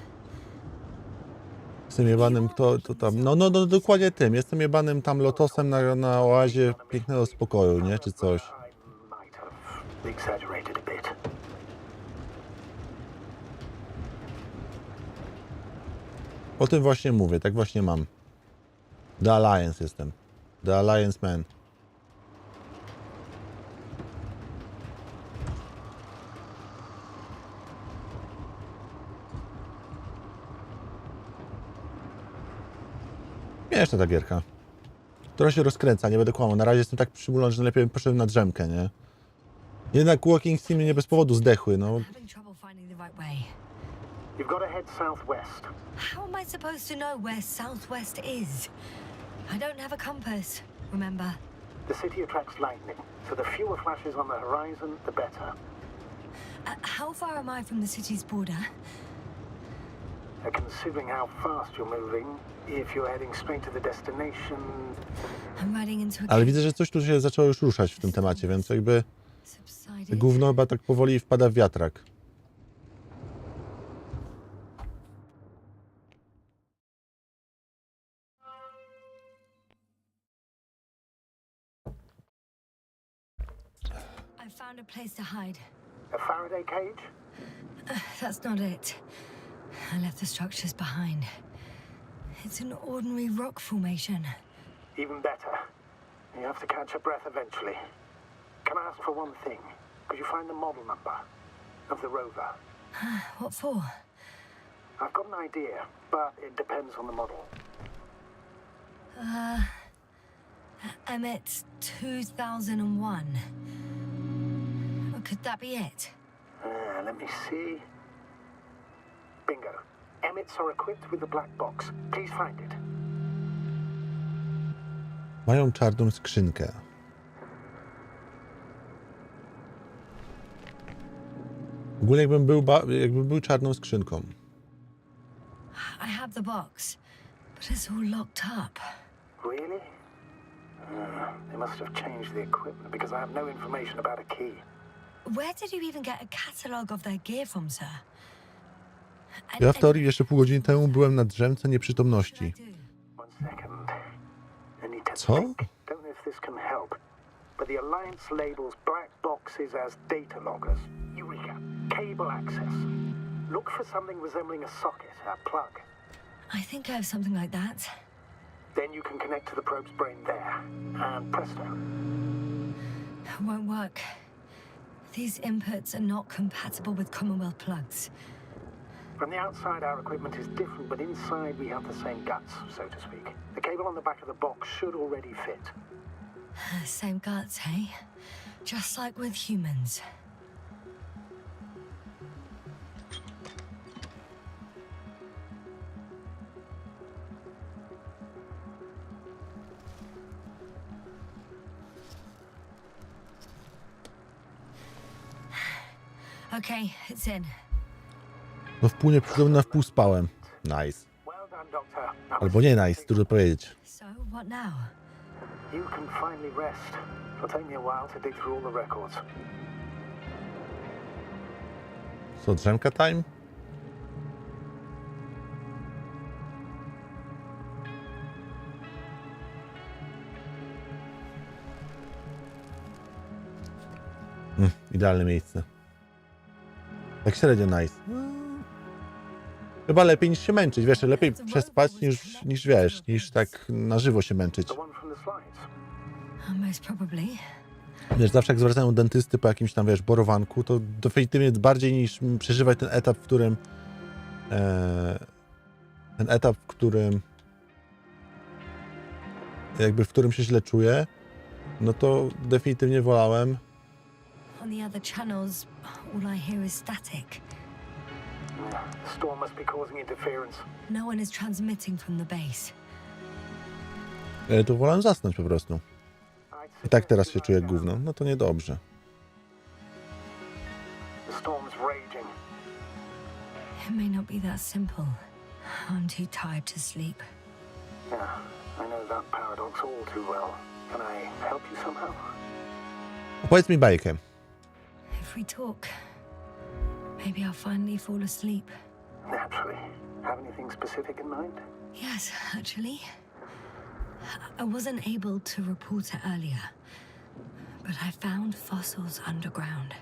[SPEAKER 1] Jestem jebanym, to tam, no, dokładnie tym. Jestem jebanym tam lotosem na oazie pięknego spokoju, nie? Czy coś.
[SPEAKER 6] I might have exaggerated a bit.
[SPEAKER 1] O tym właśnie mówię, tak właśnie mam. The Alliance jestem. The Alliance Man. Śmieszna ta gierka. Trochę się rozkręca, nie będę kłamał. Na razie jestem tak przymulony, że lepiej bym poszedł na drzemkę, nie? Jednak walking sim nie bez powodu zdechły, no.
[SPEAKER 2] Having trouble finding the right way.
[SPEAKER 6] You've got to head southwest.
[SPEAKER 2] How am I supposed to know where southwest is? I don't have a compass, remember?
[SPEAKER 6] The city attracts lightning, so the fewer flashes on the horizon, the better.
[SPEAKER 2] How far am I from the city's border?
[SPEAKER 6] Considering how fast you're moving, if you're heading straight to the destination...
[SPEAKER 2] I'm riding into a
[SPEAKER 1] Ale widzę, że coś tu się zaczęło już ruszać w tym temacie, więc jakby
[SPEAKER 2] subsided.
[SPEAKER 1] gówno chyba tak powoli wpada w wiatrak.
[SPEAKER 2] I found a place to hide.
[SPEAKER 6] A Faraday cage?
[SPEAKER 2] That's not it. I left the structures behind. It's an ordinary rock formation.
[SPEAKER 6] Even better. You have to catch your breath eventually. Can I ask for one thing? Could you find the model number of the rover?
[SPEAKER 2] What for?
[SPEAKER 6] I've got an idea, but it depends on the model.
[SPEAKER 2] Emmett's 2001. Could that be it?
[SPEAKER 6] Let me see. Bingo. Emmets are equipped with the black box. Please find it.
[SPEAKER 1] Mają czarną skrzynkę. W ogóle jakbym był czarną skrzynką.
[SPEAKER 2] I have the box, but it's all locked up.
[SPEAKER 6] Really? They must have changed the equipment because I have no information about a key.
[SPEAKER 2] Where did you even get a catalogue of their gear from, sir?
[SPEAKER 1] Ja w teorii jeszcze pół godziny temu byłem na drzemce nieprzytomności.
[SPEAKER 6] One second. I need to
[SPEAKER 1] Co?
[SPEAKER 6] think. Don't know if this can help, but the Alliance labels black boxes as data loggers. Eureka. Cable access. Look for something resembling a socket, a plug.
[SPEAKER 2] I think I have something like that.
[SPEAKER 6] Then you can connect to the probe's brain there. And presto.
[SPEAKER 2] It won't work. These inputs are not compatible with Commonwealth plugs.
[SPEAKER 6] From the outside, our equipment is different, but inside we have the same guts, so to speak. The cable on the back of the box should already fit.
[SPEAKER 2] Same guts, hey? Just like with humans. Okay, it's in.
[SPEAKER 1] No w pół nie przyszedłem, na wpół spałem. Nice.
[SPEAKER 6] Well done, Doctor.
[SPEAKER 1] Albo nie nice, trudno powiedzieć.
[SPEAKER 2] So, what now?
[SPEAKER 6] You can finally rest. It'll take me a while to dig through all the records.
[SPEAKER 1] Co, drzemka time? Idealne miejsce. Tak średnio nice. Chyba lepiej niż się męczyć, wiesz, lepiej przespać niż wiesz, niż tak na żywo się męczyć.
[SPEAKER 6] The one from the slides.
[SPEAKER 2] Most probably.
[SPEAKER 1] Wiesz, zawsze jak zwracają do dentysty po jakimś tam, wiesz, borowanku, to definitywnie bardziej niż przeżywać ten etap, w którym w którym się źle czuję, no to definitywnie wolałem.
[SPEAKER 2] On the other channels, all I hear is static.
[SPEAKER 6] The storm must be causing interference.
[SPEAKER 2] No one is transmitting from the base.
[SPEAKER 1] To wolałem zasnąć po prostu. I tak teraz się czuję jak gówno. No to niedobrze.
[SPEAKER 6] The storm's raging.
[SPEAKER 2] It may not be that simple. I'm too tired to sleep.
[SPEAKER 6] Yeah, I know that paradox all too well. Can I help you somehow?
[SPEAKER 1] Opowiedz mi bajkę.
[SPEAKER 2] If we talk, maybe I'll finally fall asleep.
[SPEAKER 6] Naturally. Have anything specific in mind?
[SPEAKER 2] Yes, actually. I wasn't able to report it earlier, but I found fossils underground.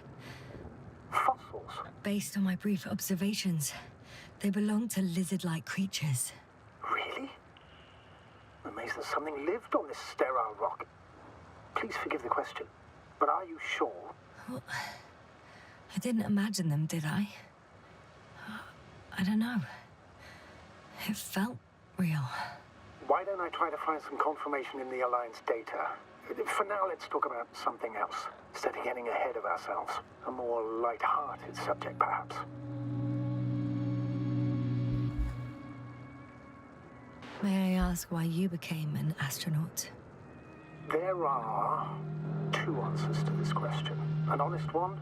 [SPEAKER 6] Fossils?
[SPEAKER 2] Based on my brief observations, they belong to lizard-like creatures.
[SPEAKER 6] Really? I'm amazed that something lived on this sterile rock. Please forgive the question, but are you sure?
[SPEAKER 2] Well, I didn't imagine them, did I? I don't know. It felt real.
[SPEAKER 6] Why don't I try to find some confirmation in the Alliance data? For now, let's talk about something else, instead of getting ahead of ourselves. A more light-hearted subject, perhaps.
[SPEAKER 2] May I ask why you became an astronaut?
[SPEAKER 6] There are two answers to this question. An honest one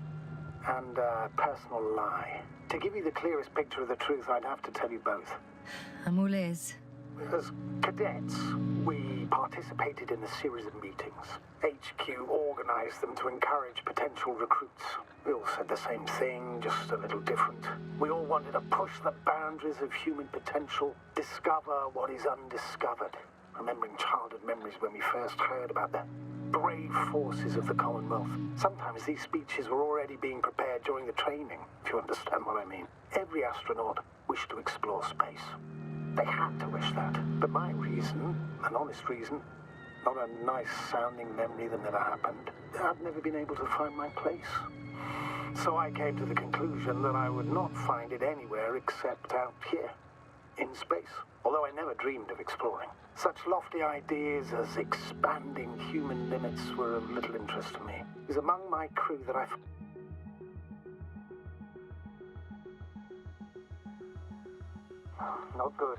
[SPEAKER 6] and a personal lie. To give you the clearest picture of the truth, I'd have to tell you both.
[SPEAKER 2] I'm all ears.
[SPEAKER 6] As cadets, we participated in a series of meetings. HQ organized them to encourage potential recruits. We all said the same thing, just a little different. We all wanted to push the boundaries of human potential, discover what is undiscovered. Remembering childhood memories when we first heard about the brave forces of the Commonwealth. Sometimes these speeches were already being prepared during the training, if you understand what I mean. Every astronaut wished to explore space. They had to wish that. But my reason, an honest reason, not a nice-sounding memory that never happened, I'd never been able to find my place. So I came to the conclusion that I would not find it anywhere except out here, in space. Although I never dreamed of exploring. Such lofty ideas as expanding human limits were of little interest to me. It was among my crew that I... Not good.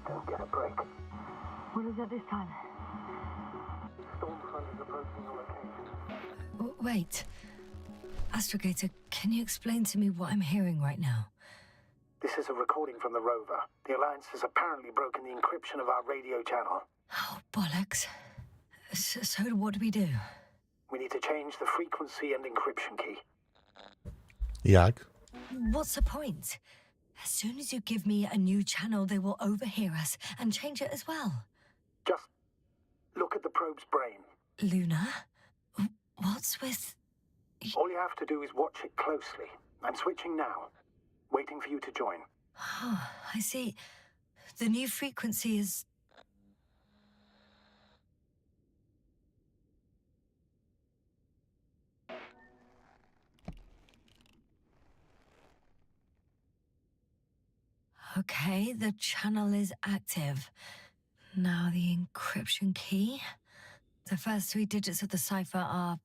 [SPEAKER 6] Don't get a break.
[SPEAKER 2] What is it this time?
[SPEAKER 6] Storm front is approaching your location.
[SPEAKER 2] Wait. Astrogator, can you explain to me what I'm hearing right now?
[SPEAKER 6] This is a recording from the rover. The Alliance has apparently broken the encryption of our radio channel.
[SPEAKER 2] Oh, bollocks. So what do we do?
[SPEAKER 6] We need to change the frequency and encryption key.
[SPEAKER 1] Jak?
[SPEAKER 2] What's the point? As soon as you give me a new channel, they will overhear us and change it as well.
[SPEAKER 6] Just look at the probe's brain.
[SPEAKER 2] Luna? What's with...
[SPEAKER 6] All you have to do is watch it closely. I'm switching now. Waiting for you to join.
[SPEAKER 2] Oh, I see. The new frequency is... Okay, the channel is active. Now the encryption key. The first 3 digits of the cipher are...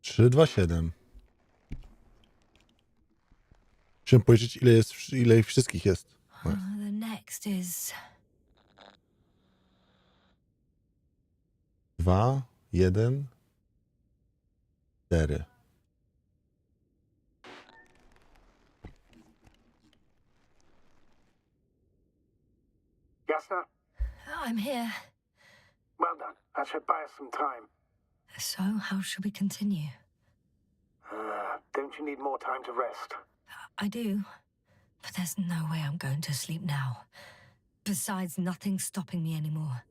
[SPEAKER 1] Trzy, 2, 7. Chciałem powiedzieć, ile ich wszystkich jest.
[SPEAKER 2] The next is...
[SPEAKER 1] 2, 1, 4.
[SPEAKER 6] Jasna?
[SPEAKER 2] I'm here.
[SPEAKER 6] Well done. That should buy us some time.
[SPEAKER 2] So, how should we continue?
[SPEAKER 6] Don't you need more time to rest?
[SPEAKER 2] I do. But there's no way I'm going to sleep now. Besides, nothing's stopping me anymore.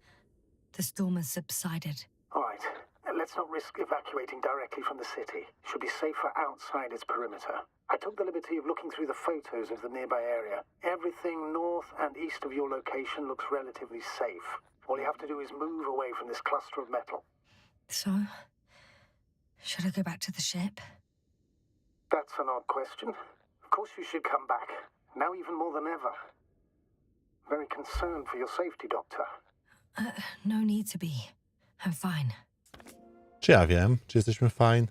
[SPEAKER 2] The storm has subsided.
[SPEAKER 6] All right. Let's not risk evacuating directly from the city. Should be safer outside its perimeter. I took the liberty of looking through the photos of the nearby area. Everything north and east of your location looks relatively safe. All you have to do is move away from this cluster of metal.
[SPEAKER 2] So, should I go back to the ship?
[SPEAKER 6] That's an odd question. Of course you should come back. Now even more than ever. Very concerned for your safety, Doctor.
[SPEAKER 2] No need to be. I'm fine.
[SPEAKER 1] Czy ja wiem? Czy jesteśmy fine?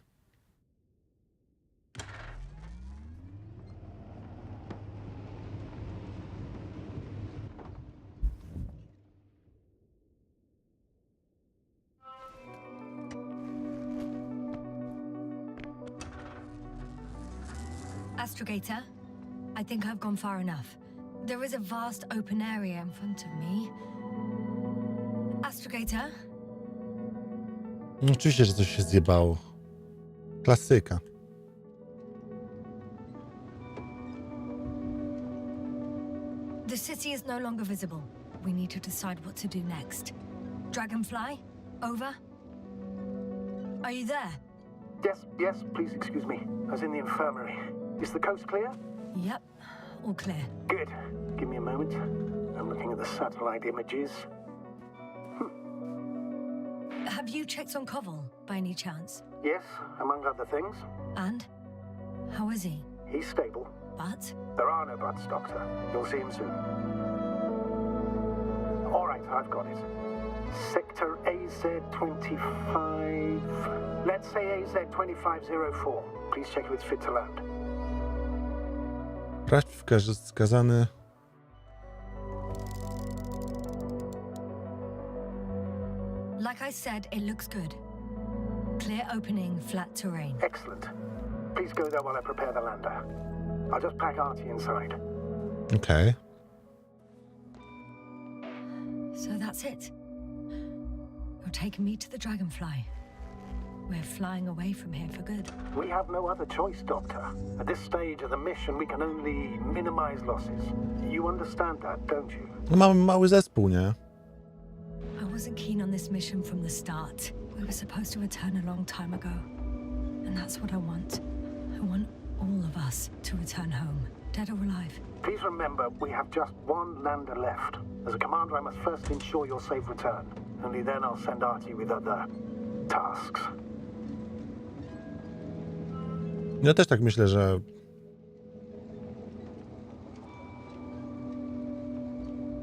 [SPEAKER 2] Astrogator, I think I've gone far enough. There is a vast open area in front of me. Astrogator?
[SPEAKER 1] Oczywiście, że coś się zjebało. Klasyka.
[SPEAKER 2] The city is no longer visible. We need to decide what to do next. Dragonfly? Over? Are you there?
[SPEAKER 6] Yes, please excuse me. I was in the infirmary. Is the coast clear?
[SPEAKER 2] Yep, all clear.
[SPEAKER 6] Good. Give me a moment. I'm looking at the satellite images.
[SPEAKER 2] Have you checked on 𝗀𝗁, by any chance?
[SPEAKER 6] Yes, among other things.
[SPEAKER 2] And? How is he?
[SPEAKER 6] He's stable.
[SPEAKER 2] But?
[SPEAKER 6] There are no buts, Doctor. You'll see him soon. All right, I've got it. Sector AZ-25... Let's say AZ-2504. Please check if it's fit to land.
[SPEAKER 1] Praćwikarz skazany.
[SPEAKER 2] Like I said, it looks good. Clear opening, flat terrain.
[SPEAKER 6] Excellent. Please go there while I prepare the lander. I'll just pack 𝗭cie inside.
[SPEAKER 1] Okej.
[SPEAKER 2] So that's it. You're taking me to the Dragonfly. We're flying away from here for good.
[SPEAKER 6] We have no other choice, Doctor. At this stage of the mission, we can only minimize losses. You understand that, don't you?
[SPEAKER 1] No mamy mały zespół, nie?
[SPEAKER 2] I wasn't keen on this mission from the start. We were supposed to return a long time ago. And that's what I want. I want all of us to return home, dead or alive.
[SPEAKER 6] Please remember, we have just one lander left. As a commander, I must first ensure your safe return. Only then I'll send 𝗭cie with other tasks.
[SPEAKER 1] Ja też tak myślę, że...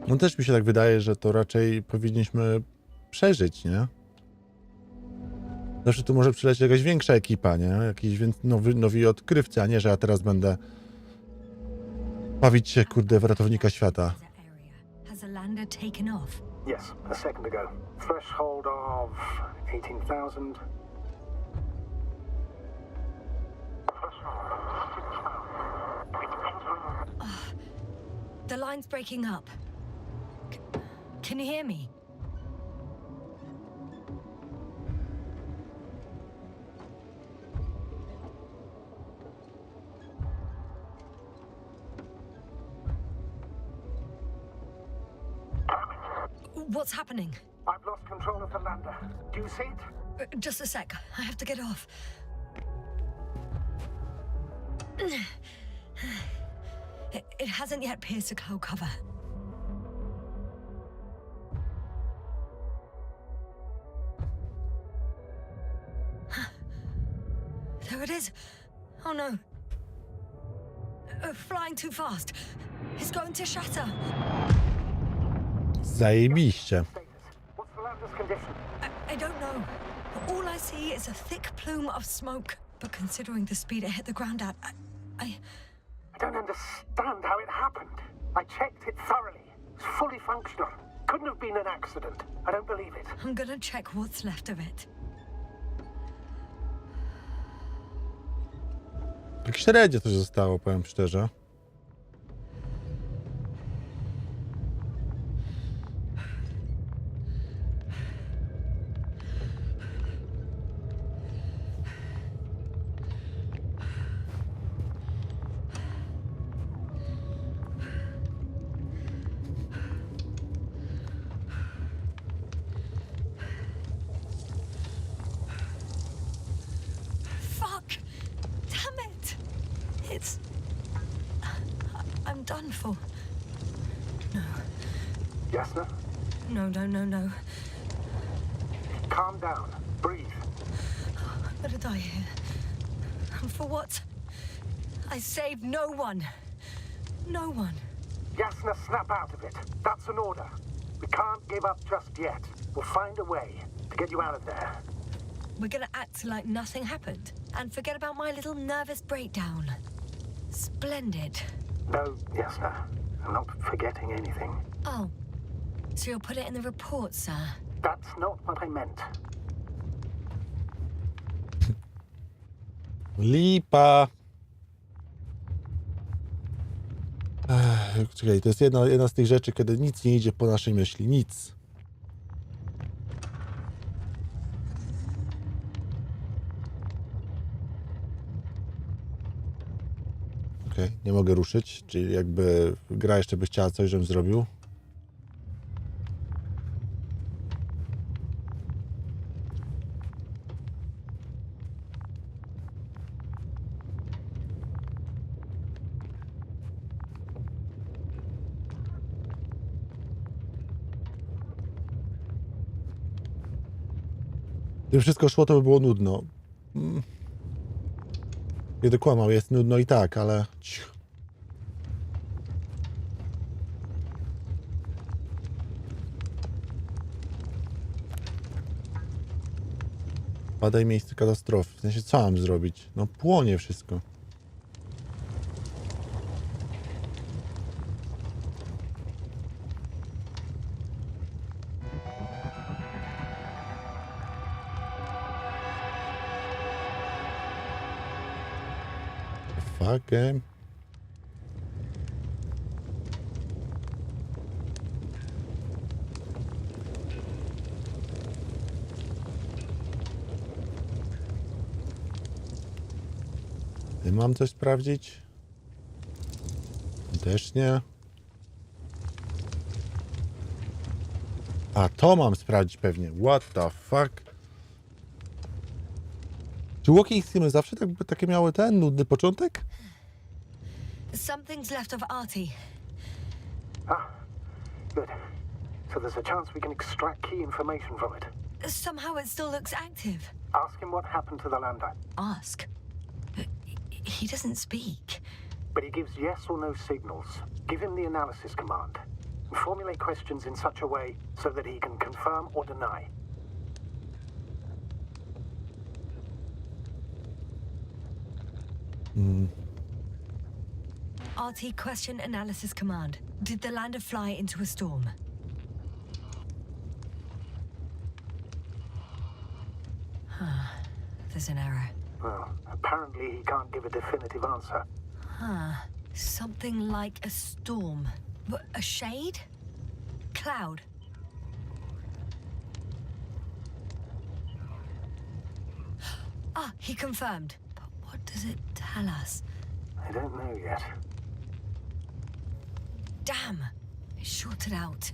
[SPEAKER 1] No też mi się tak wydaje, że to raczej powinniśmy przeżyć, nie? Zawsze tu może przylecieć jakaś większa ekipa, nie? Jakiś nowi odkrywcy, a nie, że ja teraz będę bawić się, kurde, w ratownika świata.
[SPEAKER 2] Has a lander taken off?
[SPEAKER 6] Yes, a second ago. Threshold of 18,000.
[SPEAKER 2] The line's breaking up. Can you hear me? What's happening?
[SPEAKER 6] I've lost control of the lander. Do you see it?
[SPEAKER 2] Just a sec. I have to get off. It hasn't yet pierced the cloud cover. There it is. Oh no. Flying too fast. It's going to shatter.
[SPEAKER 1] Zajebiście.
[SPEAKER 6] What's the lander's condition?
[SPEAKER 2] I don't know. All I see is a thick plume of smoke. But considering the speed it hit the ground at, I
[SPEAKER 6] don't understand how it happened. I checked it thoroughly. It's fully functional. Couldn't have been an accident. I don't believe it.
[SPEAKER 2] I'm gonna check what's left of it.
[SPEAKER 1] Tak średnio to zostało, powiem szczerze.
[SPEAKER 2] It's... I'm done for. No.
[SPEAKER 6] Jasna?
[SPEAKER 2] No, no, no, no.
[SPEAKER 6] Calm down. Breathe.
[SPEAKER 2] I'm gonna die here. And for what? I saved no one. No one.
[SPEAKER 6] Jasna, snap out of it. That's an order. We can't give up just yet. We'll find a way to get you out of there.
[SPEAKER 2] We're gonna act like nothing happened and forget about my little nervous breakdown. Splendid.
[SPEAKER 6] No, Jasna. I'm not forgetting anything.
[SPEAKER 2] Oh. So you'll put it in the report, sir?
[SPEAKER 6] That's not what I meant.
[SPEAKER 1] Lipa. Czekaj, to jest jedna z tych rzeczy, kiedy nic nie idzie po naszej myśli. Nic. Okej, nie mogę ruszyć, czyli jakby gra jeszcze by chciała coś, żebym zrobił. Gdyby wszystko szło, to by było nudno. Kiedy kłamał, jest nudno i tak, ale... Cicho. Badaj miejsce katastrofy. W sensie, co mam zrobić? No płonie wszystko. Fuck game. Mam coś sprawdzić? Też nie. A to mam sprawdzić pewnie. What the fuck? Czy 𝗀𝗂𝗀𝘁 zawsze takie miały ten nudny początek?
[SPEAKER 2] Something's left of 𝗬cie.
[SPEAKER 6] Ah, good. So there's a chance we can extract key information from it.
[SPEAKER 2] Somehow it still looks active.
[SPEAKER 6] Ask him what happened to the lander.
[SPEAKER 2] Ask? He doesn't speak.
[SPEAKER 6] But he gives yes or no signals. Give him the analysis command. And formulate questions in such a way so that he can confirm or deny.
[SPEAKER 2] 𝗬cie question analysis command. Did the lander fly into a storm? There's an error.
[SPEAKER 6] Well, apparently he can't give a definitive answer.
[SPEAKER 2] Something like a storm. A shade? Cloud? He confirmed. But what does it tell us?
[SPEAKER 6] I don't know yet.
[SPEAKER 2] Damn! It shorted out.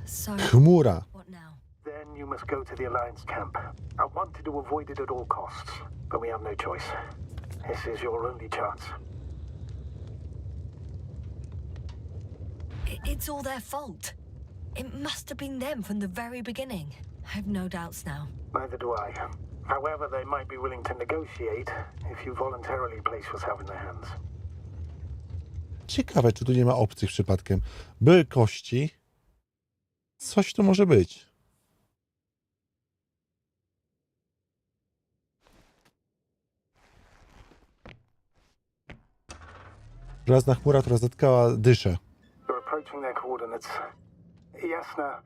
[SPEAKER 2] So,
[SPEAKER 1] Chmura.
[SPEAKER 2] what now?
[SPEAKER 6] Then you must go to the Alliance camp. I wanted to avoid it at all costs, but we have no choice. This is your only chance.
[SPEAKER 2] It's all their fault. It must have been them from the very beginning. I have no doubts now.
[SPEAKER 6] Neither do I. However, they might be willing to negotiate if you voluntarily place yourself in their hands.
[SPEAKER 1] Ciekawe, czy tu nie ma obcych przypadkiem. Były kości. Coś tu może być. Żelazna chmura, która zatkała dyszę.
[SPEAKER 6] You're approaching their coordinates. Jasna,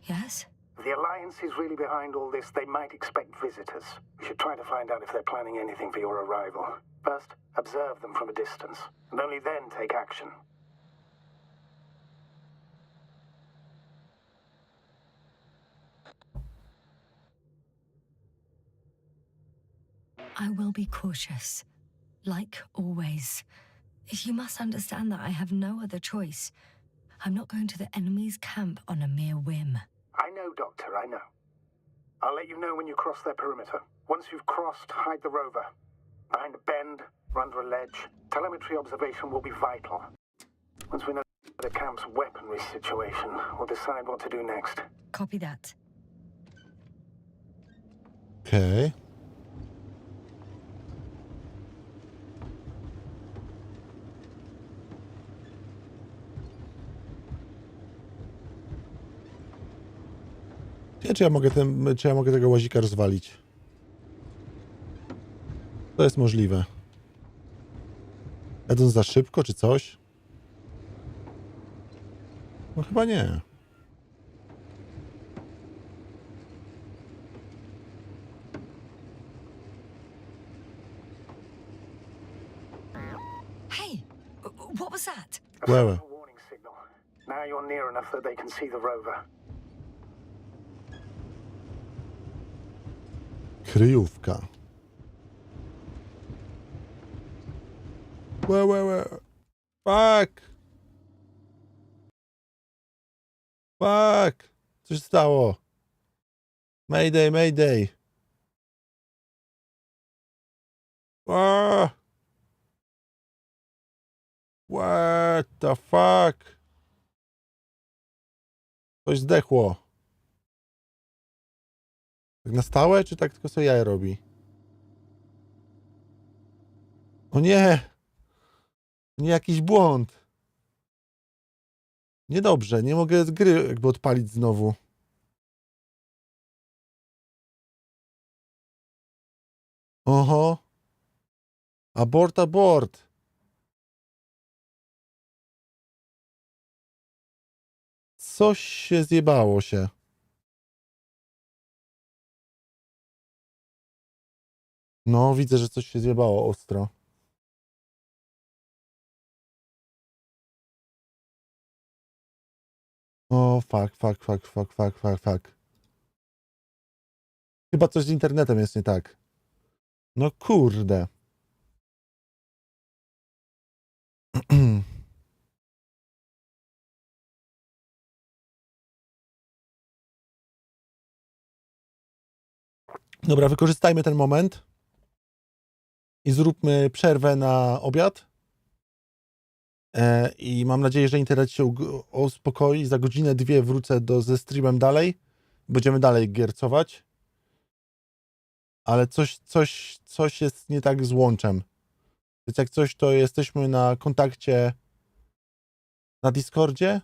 [SPEAKER 2] Yes?
[SPEAKER 6] if the Alliance is really behind all this, they might expect visitors. We should try to find out if they're planning anything for your arrival. First, observe them from a distance, and only then take action.
[SPEAKER 2] I will be cautious. Like always. You must understand that I have no other choice. I'm not going to the enemy's camp on a mere whim.
[SPEAKER 6] I know, Doctor, I know. I'll let you know when you cross their perimeter. Once you've crossed, hide the rover. Behind a bend, We're under a ledge. Telemetry observation will be vital. Once we know the camp's weaponry situation, we'll decide what to do next.
[SPEAKER 2] Copy that.
[SPEAKER 1] Okej. Nie, czy ja mogę tego łazika rozwalić? To jest możliwe. Jadąc za szybko, czy coś? No chyba nie.
[SPEAKER 2] Hey, what was that?
[SPEAKER 1] Well.
[SPEAKER 6] A warning signal. Now you're near enough that they can see the rover.
[SPEAKER 1] Kryjówka. Fuck! Fuck! Co się stało? Mayday, mayday! What the fuck? Coś zdechło. Tak na stałe, czy tak tylko sobie jaja robi? O nie! Nie, jakiś błąd. Niedobrze, nie mogę z gry jakby odpalić znowu. Oho. Abort, abort. Coś się zjebało się. No, widzę, że coś się zjebało ostro. O, fuck. Chyba coś z internetem jest nie tak. No kurde. Dobra, wykorzystajmy ten moment i zróbmy przerwę na obiad. I mam nadzieję, że internet się uspokoi. Za godzinę, dwie wrócę ze streamem dalej. Będziemy dalej giercować. Ale coś jest nie tak z łączem. Więc jak coś, to jesteśmy na kontakcie na Discordzie.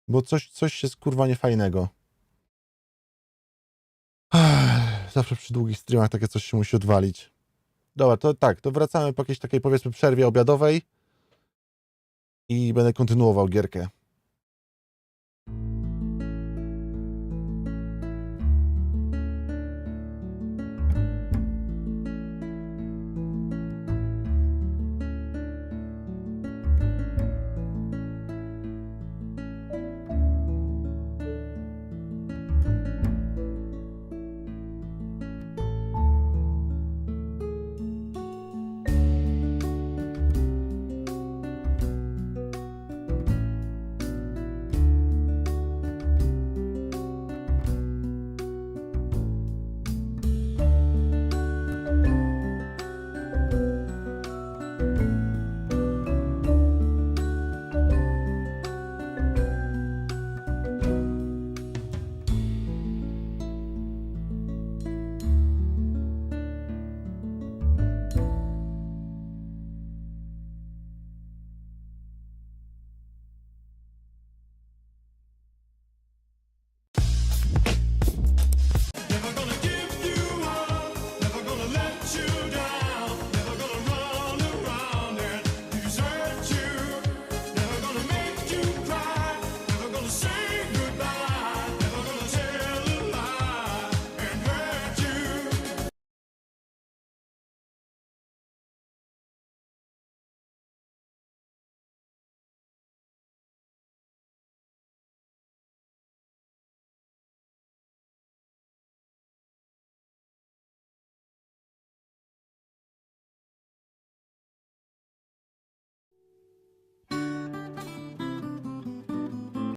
[SPEAKER 1] Bo coś jest kurwa niefajnego. Zawsze przy długich streamach takie coś się musi odwalić. Dobra, to tak, to wracamy po jakiejś takiej, powiedzmy, przerwie obiadowej i będę kontynuował gierkę.